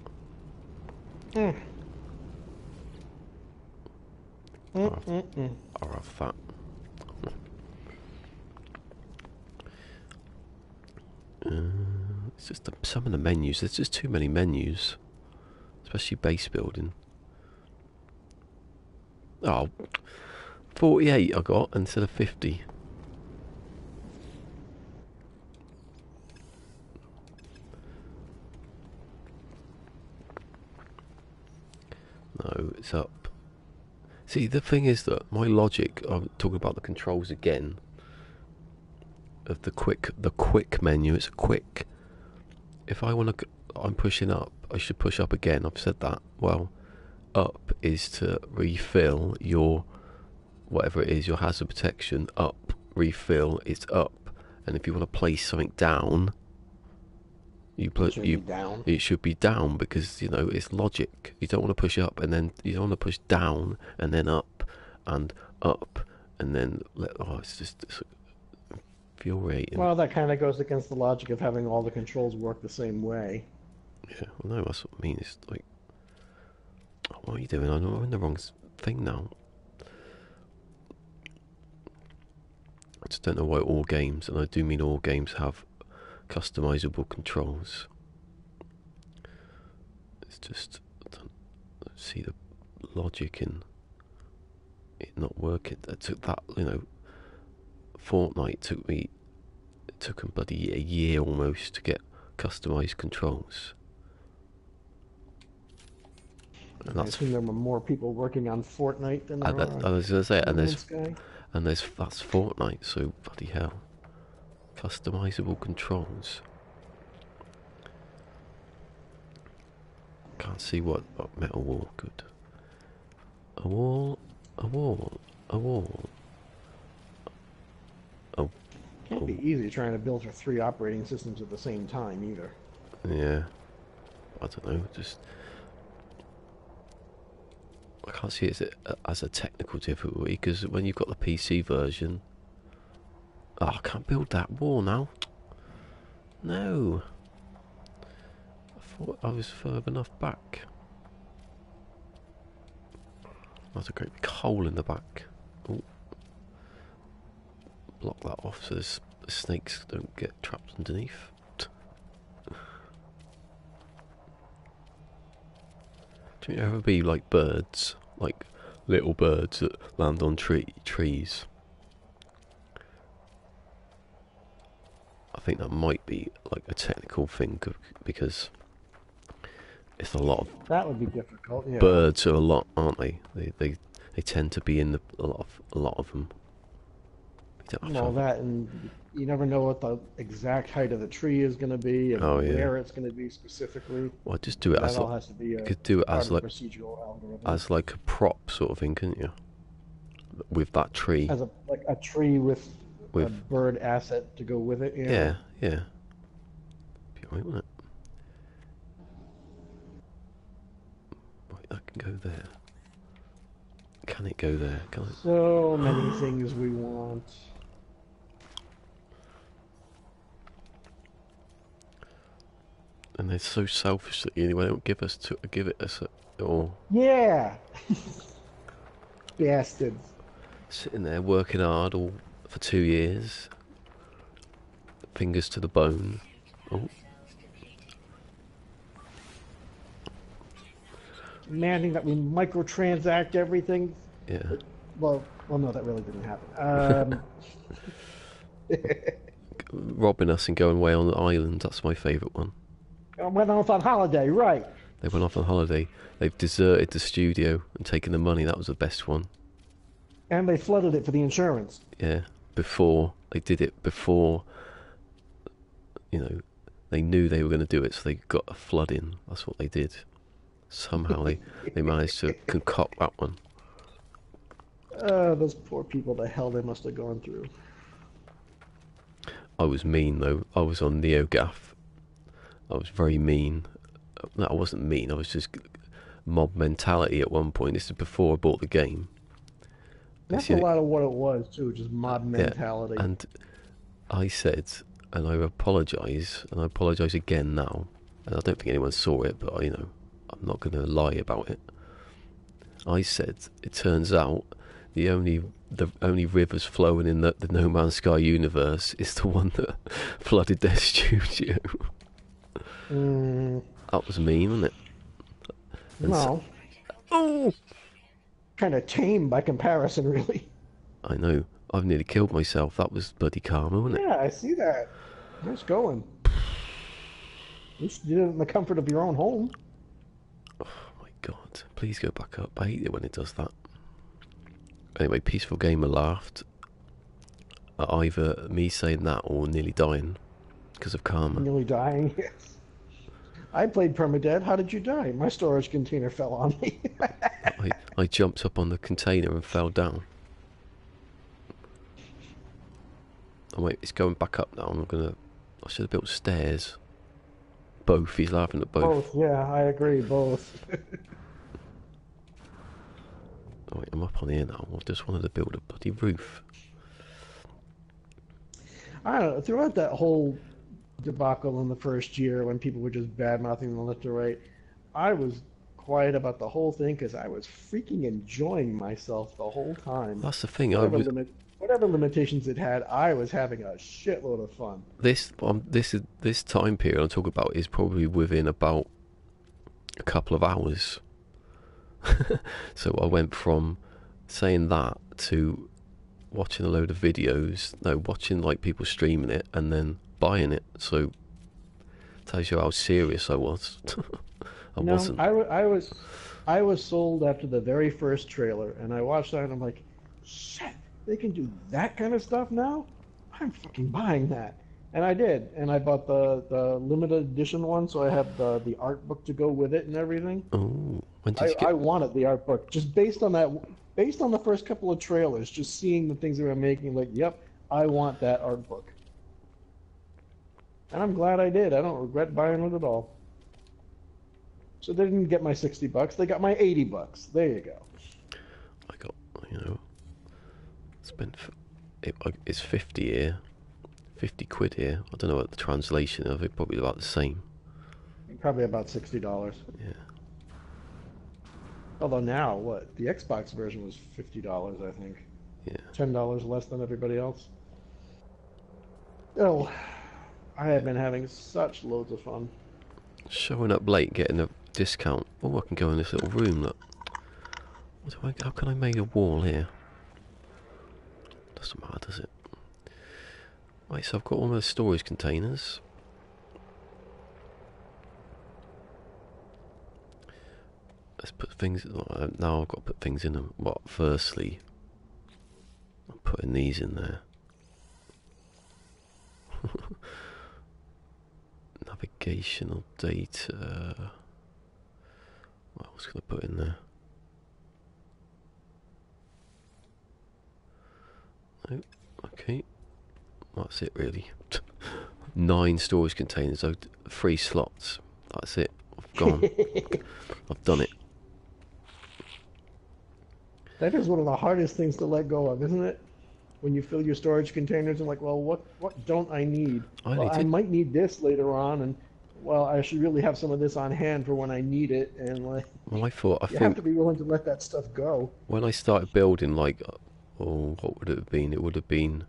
I'll have that. It's just some of the menus. There's just too many menus, especially base building. Oh, 48 I got instead of 50. No, it's up. See, the thing is that my logic, I'm talking about the controls again, of the quick menu, it's quick. If I want to, I'm pushing up, I should push up again, I've said that. Well, up is to refill your, whatever it is, your hazard protection, up, refill, it's up. And if you want to place something down, it should be down because, you know, it's logic. You don't want to push up and then you don't want to push down and then up and then it's infuriating. Well, that kind of goes against the logic of having all the controls work the same way. Yeah, well, no, that's what I mean. It's like, what are you doing? I'm in the wrong thing now. I just don't know why all games, and I do mean all games, have customizable controls. It's just, I don't see the logic in it not working. It took that, you know, Fortnite took a bloody a year almost to get customized controls. And I assume there were more people working on Fortnite than there are on I was going to say, and that's Fortnite, so bloody hell. Customizable controls. Can't see what metal wall, good. A wall. Oh. Can't be easy trying to build for 3 operating systems at the same time either. Yeah. I don't know, just... I can't see it as a technical difficulty, because when you've got the PC version... Oh, I can't build that wall now. No. I thought I was further enough back. That's a great big hole in the back. Ooh. Block that off so the snakes don't get trapped underneath. Do you ever be like birds? Like little birds that land on trees? I think that might be like a technical thing because it's a lot of... That would be difficult, yeah. Birds are a lot, aren't they? They tend to be in a lot of them. Well, that, and you never know what the exact height of the tree is going to be, and where it's going to be specifically. Well, just do it as all has to be you could do it as like procedural algorithm. As like a prop sort of thing, couldn't you? With that tree. As a tree with a bird asset to go with it. Yeah. Be alright, wouldn't it? Right, that can go there. Can it go there? Can it? So many things we want. And they're so selfish that they don't give it us at all. Yeah. Bastards. Sitting there working hard all for 2 years. Fingers to the bone. Oh. Demanding that we microtransact everything. Yeah. Well, no, that really didn't happen. Robbing us and going away on the island, that's my favourite one. Went off on holiday, right. They went off on holiday. They've deserted the studio and taken the money. That was the best one. And they flooded it for the insurance. Yeah, they did it before, you know, They knew they were going to do it, so they got a flood in. That's what they did. Somehow they managed to concoct that one. Those poor people, the hell they must have gone through. I was mean though. I was on NeoGAF. I was very mean. No, I wasn't mean. I was just mob mentality at one point. This is before I bought the game. That's a lot of what it was too, just mob mentality. Yeah, and I said, and I apologise, and I apologise again now. And I don't think anyone saw it, but I'm not going to lie about it. I said, it turns out the only rivers flowing in the No Man's Sky universe is the one that flooded their studio. That was mean, wasn't it? And no. Oh! Kind of tame by comparison, really. I know. I've nearly killed myself. That was bloody karma, wasn't it? Yeah, I see that. Nice going. At least you did it in the comfort of your own home. Oh my god. Please go back up. I hate it when it does that. Anyway, Peaceful Gamer laughed at either me saying that or nearly dying because of karma. Nearly dying, yes. I played PermaDEAD. How did you die? My storage container fell on me. I jumped up on the container and fell down. Oh wait, it's going back up now. I should have built stairs. Both. He's laughing at both. Both, yeah, I agree, both. Oh wait, I'm up on here now. I just wanted to build a bloody roof. I don't know, throughout that whole debacle in the first year when people were just bad-mouthing the left or right, I was quiet about the whole thing because I was freaking enjoying myself the whole time. That's the thing. Whatever limitations it had, I was having a shitload of fun. This time period I'm talking about is probably within about a couple of hours. So I went from saying that to watching a load of videos, watching like people streaming it and then buying it. So tells you how serious I was. Wasn't. I was sold after the very first trailer, and I watched that and I'm like, shit, they can do that kind of stuff now? I'm fucking buying that. And I did, and I bought the limited edition one, so I have the art book to go with it and everything. Oh, when did you get... I wanted the art book just based on the first couple of trailers, just seeing the things they were making. Like, yep, I want that art book, and I'm glad I did. I don't regret buying it at all. So they didn't get my $60; they got my $80. There you go. I got, it's 50 here. 50 quid here. I don't know what the translation of it, probably about the same. Probably about $60. Yeah. Although now, what? The Xbox version was $50, I think. Yeah. $10 less than everybody else. Oh, I have been having such loads of fun. Showing up late, getting a discount. Oh, I can go in this little room, look. How can I make a wall here? Doesn't matter, does it? Right, so I've got all those storage containers. Let's put things... Now I've got to put things in them. What? Firstly, I'm putting these in there. Navigational data... What else can I put in there? Oh, okay. That's it really. 9 storage containers, 3 slots. That's it. I've gone. I've done it. That is one of the hardest things to let go of, isn't it? When you fill your storage containers and like, well, what don't I need? I might need this later on, and well, I should really have some of this on hand for when I need it. And like, well, I think have to be willing to let that stuff go. When I started building, like, what would it have been? It would have been...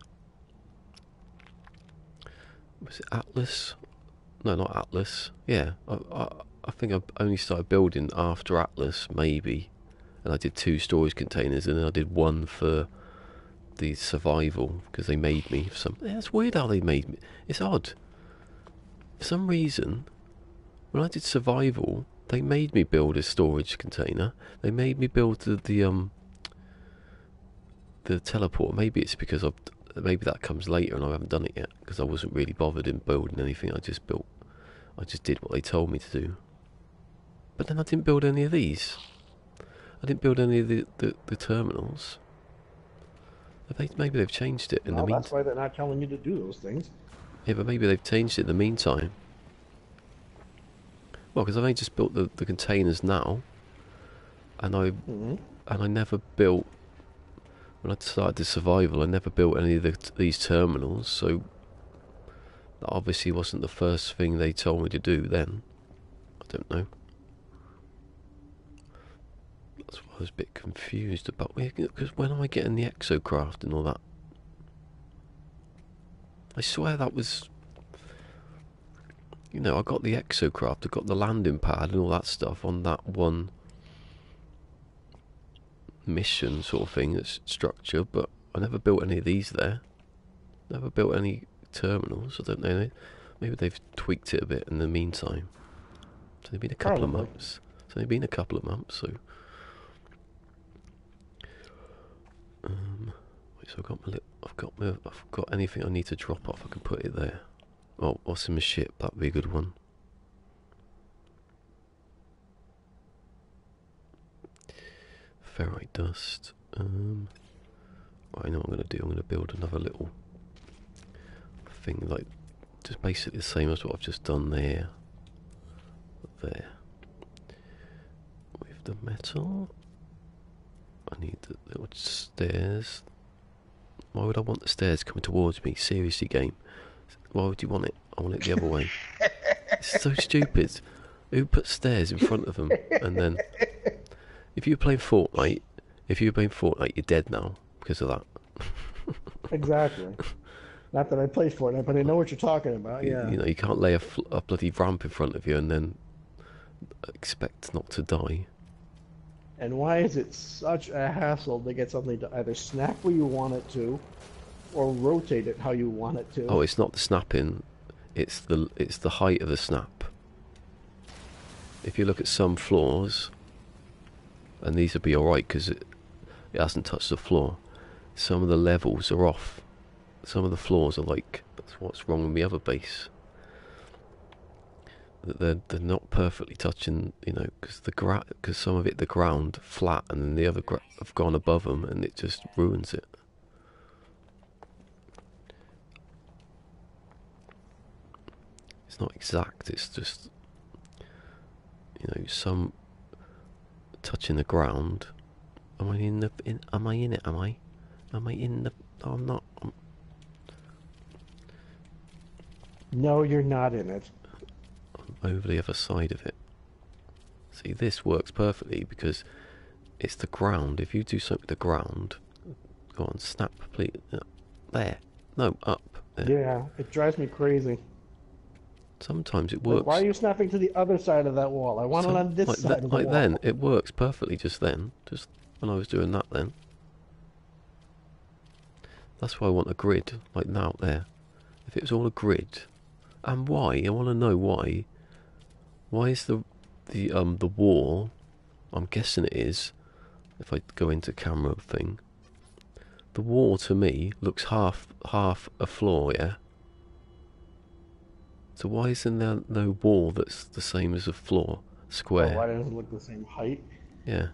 Was it Atlas? No, not Atlas. Yeah, I think I only started building after Atlas, maybe. And I did 2 storage containers, and then I did 1 for the survival, because they made me some... Yeah, it's weird how they made me... It's odd. For some reason, when I did survival, they made me build a storage container. They made me build the teleport. Maybe it's because maybe that comes later and I haven't done it yet, because I wasn't really bothered in building anything. I just built I just did what they told me to do. But then I didn't build any of these. I didn't build any of the terminals. Maybe they've changed it in the meantime. That's why they're not telling you to do those things. Yeah, but maybe they've changed it in the meantime. Well, because I've only just built the containers now, and I never built, when I started the survival, I never built any of these terminals, so that obviously wasn't the first thing they told me to do then. I don't know. That's why I was a bit confused about, because when am I getting the exocraft and all that? I swear that was, you know, I got the exocraft, I got the landing pad and all that stuff on that one mission sort of thing, that's structure, but I never built any of these there. Never built any terminals. I don't know, maybe they've tweaked it a bit in the meantime. It's only been a couple of months. It's only been a couple of months, so wait, so I've got anything I need to drop off, I can put it there. Oh, what's in my ship? That'd be a good one. Ferrite dust. I know what I'm going to do. I'm going to build another little thing, like just basically the same as what I've just done there. There. With the metal. I need the little stairs. Why would I want the stairs coming towards me? Seriously, game. Why would you want it? I want it the other way. It's so stupid. Who puts stairs in front of them? And then, if you're playing Fortnite, you're dead now because of that. Exactly. Not that I play Fortnite, but I know what you're talking about. Yeah. You know, you can't lay a bloody ramp in front of you and then expect not to die. And why is it such a hassle to get something to either snap where you want it to, or rotate it how you want it to? Oh, it's not the snapping, it's the height of the snap. If you look at some floors, and these would be alright because it hasn't touched the floor, some of the levels are off. Some of the floors are like, that's what's wrong with the other base. They're not perfectly touching, you know, because some of it, the ground flat, and then the other have gone above them, and it just ruins it. It's not exact. It's just, you know, some touching the ground. Am I in it? Am I in the? No, I'm not. No, you're not in it. Over the other side of it. See, this works perfectly because it's the ground. If you do something with the ground, go on, snap, please. There. No, up. There. Yeah, it drives me crazy. Sometimes it works. Like, why are you snapping to the other side of that wall? I want it on this side of the wall. Like then, it works perfectly just then. Just when I was doing that then. That's why I want a grid, like now, there. If it was all a grid. And why? I want to know why. Why is the wall, I'm guessing it is, if I go into camera thing, the wall to me looks half a floor, yeah? So why isn't there no wall that's the same as a floor, square? Why doesn't it look the same height? Yeah.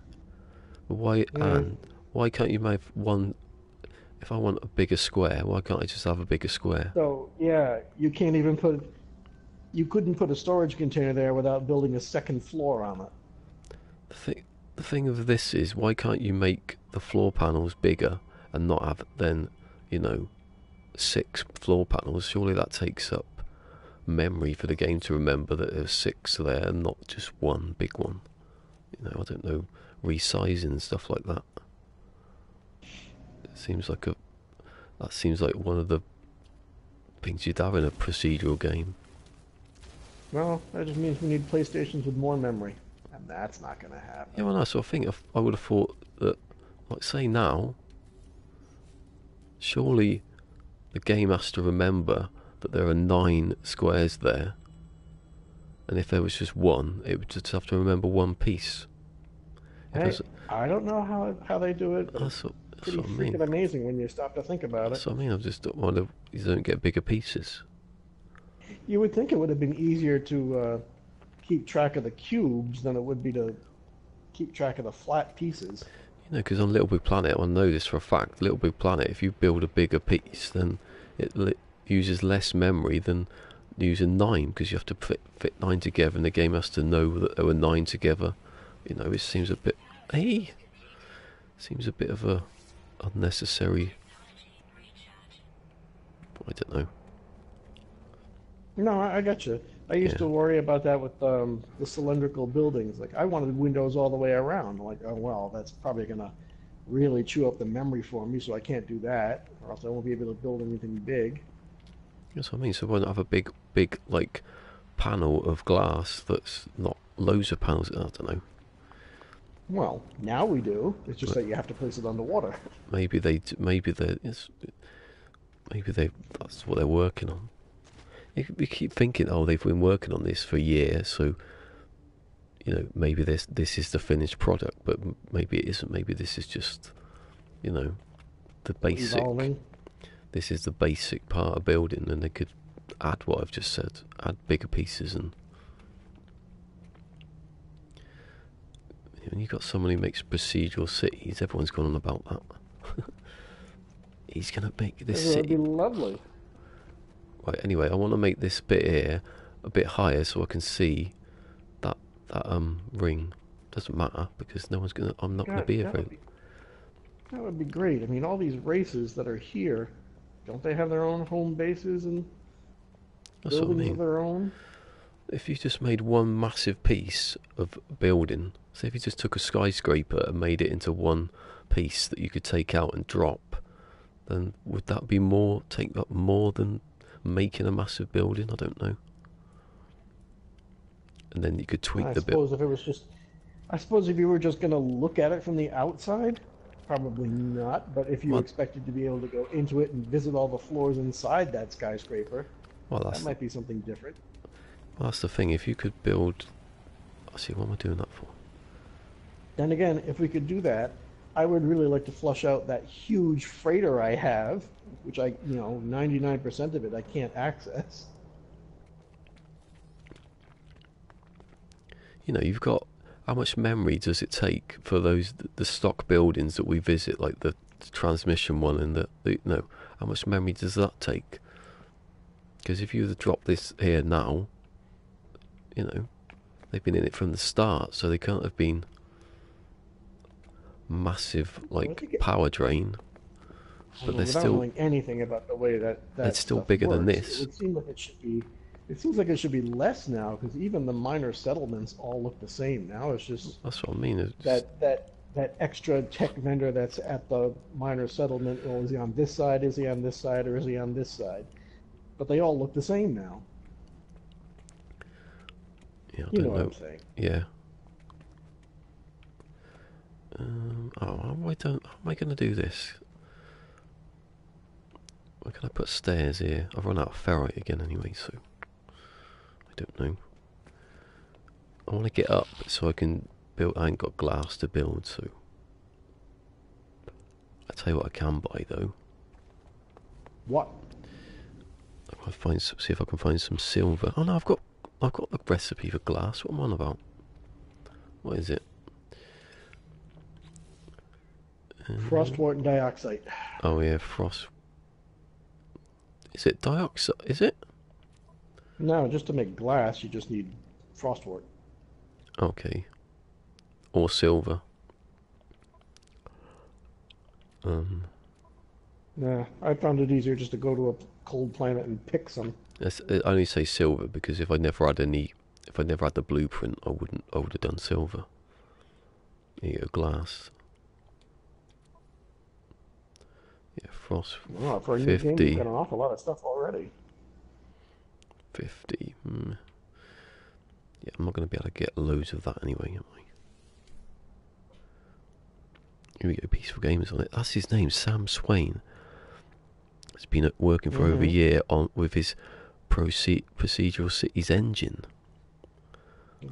But why can't you make one, if I want a bigger square, why can't I just have a bigger square? So, yeah, you couldn't put a storage container there without building a second floor on it. The thing of this is, why can't you make the floor panels bigger and not have then, you know, 6 floor panels? Surely that takes up memory for the game to remember that there's 6 there and not just one big one. You know, I don't know, resizing and stuff like that. It seems like that seems like one of the things you'd have in a procedural game. Well, that just means we need PlayStations with more memory, and that's not going to happen. Yeah, well, no, so I think I would have thought that, like, say now, surely the game has to remember that there are 9 squares there, and if there was just one, it would just have to remember one piece. I don't know how they do it. That's what I mean. Freaking amazing when you stop to think about it. That's what I mean. I just don't want to. You don't get bigger pieces. You would think it would have been easier to keep track of the cubes than it would be to keep track of the flat pieces. You know, because on Little Big Planet, I know this for a fact. Little Big Planet, if you build a bigger piece, then it uses less memory than using 9, because you have to fit 9 together, and the game has to know that there were 9 together. You know, it seems a bit. Hey, seems a bit of a unnecessary. I don't know. No, I got you. I used Yeah. to worry about that with the cylindrical buildings. Like, I wanted windows all the way around. Like, oh, well, that's probably going to really chew up the memory for me, so I can't do that, or else I won't be able to build anything big. That's what I mean. So why not have a big, like panel of glass that's not loads of panels? I don't know. Well, now we do. It's just But that you have to place it underwater. maybe that's what they're working on. We keep thinking, oh, they've been working on this for years, so you know, maybe this is the finished product, but maybe it isn't. Maybe this is just, you know, the basic. Evolving. This is the basic part of building, and they could add what I've just said, add bigger pieces, and when you've got someone who makes procedural cities, everyone's gone on about that. He's gonna make this That would be city. lovely. Right, anyway, I want to make this bit here a bit higher so I can see that ring. Doesn't matter because no one's gonna. I'm not gonna God, be afraid. that would be great. I mean, all these races that are here, don't they have their own home bases and That's what I buildings of mean. their own? If you just made one massive piece of building, say if you just took a skyscraper and made it into one piece that you could take out and drop, then would that be take up more than making a massive building? I don't know. And then you could tweak I the bit. suppose if it was just, I suppose if you were just going to look at it from the outside, probably not. But if you Well, expected to be able to go into it and visit all the floors inside that skyscraper, well, that might be something different. that's the thing. If you could build, I see. What am I doing that for? Then again, if we could do that, I would really like to flush out that huge freighter I have, which 99% of it I can't access. You know, you've got how much memory does it take for the stock buildings that we visit, like the transmission one and the no, how much memory does that take? Because if you were to drop this here now, you know, they've been in it from the start, so they can't have been massive power drain. But they're Without still knowing anything about the way that it's still stuff bigger than works, this. it would seem like it should be. It seems like it should be less now because even the minor settlements all look the same now. It's just That's what I mean. It's that extra tech vendor that's at the minor settlement. Well, is he on this side? Is he on this side? Or is he on this side? But they all look the same now. yeah, I You don't know what know. I'm saying? Yeah. How am I going to do this? Where can I put stairs here? I've run out of ferrite again anyway, so I don't know. I want to get up so I can build. I ain't got glass to build, so I tell you what I can buy though. What? See if I can find some silver. Oh no, I've got the recipe for glass. What am I on about? What is it? Frostwort and dioxide. Oh yeah, frost. Is it dioxide? Is it? No, just to make glass, you just need frostwort. Okay. Or silver. Nah, I found it easier just to go to a cold planet and pick some. I only say silver because if I never had the blueprint, I would have done silver. Here you go, glass. Yeah, frost. Wow, for a new game, 50. you've got an awful lot of stuff already. 50. Yeah, I'm not going to be able to get loads of that anyway, am I? Here we go, Peaceful Games on it. That's his name, Sam Swain. He's been working for over a year with his procedural cities engine.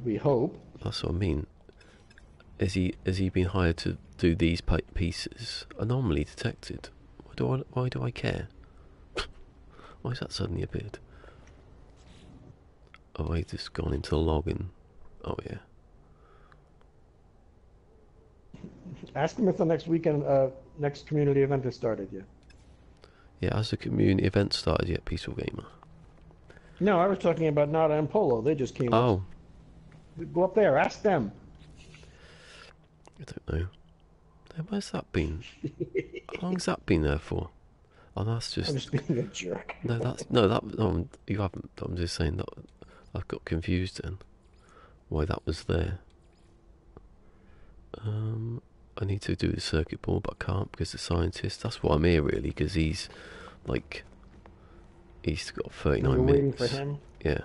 We hope. That's what I mean. Has he been hired to do these pieces? Anomaly detected. Why do I care? Why is that suddenly appeared? Oh, I just gone into the login. Oh yeah. Ask him if the next weekend, next community event has started yet. Yeah, has the community event started yet, Peaceful Gamer? No, I was talking about Nada and Polo. They just came up. Oh, Go up there. Ask them. I don't know. Where's that been? How long's that been there for? Oh, that's I'm just... just being a jerk. No, you haven't. I'm just saying that I've got confused then. Why that was there. I need to do the circuit board, but I can't because the scientist. That's why I'm here really, because he's like, he's got 39 You're minutes. waiting for him? Yeah.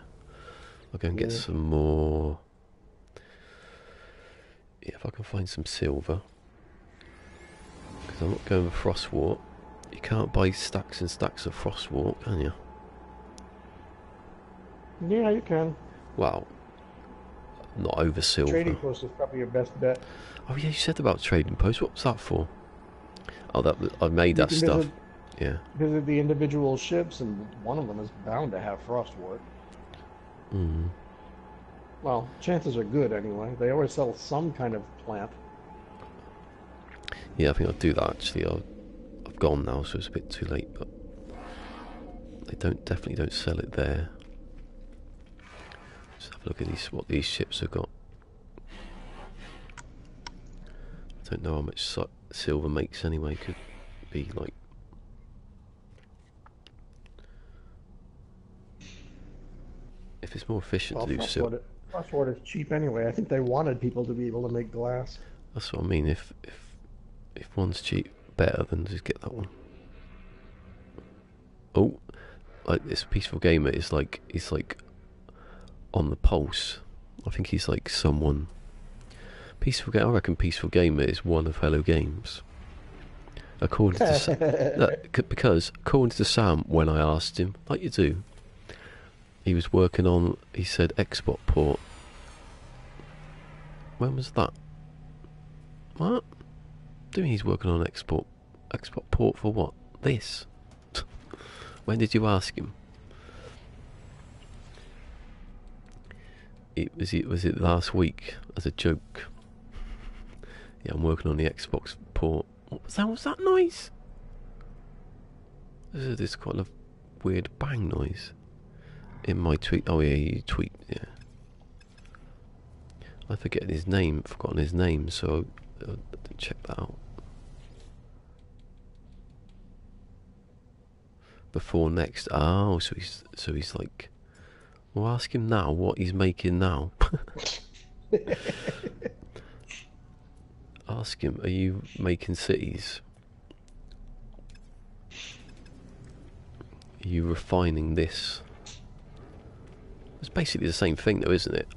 I'll go and get some more. Yeah, if I can find some silver. Because I'm not going for frostwort. You can't buy stacks and stacks of frostwort, can you? Yeah, you can. Well, not over silver. Trading post is probably your best bet. Oh yeah, you said about trading post. What was that for? Oh, I made that stuff. Yeah. Visit the individual ships, and one of them is bound to have frostwort. Well, chances are good anyway. They always sell some kind of plant. Yeah, I think I'll do that actually. I've gone now, so it's a bit too late, but they definitely don't sell it there. Just have a look at what these ships have got. I don't know how much silver makes anyway. Could be like... If it's more efficient to do silver... Frostwort is cheap anyway. I think they wanted people to be able to make glass. That's what I mean. If one's cheap, better than just get that one. Oh, like this Peaceful Gamer is like, he's like on the pulse. I think he's like someone... I reckon Peaceful Gamer is one of Hello Games. According to because according to Sam, when I asked him, like you do, he was working on, he said export port. When was that? What? Do you mean he's working on export port for what? This? When did you ask him? Was it last week as a joke? Yeah, I'm working on the Xbox port. What was that? Was that noise? There's quite a weird bang noise in my tweet. Oh yeah, you tweet. Yeah, I forgotten his name, so I didn't check that out. Before next. Oh, so he's like. Well, ask him now what he's making now. Ask him, are you making cities? Are you refining this? It's basically the same thing though, isn't it?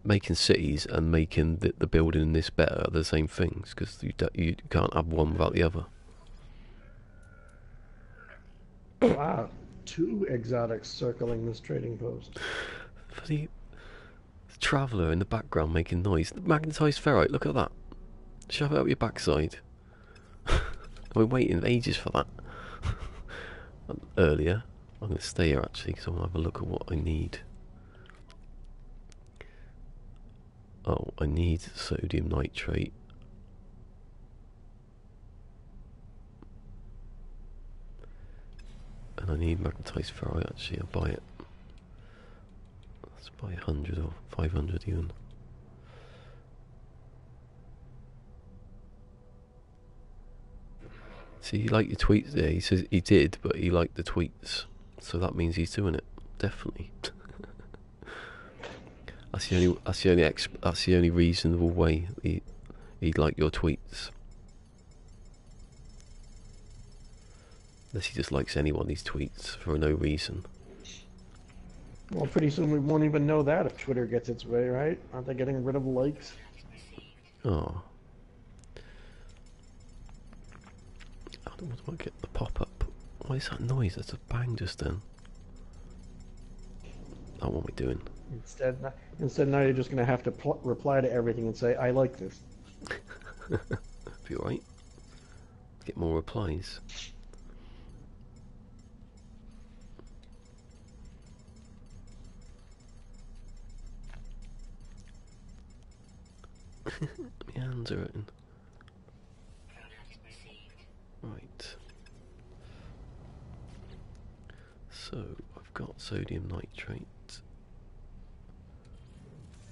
Making cities and making the building in this better are the same things, because you can't have one without the other. Wow, 2 exotics circling this trading post. For the traveller in the background making noise. The magnetised ferrite, look at that. Shove it up your backside. I've been waiting ages for that. Earlier. I'm going to stay here actually because I want to have a look at what I need. Oh, I need sodium nitrate. And I need magnetised ferrite actually. I'll buy it. Let's buy 100 or 500 even. See, he liked your tweets there. He says he did, but he liked the tweets, so that means he's doing it. Definitely. That's the only reasonable way he'd like your tweets. Unless he just likes anyone's tweets for no reason. Well, pretty soon we won't even know that if Twitter gets its way, right? Aren't they getting rid of likes? Oh. What do I get the pop-up? What is that noise? That's a bang just then. Oh, what am I doing? Instead now you're just going to have to reply to everything and say, I like this. Be alright. Get more replies. My hands are hurting. Right. So, I've got sodium nitrate.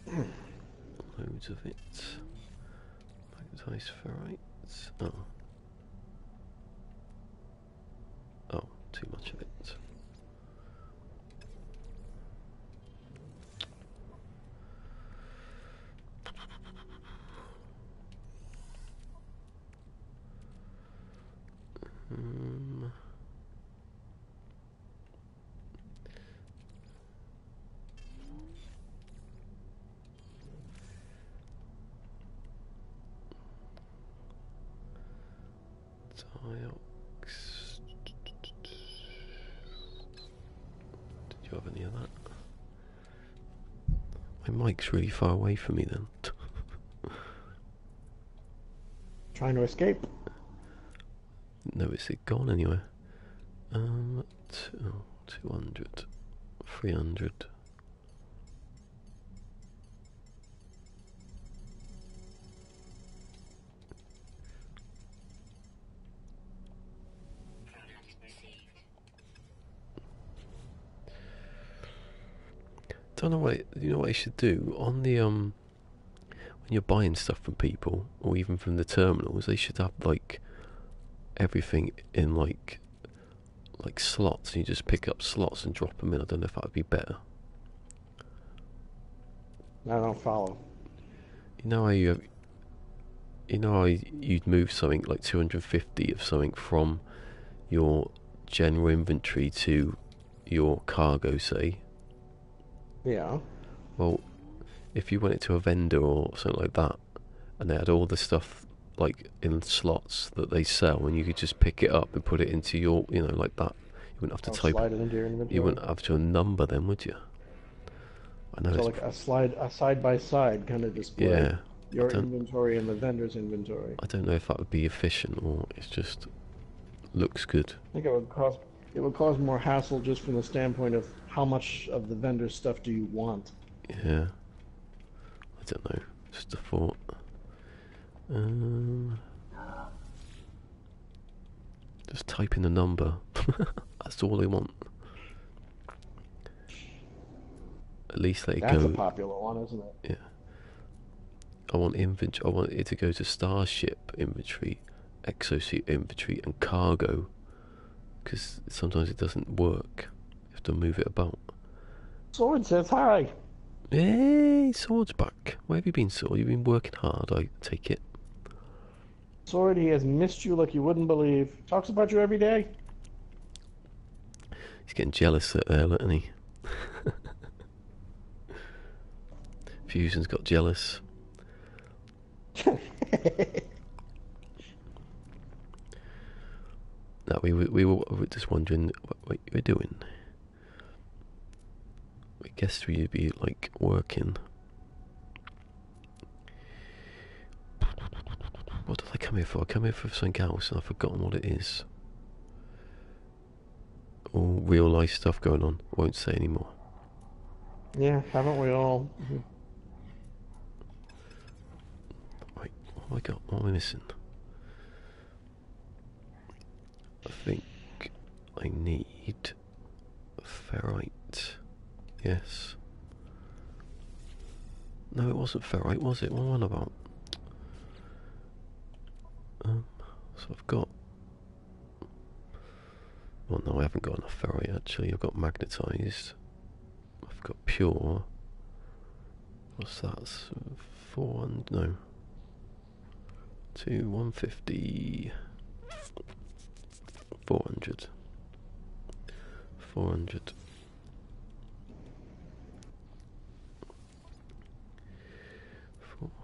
Loads of it. Magnetized ferrite. Oh. Oh, too much of it. Diox. Did you have any of that? My mic's really far away from me then. Trying to escape. No, is it gone anywhere? 200, 300. Don't know what you know what I should do on the when you're buying stuff from people or even from the terminals. They should have like everything in like slots, and you just pick up slots and drop them in. I don't know if that would be better. I don't follow. You know how you'd move something like 250 of something from your general inventory to your cargo, say. Yeah. Well, if you went into a vendor or something like that, and they had all the stuff like in slots that they sell, and you could just pick it up and put it into your, like that. You wouldn't have to type. Slide it into your inventory. You wouldn't have to number them, would you? I know. So like a side by side kind of display. Yeah. Your inventory and the vendor's inventory. I don't know if that would be efficient or it's just looks good. I think it would cause more hassle just from the standpoint of how much of the vendor's stuff do you want. Yeah. I don't know. Just a thought. Just type in the number. That's all they want. At least let it go. That's a popular one, isn't it? Yeah. I want it to go to Starship inventory, Exosuit inventory, and cargo. Because sometimes it doesn't work. You have to move it about. Sword says hi. Hey, Sword's back. Where have you been, Sword? You've been working hard, I take it. Sword, he has missed you like you wouldn't believe. Talks about you every day. He's getting jealous there, isn't he? Fusion's got jealous. No, we were just wondering what you were doing. We guessed you'd be like working. What did I come here for? I come here for something else and I've forgotten what it is. All real life stuff going on. I won't say anymore. Yeah, haven't we all? Right, what have I got? What am I missing? I think I need ferrite. Yes. No, it wasn't ferrite, was it? What am I on about? So I've got... Well, no, I haven't got enough ferrite, actually. I've got magnetized. I've got pure. What's that? 400... No. 150... 400. 400.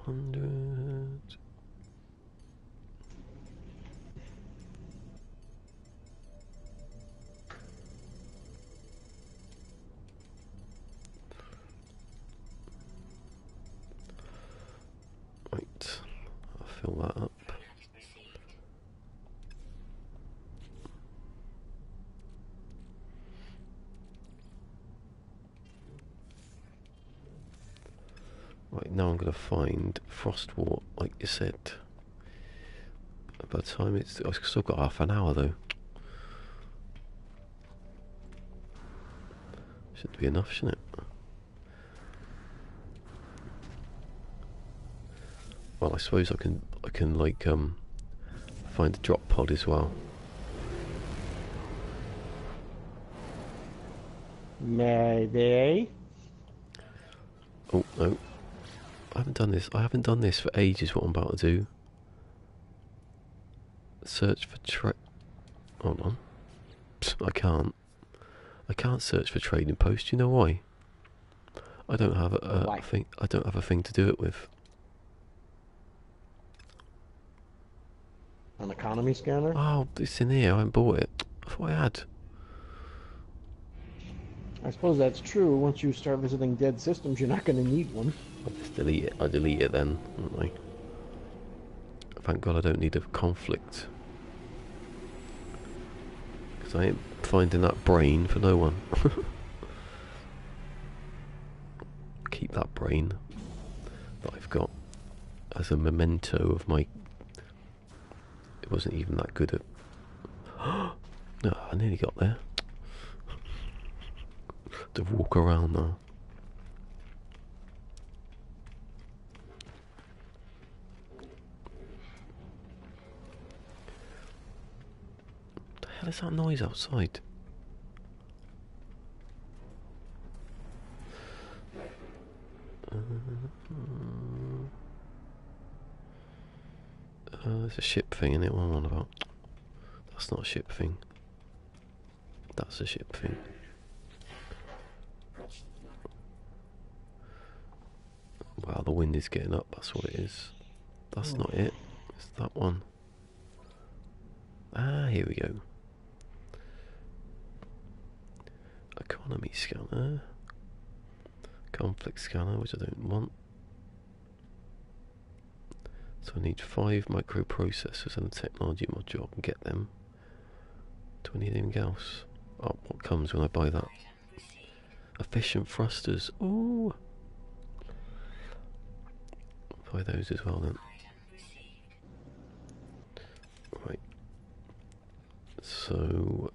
400. Right, I'll fill that up. Right, now I'm going to find Frostwort, like you said. By the time I've still got half an hour though. Should be enough, shouldn't it? Well, I suppose I can like find a drop pod as well. Maybe. Oh no, I haven't done this. I haven't done this for ages. What I'm about to do. Search for Hold on. I can't. I can't search for trading posts. You know why? I don't have a thing. I don't have a thing to do it with. An economy scanner? Oh, it's in here. I haven't bought it. I thought I had. I suppose that's true. Once you start visiting dead systems, you're not going to need one. I'll just delete it. I delete it then, won't I? Thank God I don't need a conflict. Because I ain't finding that brain for no one. Keep that brain that I've got as a memento of my... It wasn't even that good at... No, I nearly got there. To walk around now. What the hell is that noise outside? There's a ship thing in it. What am I on about? That's not a ship thing. That's a ship thing. Wow, the wind is getting up. That's what it is. That's not it. It's that one. Ah, here we go. Economy scanner. Conflict scanner, which I don't want. So I need 5 microprocessors and a technology module. I can get them. Do I need anything else? Oh, what comes when I buy that? Efficient thrusters. Ooh. Buy those as well then. Right. So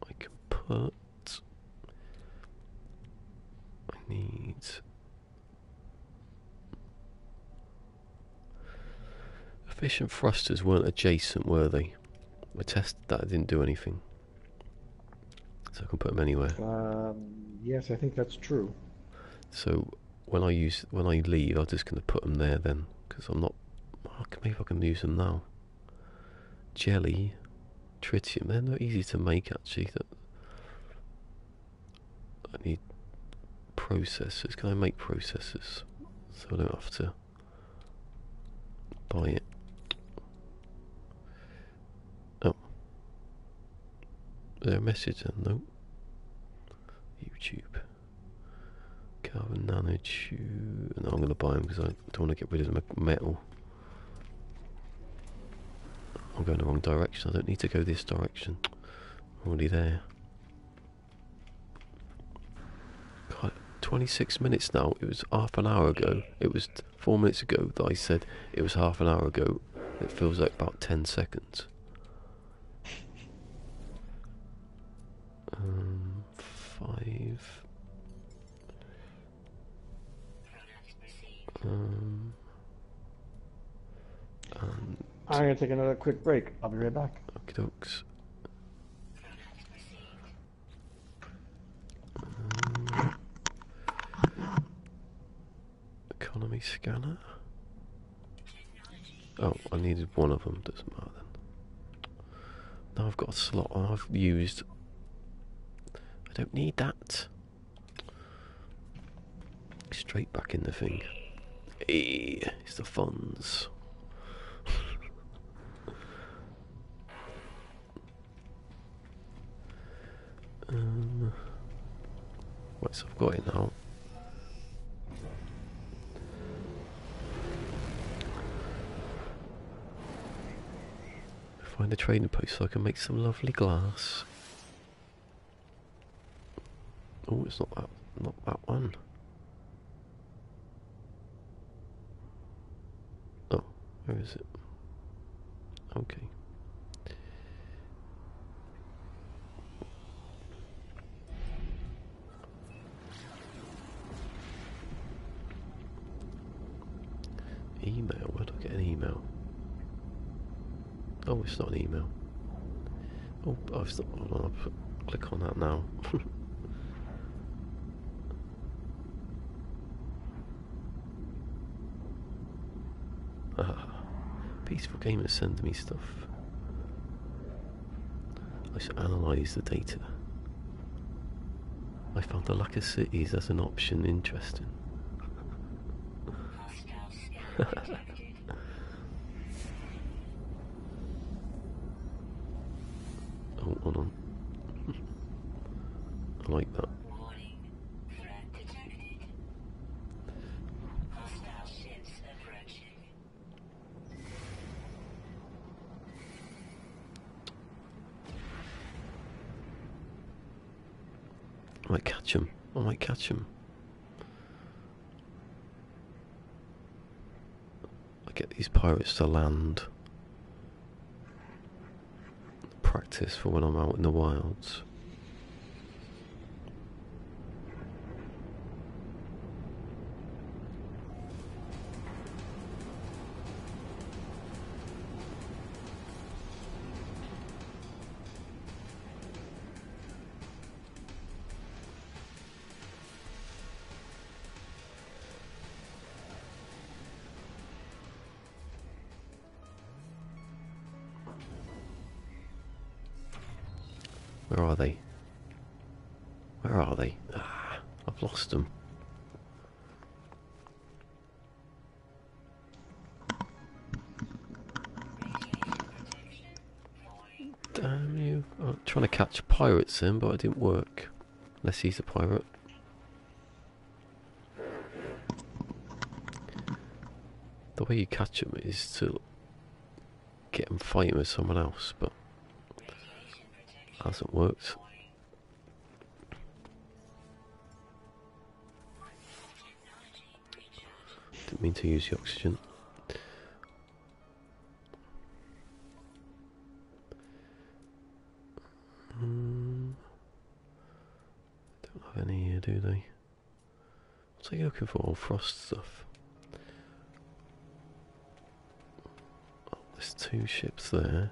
I can put... I need... Efficient thrusters weren't adjacent, were they? I tested that, it didn't do anything. So I can put them anywhere. Yes, I think that's true. So when I leave, I'm just going to put them there then, because I'm not... maybe I can use them now. Jelly, tritium, they're not easy to make actually. I need processors. Can I make processors? So I don't have to buy it. Oh. Is there a message then? No. YouTube. Carbon nanotube. No, I'm going to buy them because I don't want to get rid of the metal. I'm going the wrong direction. I don't need to go this direction. I'm already there. God, 26 minutes now. It was half an hour ago. It was 4 minutes ago that I said it was half an hour ago. It feels like about 10 seconds. 5. And I'm going to take another quick break. I'll be right back. okie dokes. Economy scanner. Oh, I needed one of them. Doesn't matter then. Now I've got a slot I've used. I don't need that. Straight back in the thing. Hey, it's the funds. Right, so I've got it now. Find a trading post so I can make some lovely glass. Oh, it's not that one. Where is it? Okay. Email? Where do I get an email? Oh, it's not an email. Oh, I've stopped. I'll click on that now. Peaceful Gamer sending me stuff. I should analyse the data. I found the lack of cities as an option interesting. Oh, hold on. I like that. I might catch him. I might catch him. I get these pirates to land. Practice for when I'm out in the wilds. Where are they? Where are they? Ah, I've lost them. Damn you. I'm trying to catch pirates in, but it didn't work. Unless he's a pirate. The way you catch them is to get them fighting with someone else, but hasn't worked. Didn't mean to use the oxygen. Don't have any here, do they? What's he looking for? All frost stuff. Oh, there's 2 ships there.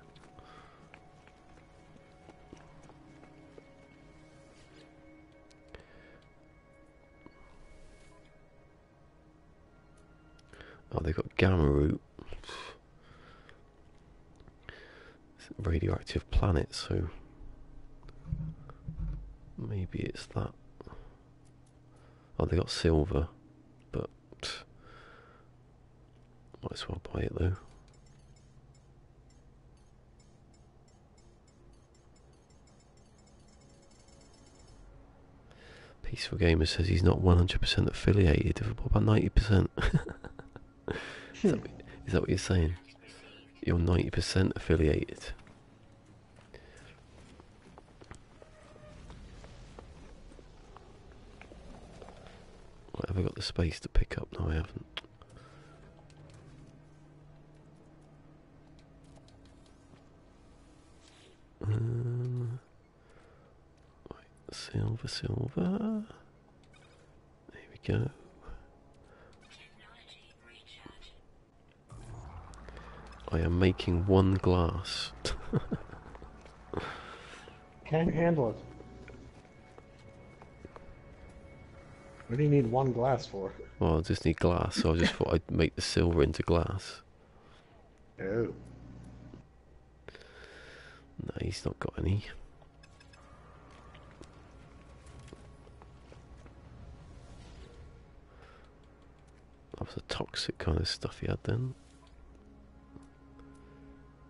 Oh, they've got gamma root. It's a radioactive planet, so maybe it's that. Oh, they got silver, but might as well buy it though. Peaceful Gamer says he's not 100% affiliated. What about 90%? Is that what you're saying? You're 90% affiliated. Right, have I got the space to pick up? No, I haven't. Right, silver, silver. There we go. I am making 1 glass. Can't handle it. What do you need 1 glass for? Well, I just need glass, so I just thought I'd make the silver into glass. Oh. No, he's not got any. That was the toxic kind of stuff he had then.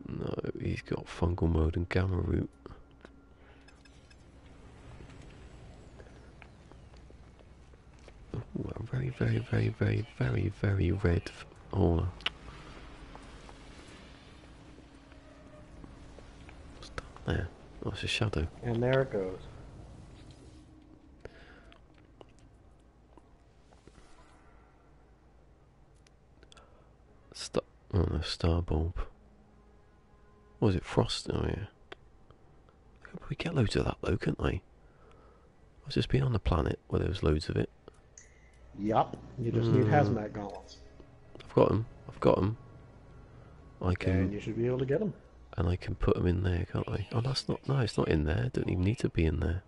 No, he's got fungal mode and gamma root. Ooh, a very, very, very, very, very, very red aura. What's down there? Oh, it's a shadow. And there it goes. Stop. Oh, no, star bulb. What was it? Frost? Oh, yeah. I could probably get loads of that, though, couldn't I? I've just been on the planet where there was loads of it. Yup. You just need hazmat gauntlets. I've got them. I've got them. I can... And you should be able to get them. And I can put them in there, can't I? Oh, that's not... No, it's not in there. Don't even need to be in there.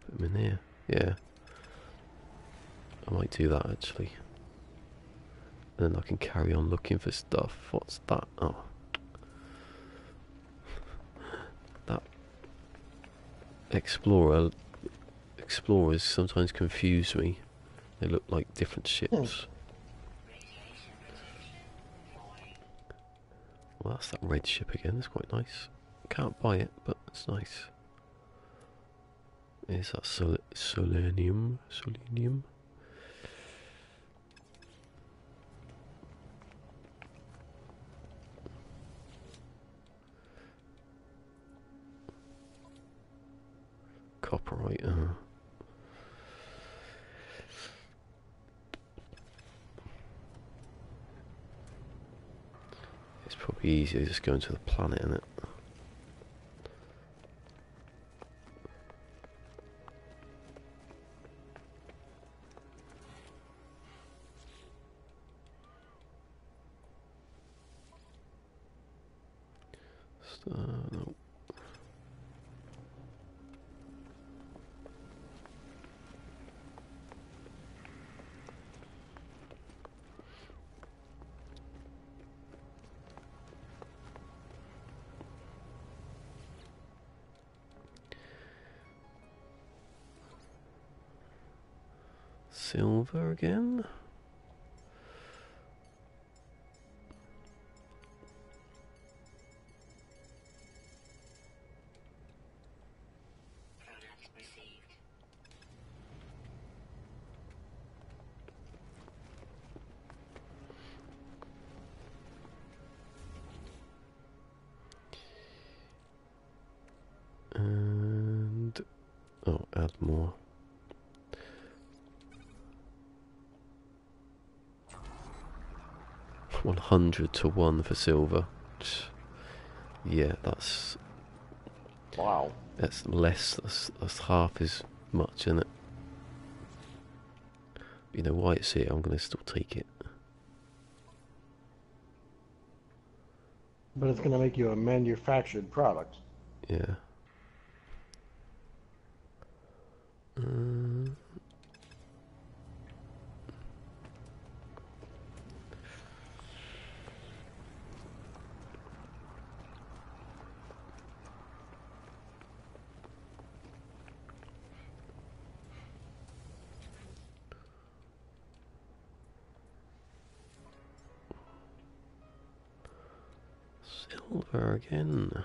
Put them in here. Yeah. I might do that, actually. And then I can carry on looking for stuff. What's that? Oh. That... Explorers sometimes confuse me. They look like different ships. Well, that's that red ship again. It's quite nice. Can't buy it, but it's nice. Is that selenium? Selenium? Copperite. It's probably easier just going to the planet, isn't it? No. Silver again? And... oh, add more. $100 for silver. Yeah, that's... Wow. That's less, that's half as much, isn't it? You know why it's here, I'm going to still take it. But it's going to make you a manufactured product. Yeah. Silver again.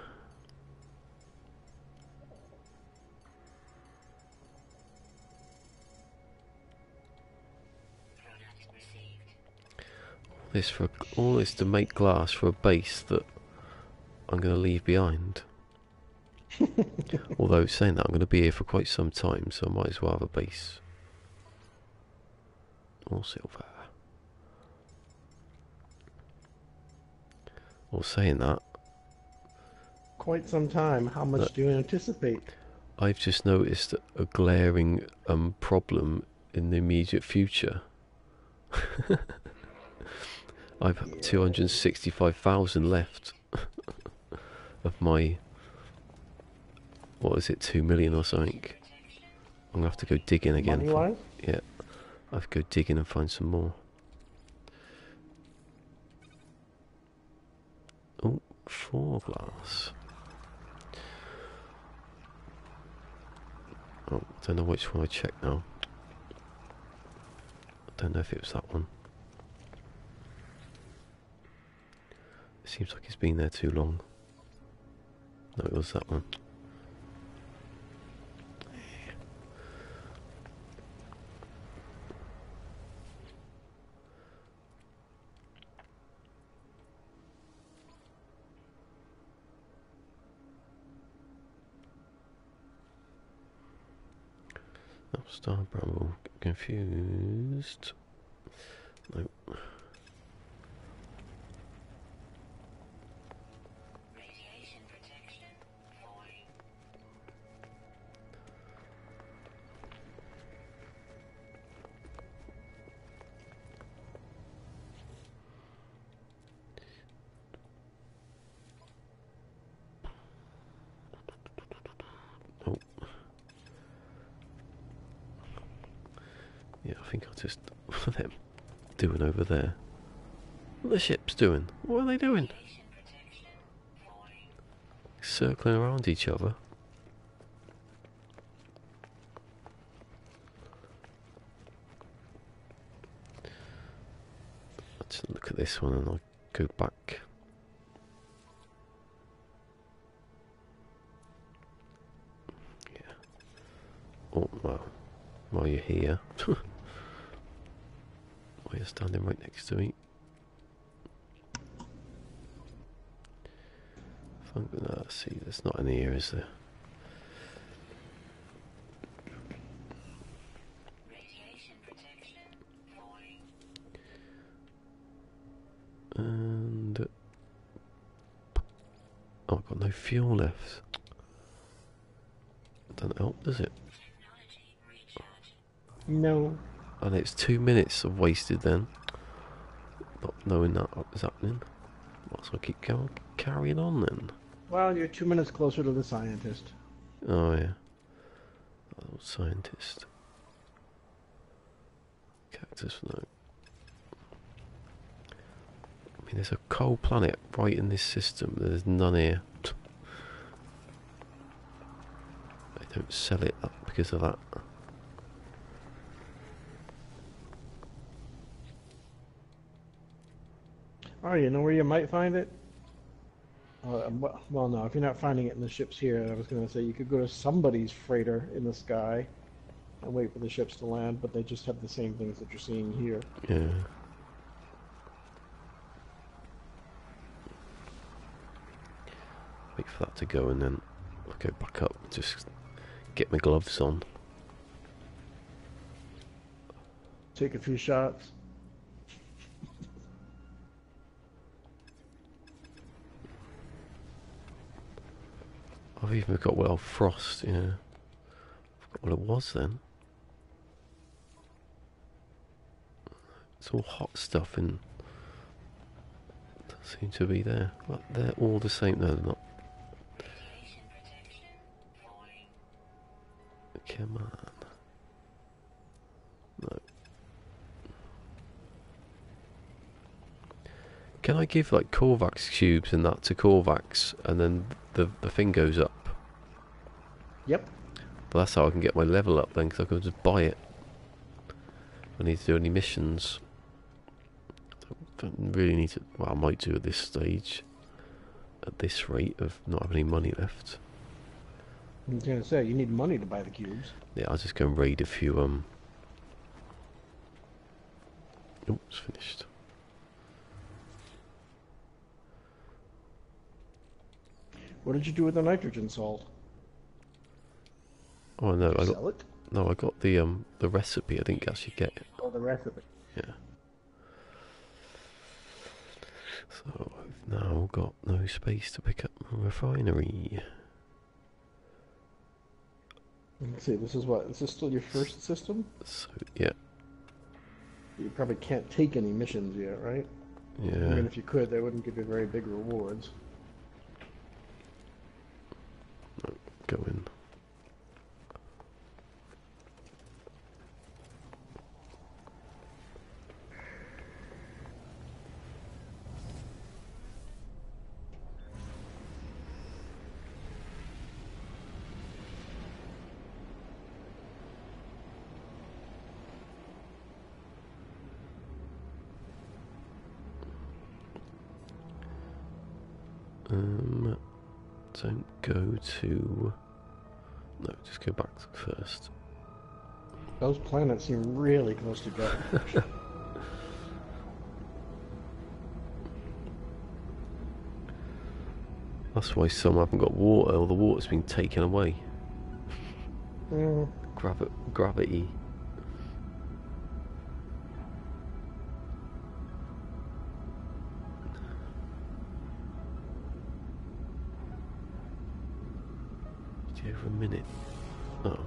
All this to make glass for a base that I'm going to leave behind. Although saying that, I'm going to be here for quite some time, so I might as well have a base. All silver. Or saying that, Quite some time. How much do you anticipate? I've just noticed a glaring problem in the immediate future. I've 265,000 left of my, what is it, 2 million or something. I'm going to have to go digging again. Money-wise? Yeah, I have to go digging and find some more. Oh, 4 glass. Oh, I don't know which one I checked now. I don't know if it was that one. It seems like it's been there too long. No, it was that one. Oh, Star Bramble. Confused. No. Yeah, I think I'll just... What are them doing over there? What are the ships doing? What are they doing? Circling around each other. Let's look at this one and I'll go back. Yeah. Oh, well, while you're here. While you're standing right next to me. Let's see, there's not any here, is there? And oh, I've got no fuel left. Doesn't help, does it? No. And it's 2 minutes of wasted then. Not knowing that was happening. Might as well keep carrying on then. Well, you're 2 minutes closer to the scientist. Oh yeah. Old scientist. Cactus, no. I mean, there's a cold planet right in this system. There's none here. They don't sell it up because of that. Oh, you know where you might find it? Well, no, if you're not finding it in the ships here, I was going to say you could go to somebody's freighter in the sky and wait for the ships to land, but they just have the same things that you're seeing here. Yeah. Wait for that to go and then I'll go back up. Just get my gloves on. Take a few shots. I've even got, well, frost, yeah. I forgot what it was then. It's all hot stuff and doesn't seem to be there. But they're all the same. No, they're not. Come on. No. Can I give like Korvax cubes and that to Korvax and then the thing goes up? Yep. But that's how I can get my level up then, because I can just buy it. I need to do any missions. Don't really need to. Well, I might do at this stage. At this rate of not having any money left. I was going to say, you need money to buy the cubes. Yeah, I'll just go and raid a few. Oh, it's finished. What did you do with the nitrogen salt? Oh no, I Sell it? got the recipe. I didn't actually get it. Oh, the recipe. Yeah. So I've now got no space to pick up a refinery. Let's see, this is still your first system? So yeah. You probably can't take any missions yet, right? Yeah. Even if you could, they wouldn't give you very big rewards. Go in. Don't go to... No, just go back first. Those planets seem really close together. That's why some haven't got water, or the water's been taken away. Gravity. Over a minute. Oh,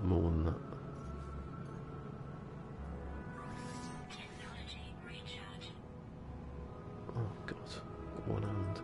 more than that. Oh God, one hand.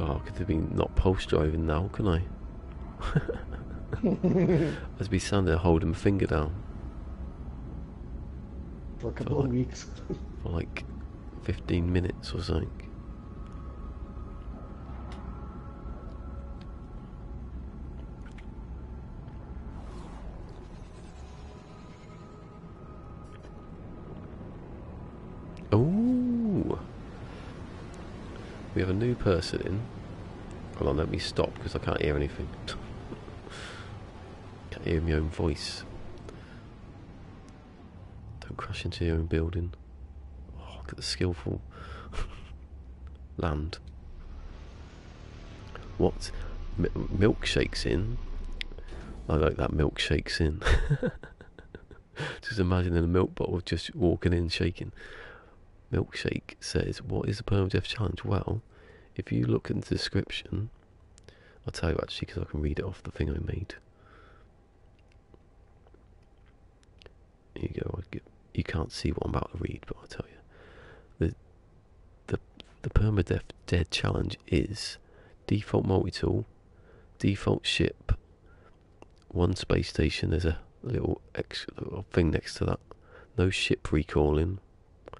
God, I could have been not pulse driving now, can I? I'd be standing there holding my finger down For a couple of weeks. for like 15 minutes or something. Oh, we have a new person in. Hold on, let me stop because I can't hear anything. Can't hear my own voice. Don't crash into your own building. Oh, look at the skillful land. What? Milkshakes in? I like that milkshakes in. Just imagining a milk bottle just walking in shaking. Milkshake says, what is the PermaDEAD challenge? Well, if you look in the description, I'll tell you actually because I can read it off the thing I made. Here you go. You can't see what I'm about to read, but I'll tell you. The PermaDEAD challenge is default multi-tool, default ship, one space station. There's a little extra little thing next to that. No ship recalling. You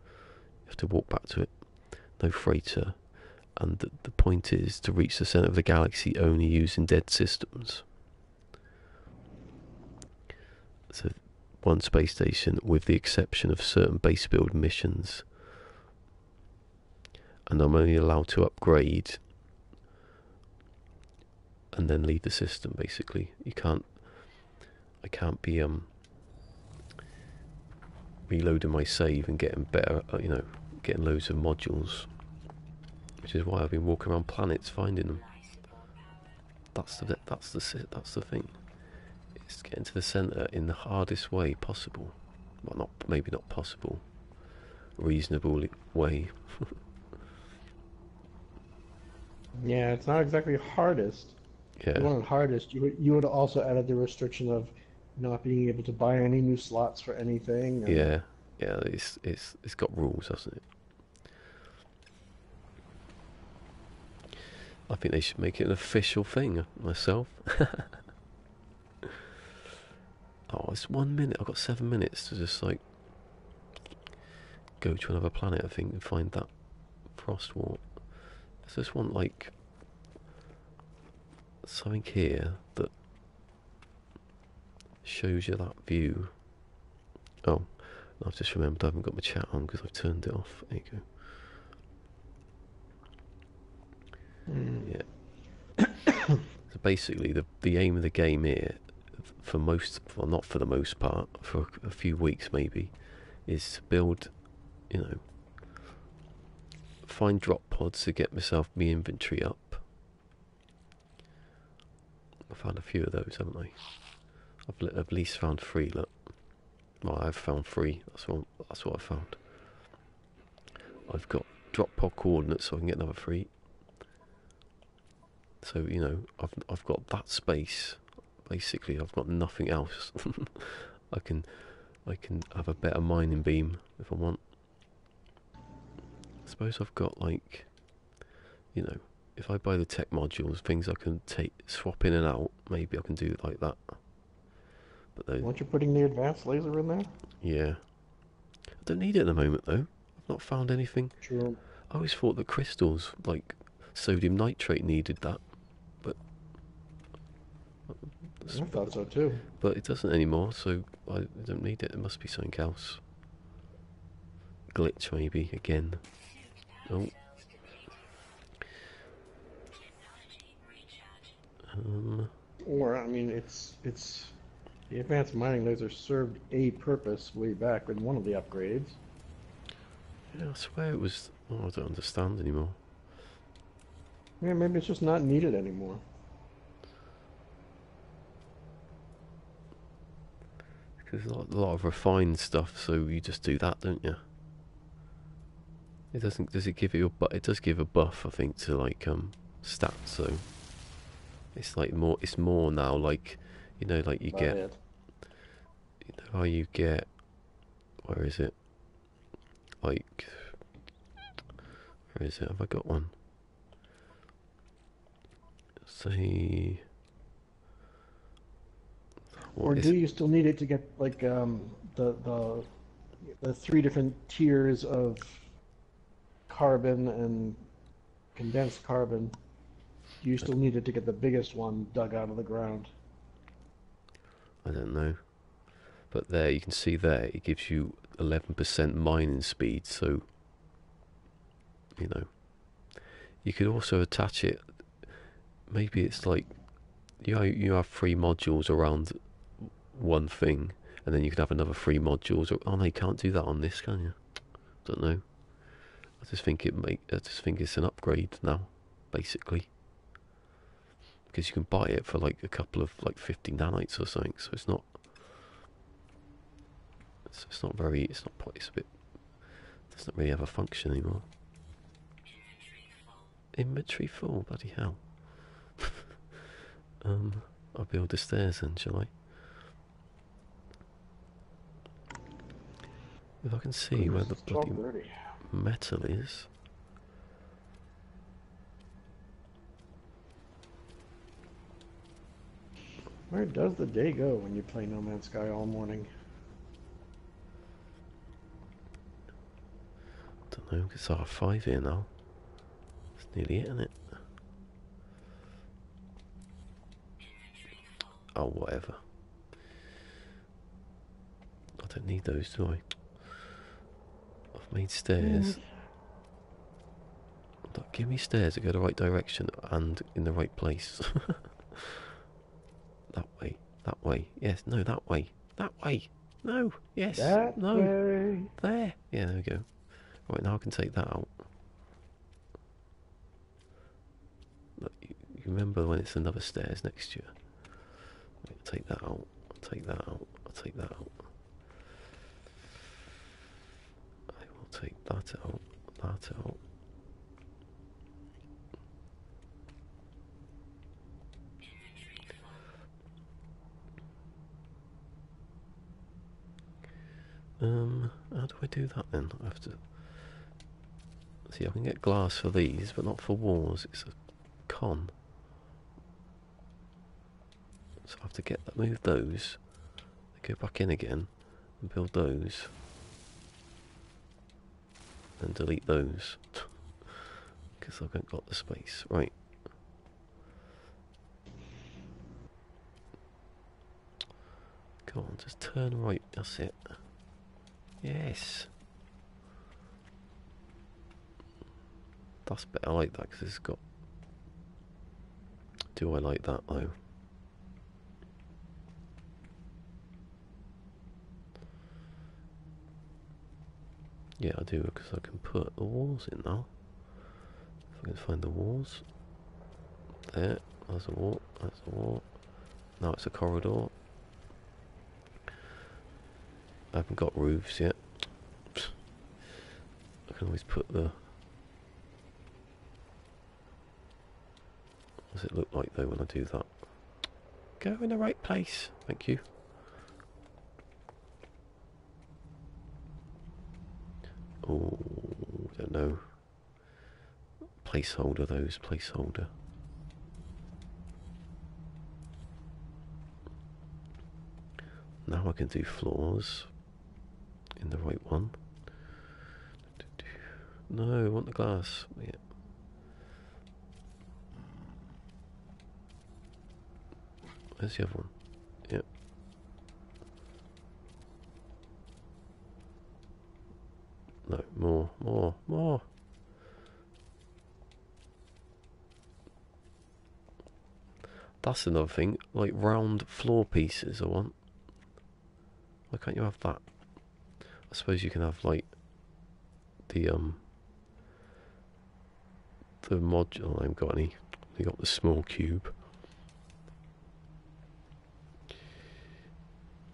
have to walk back to it. No freighter. And the point is to reach the centre of the galaxy only using dead systems. So one space station with the exception of certain base build missions. And I'm only allowed to upgrade and then leave the system basically. I can't be reloading my save and getting better, getting loads of modules. Which is why I've been walking around planets finding them. That's the thing. It's getting to the centre in the hardest way possible. Well, maybe not possible. Reasonable way. Yeah, it's not exactly hardest. Yeah. If you wanted hardest, you would also added the restriction of not being able to buy any new slots for anything. Yeah. It's got rules, hasn't it? I think they should make it an official thing, myself. Oh, it's 1 minute. I've got 7 minutes to just, like, go to another planet, I think, and find that frost wart. I just want, like, something here that shows you that view. Oh, I've just remembered I haven't got my chat on because I've turned it off. There you go. Yeah. So basically, the aim of the game here, not for the most part, for a few weeks maybe, is to build, find drop pods to get myself my inventory up. I found a few of those, haven't I? I've at least found 3. Look, well, I've found 3. That's what I found. I've got drop pod coordinates, so I can get another 3. So I've got that space. Basically, I've got nothing else. I can have a better mining beam if I want. I suppose I've got, like, if I buy the tech modules, things I can swap in and out. Maybe I can do it like that. But aren't you putting the advanced laser in there? Yeah, I don't need it at the moment though. I've not found anything. True. I always thought that crystals, like sodium nitrate, needed that. I thought so too. But it doesn't anymore, so I don't need it. It must be something else. Glitch maybe again. Oh. Or I mean, it's the advanced mining laser served a purpose way back in one of the upgrades. Yeah, I swear it was. Oh, I don't understand anymore. Yeah, maybe it's just not needed anymore. Because a lot of refined stuff, so you just do that, don't you? It doesn't. Does it give you a? It does give a buff, I think, to like stats. So it's like more. It's more now like, like you get. You know how you get. Where is it? Like. Where is it? Have I got one? Say, Or what is do it? you still need it to get like the the three different tiers of carbon and condensed carbon? Do you still need it to get the biggest one dug out of the ground? I don't know. But there, you can see there, it gives you 11% mining speed, so, you know. You could also attach it, maybe it's like, you have 3 modules around one thing, and then you could have another 3 modules. Oh no, you can't do that on this, can you? Don't know. I just think it's an upgrade now, basically, because you can buy it for like a couple of like 50 nanites or something. So it's not. It's not very. It's not. It's a bit. It doesn't really have a function anymore. Inventory full. Bloody hell. I'll build the stairs then, shall I? If I can see where the It's bloody 12:30. metal is. Where does the day go when you play No Man's Sky all morning? Don't know. It's R5 here now. It's nearly it, isn't it? Oh, whatever. I don't need those, do I? I've made stairs. Look, give me stairs that go the right direction and in the right place. That way. That way. Yes. No, that way. That way. No. Yes. That No. way. There. Yeah, there we go. Right, now I can take that out. Look, you remember when it's another stairs next year? Right, I'll take that out. I'll take that out. I'll take that out. I will take that out. That out. How do I do that then? I have to see. I can get glass for these, but not for walls. It's a con. So I have to move those, go back in again, and build those, and delete those, because I haven't got the space. Right. Go on, just turn right. That's it. Yes. That's better. I like that because it's got. Do I like that though? Yeah, I do because I can put the walls in now. If I can find the walls. There. There's a wall. There's a wall. Now it's a corridor. I haven't got roofs yet. I can always put the. What does it look like though when I do that? Go in the right place. Thank you. Oh, don't know. Placeholder those. Placeholder. Now I can do floors in the right one. No, I want the glass. Yeah. Where's the other one? Yep. No, more. That's another thing, like round floor pieces I want. Why can't you have that? I suppose you can have like the module. I haven't got any. We got the small cube.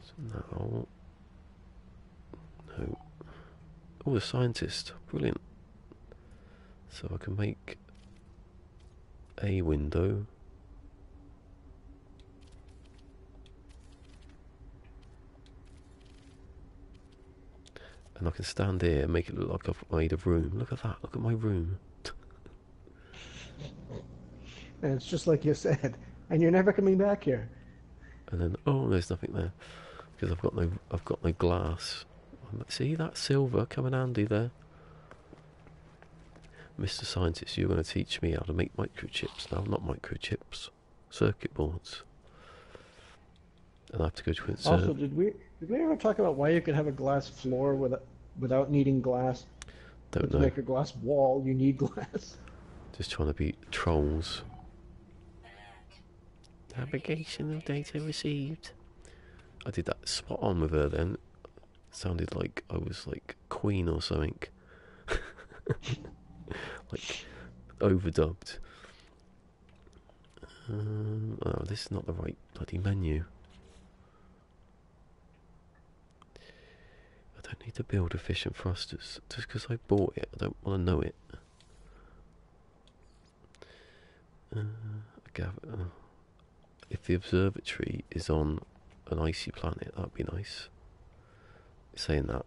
So now, no. Oh, the scientist, brilliant. So I can make a window. And I can stand here and make it look like I've made a room. Look at that, look at my room. and it's just like you said, and you're never coming back here. And then, oh, there's nothing there because I've got no glass. See that silver coming handy there, Mr. Scientist. You're going to teach me how to make microchips now, not microchips, circuit boards. And I have to go to insert. Also, did we ever talk about why you can have a glass floor without needing glass? Don't but know. To make a glass wall, you need glass. Just trying to be trolls. Navigation of data received. I did that spot on with her then. Sounded like I was like Queen or something. Like overdubbed. Oh, this is not the right bloody menu. I don't need to build efficient thrusters. Just because I bought it, I don't want to know it. If the observatory is on an icy planet, that'd be nice. Saying that,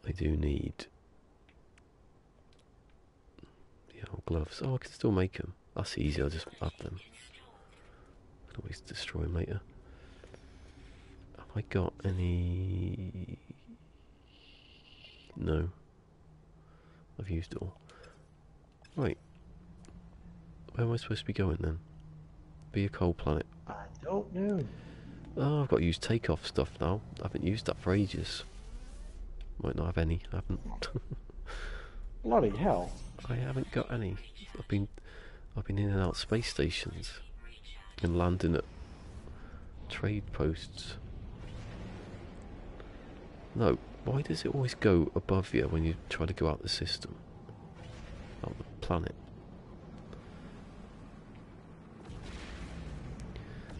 I do need the old gloves. Oh, I can still make them. That's easy, I'll just add them. I can always destroy them later. Have I got any? No. I've used it all. Right. Where am I supposed to be going then? Be a cold planet. I don't know. Oh, I've got to use takeoff stuff now. I haven't used that for ages. Might not have any. I haven't. Bloody hell! I haven't got any. I've been in and out space stations and landing at trade posts. No, why does it always go above you when you try to go out the system? Out the planet.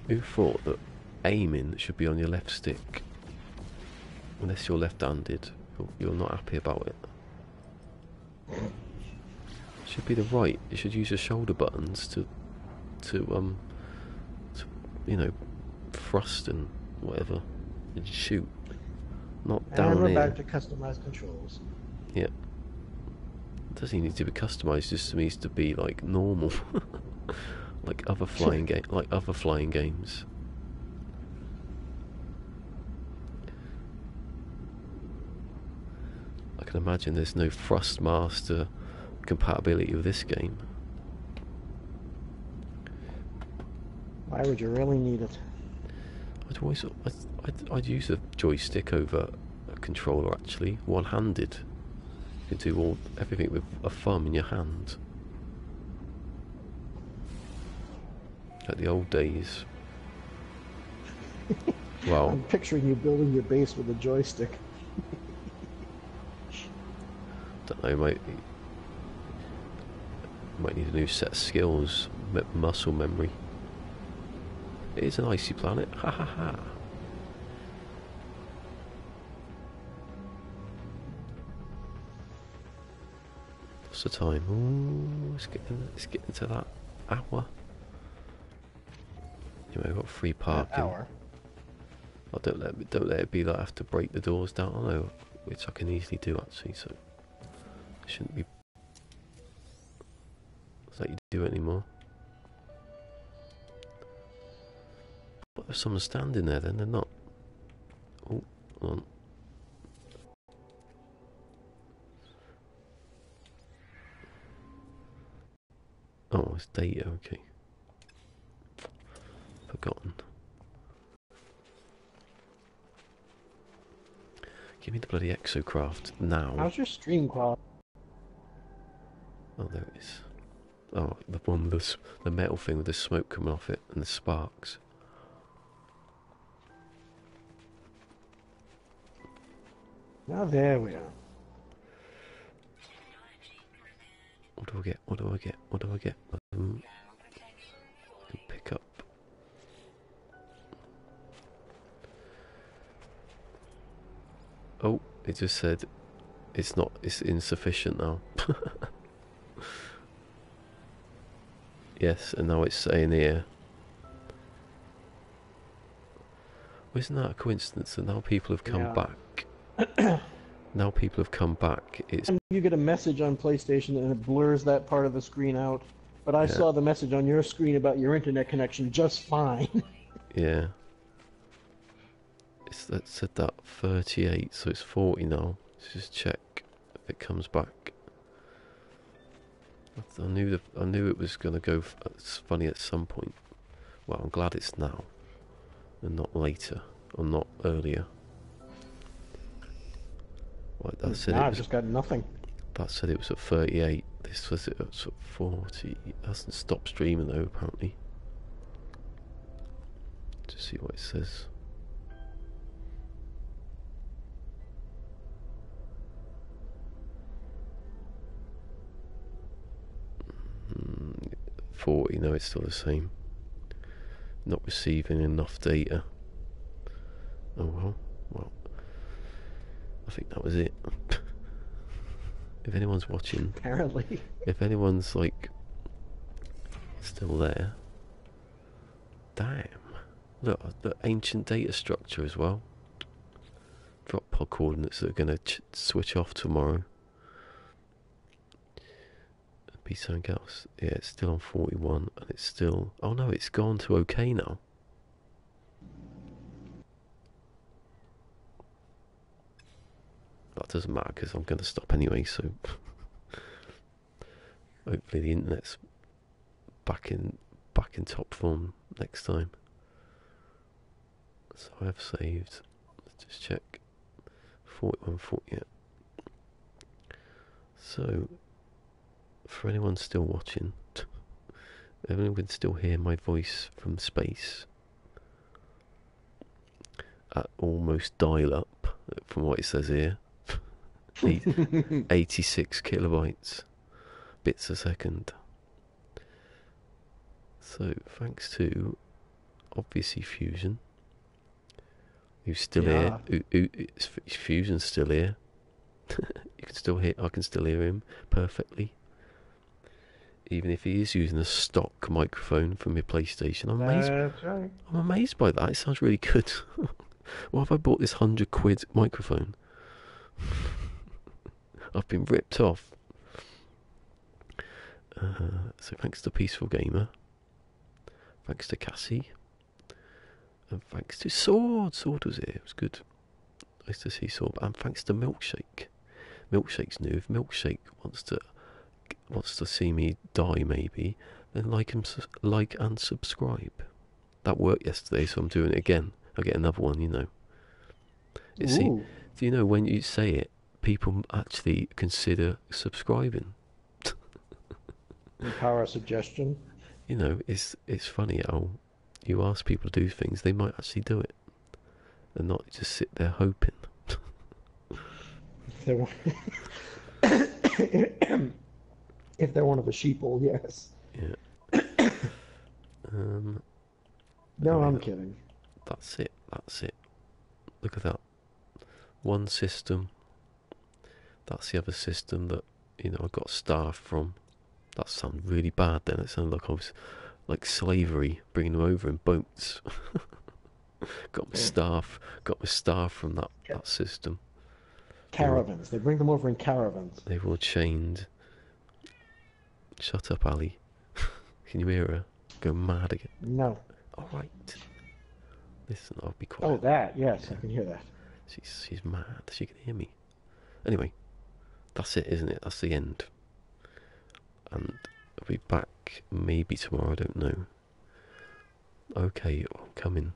Who thought that aiming should be on your left stick? Unless you're left-handed, you're not happy about it. It should be the right. You should use your shoulder buttons to you know, thrust and whatever, and shoot. Not down and we're here. back to customized controls. Yeah. It doesn't need to be customized. It just needs to be like normal, like other flying games. I can imagine there's no Thrustmaster compatibility with this game. Why would you really need it? I'd use a joystick over a controller actually, one-handed. You can do everything with a thumb in your hand. Like the old days. Wow. I'm picturing you building your base with a joystick. Don't know, might need a new set of skills, muscle memory. It is an icy planet, ha ha ha. What's the time? Ooh, let's get into that hour. Anyway, we've got free parking. Hour. Oh, don't let it be that I have to break the doors down. I know, which I can easily do actually, so it shouldn't be let you do it anymore. But there's someone standing there then, they're not. Oh, hold on. Oh, it's data, okay. Forgotten. Give me the bloody exocraft now. How's your stream quality? Oh, there it is. Oh, the one with the metal thing with the smoke coming off it and the sparks. Now there we are. What do I get? What do I get? What do I get? I can pick up. Oh, it just said it's not. It's insufficient now. Yes, and now it's saying here. Well, isn't that a coincidence that now people have come back? Now people have come back. It's You get a message on PlayStation and it blurs that part of the screen out. But I Yeah, saw the message on your screen about your internet connection just fine. yeah. It said that 38, so it's 40 now. Let's just check if it comes back. I knew it was gonna go. It's funny at some point. Well, I'm glad it's now and not later or not earlier. Right, that said Now it I've was. just got nothing. That said it was at 38. This was at 40. It hasn't stopped streaming though, apparently. Just see what it says. 40, no, it's still the same. Not receiving enough data. Oh well, I think that was it. If anyone's watching, Apparently. if anyone's like still there, damn. Look, the ancient data structure as well. Drop pod coordinates that are going to switch off tomorrow. Be something else. Yeah, it's still on 41, and it's still. Oh no, it's gone to OK now. That doesn't matter because I'm going to stop anyway. So hopefully the internet's back in top form next time. So I have saved. Let's just check. 41, 40. Yeah. So for anyone still watching, everyone can still hear my voice from space at almost dial-up, from what it says here. 86 kilobytes, bits a second. So thanks to obviously Fusion, who's still here. Fusion's still here. You can still hear. I can still hear him perfectly. Even if he is using a stock microphone from your PlayStation. I'm amazed. That's right. I'm amazed by that. It sounds really good. Why have I bought this £100 microphone? I've been ripped off. So thanks to Peaceful Gamer. Thanks to Cassie. And thanks to Sword. Sword was here. It was good. Nice to see Sword. And thanks to Milkshake. Milkshake's new. If Milkshake wants to see me die, maybe, then like and subscribe. That worked yesterday, so I'm doing it again. I'll get another one, you know. Do you know when you say it, people actually consider subscribing? The power of suggestion. You know, it's funny how you ask people to do things, they might actually do it, and not just sit there hoping. If they're one of the sheeple, yes. Yeah. No, I'm kidding. That's it. Look at that. One system. That's the other system that, I got staff from. That sounded really bad then. It sounded like I was like slavery, bringing them over in boats. got my staff from that system. Caravans. They bring them over in caravans. They were all chained. Shut up, Ali. Can you hear her go mad again? No. All right. Listen, I'll be quiet. Oh, that. Yes, I can hear that. She's mad. She can hear me. Anyway, that's it, isn't it? That's the end. And I'll be back maybe tomorrow. I don't know. Okay, I'm coming.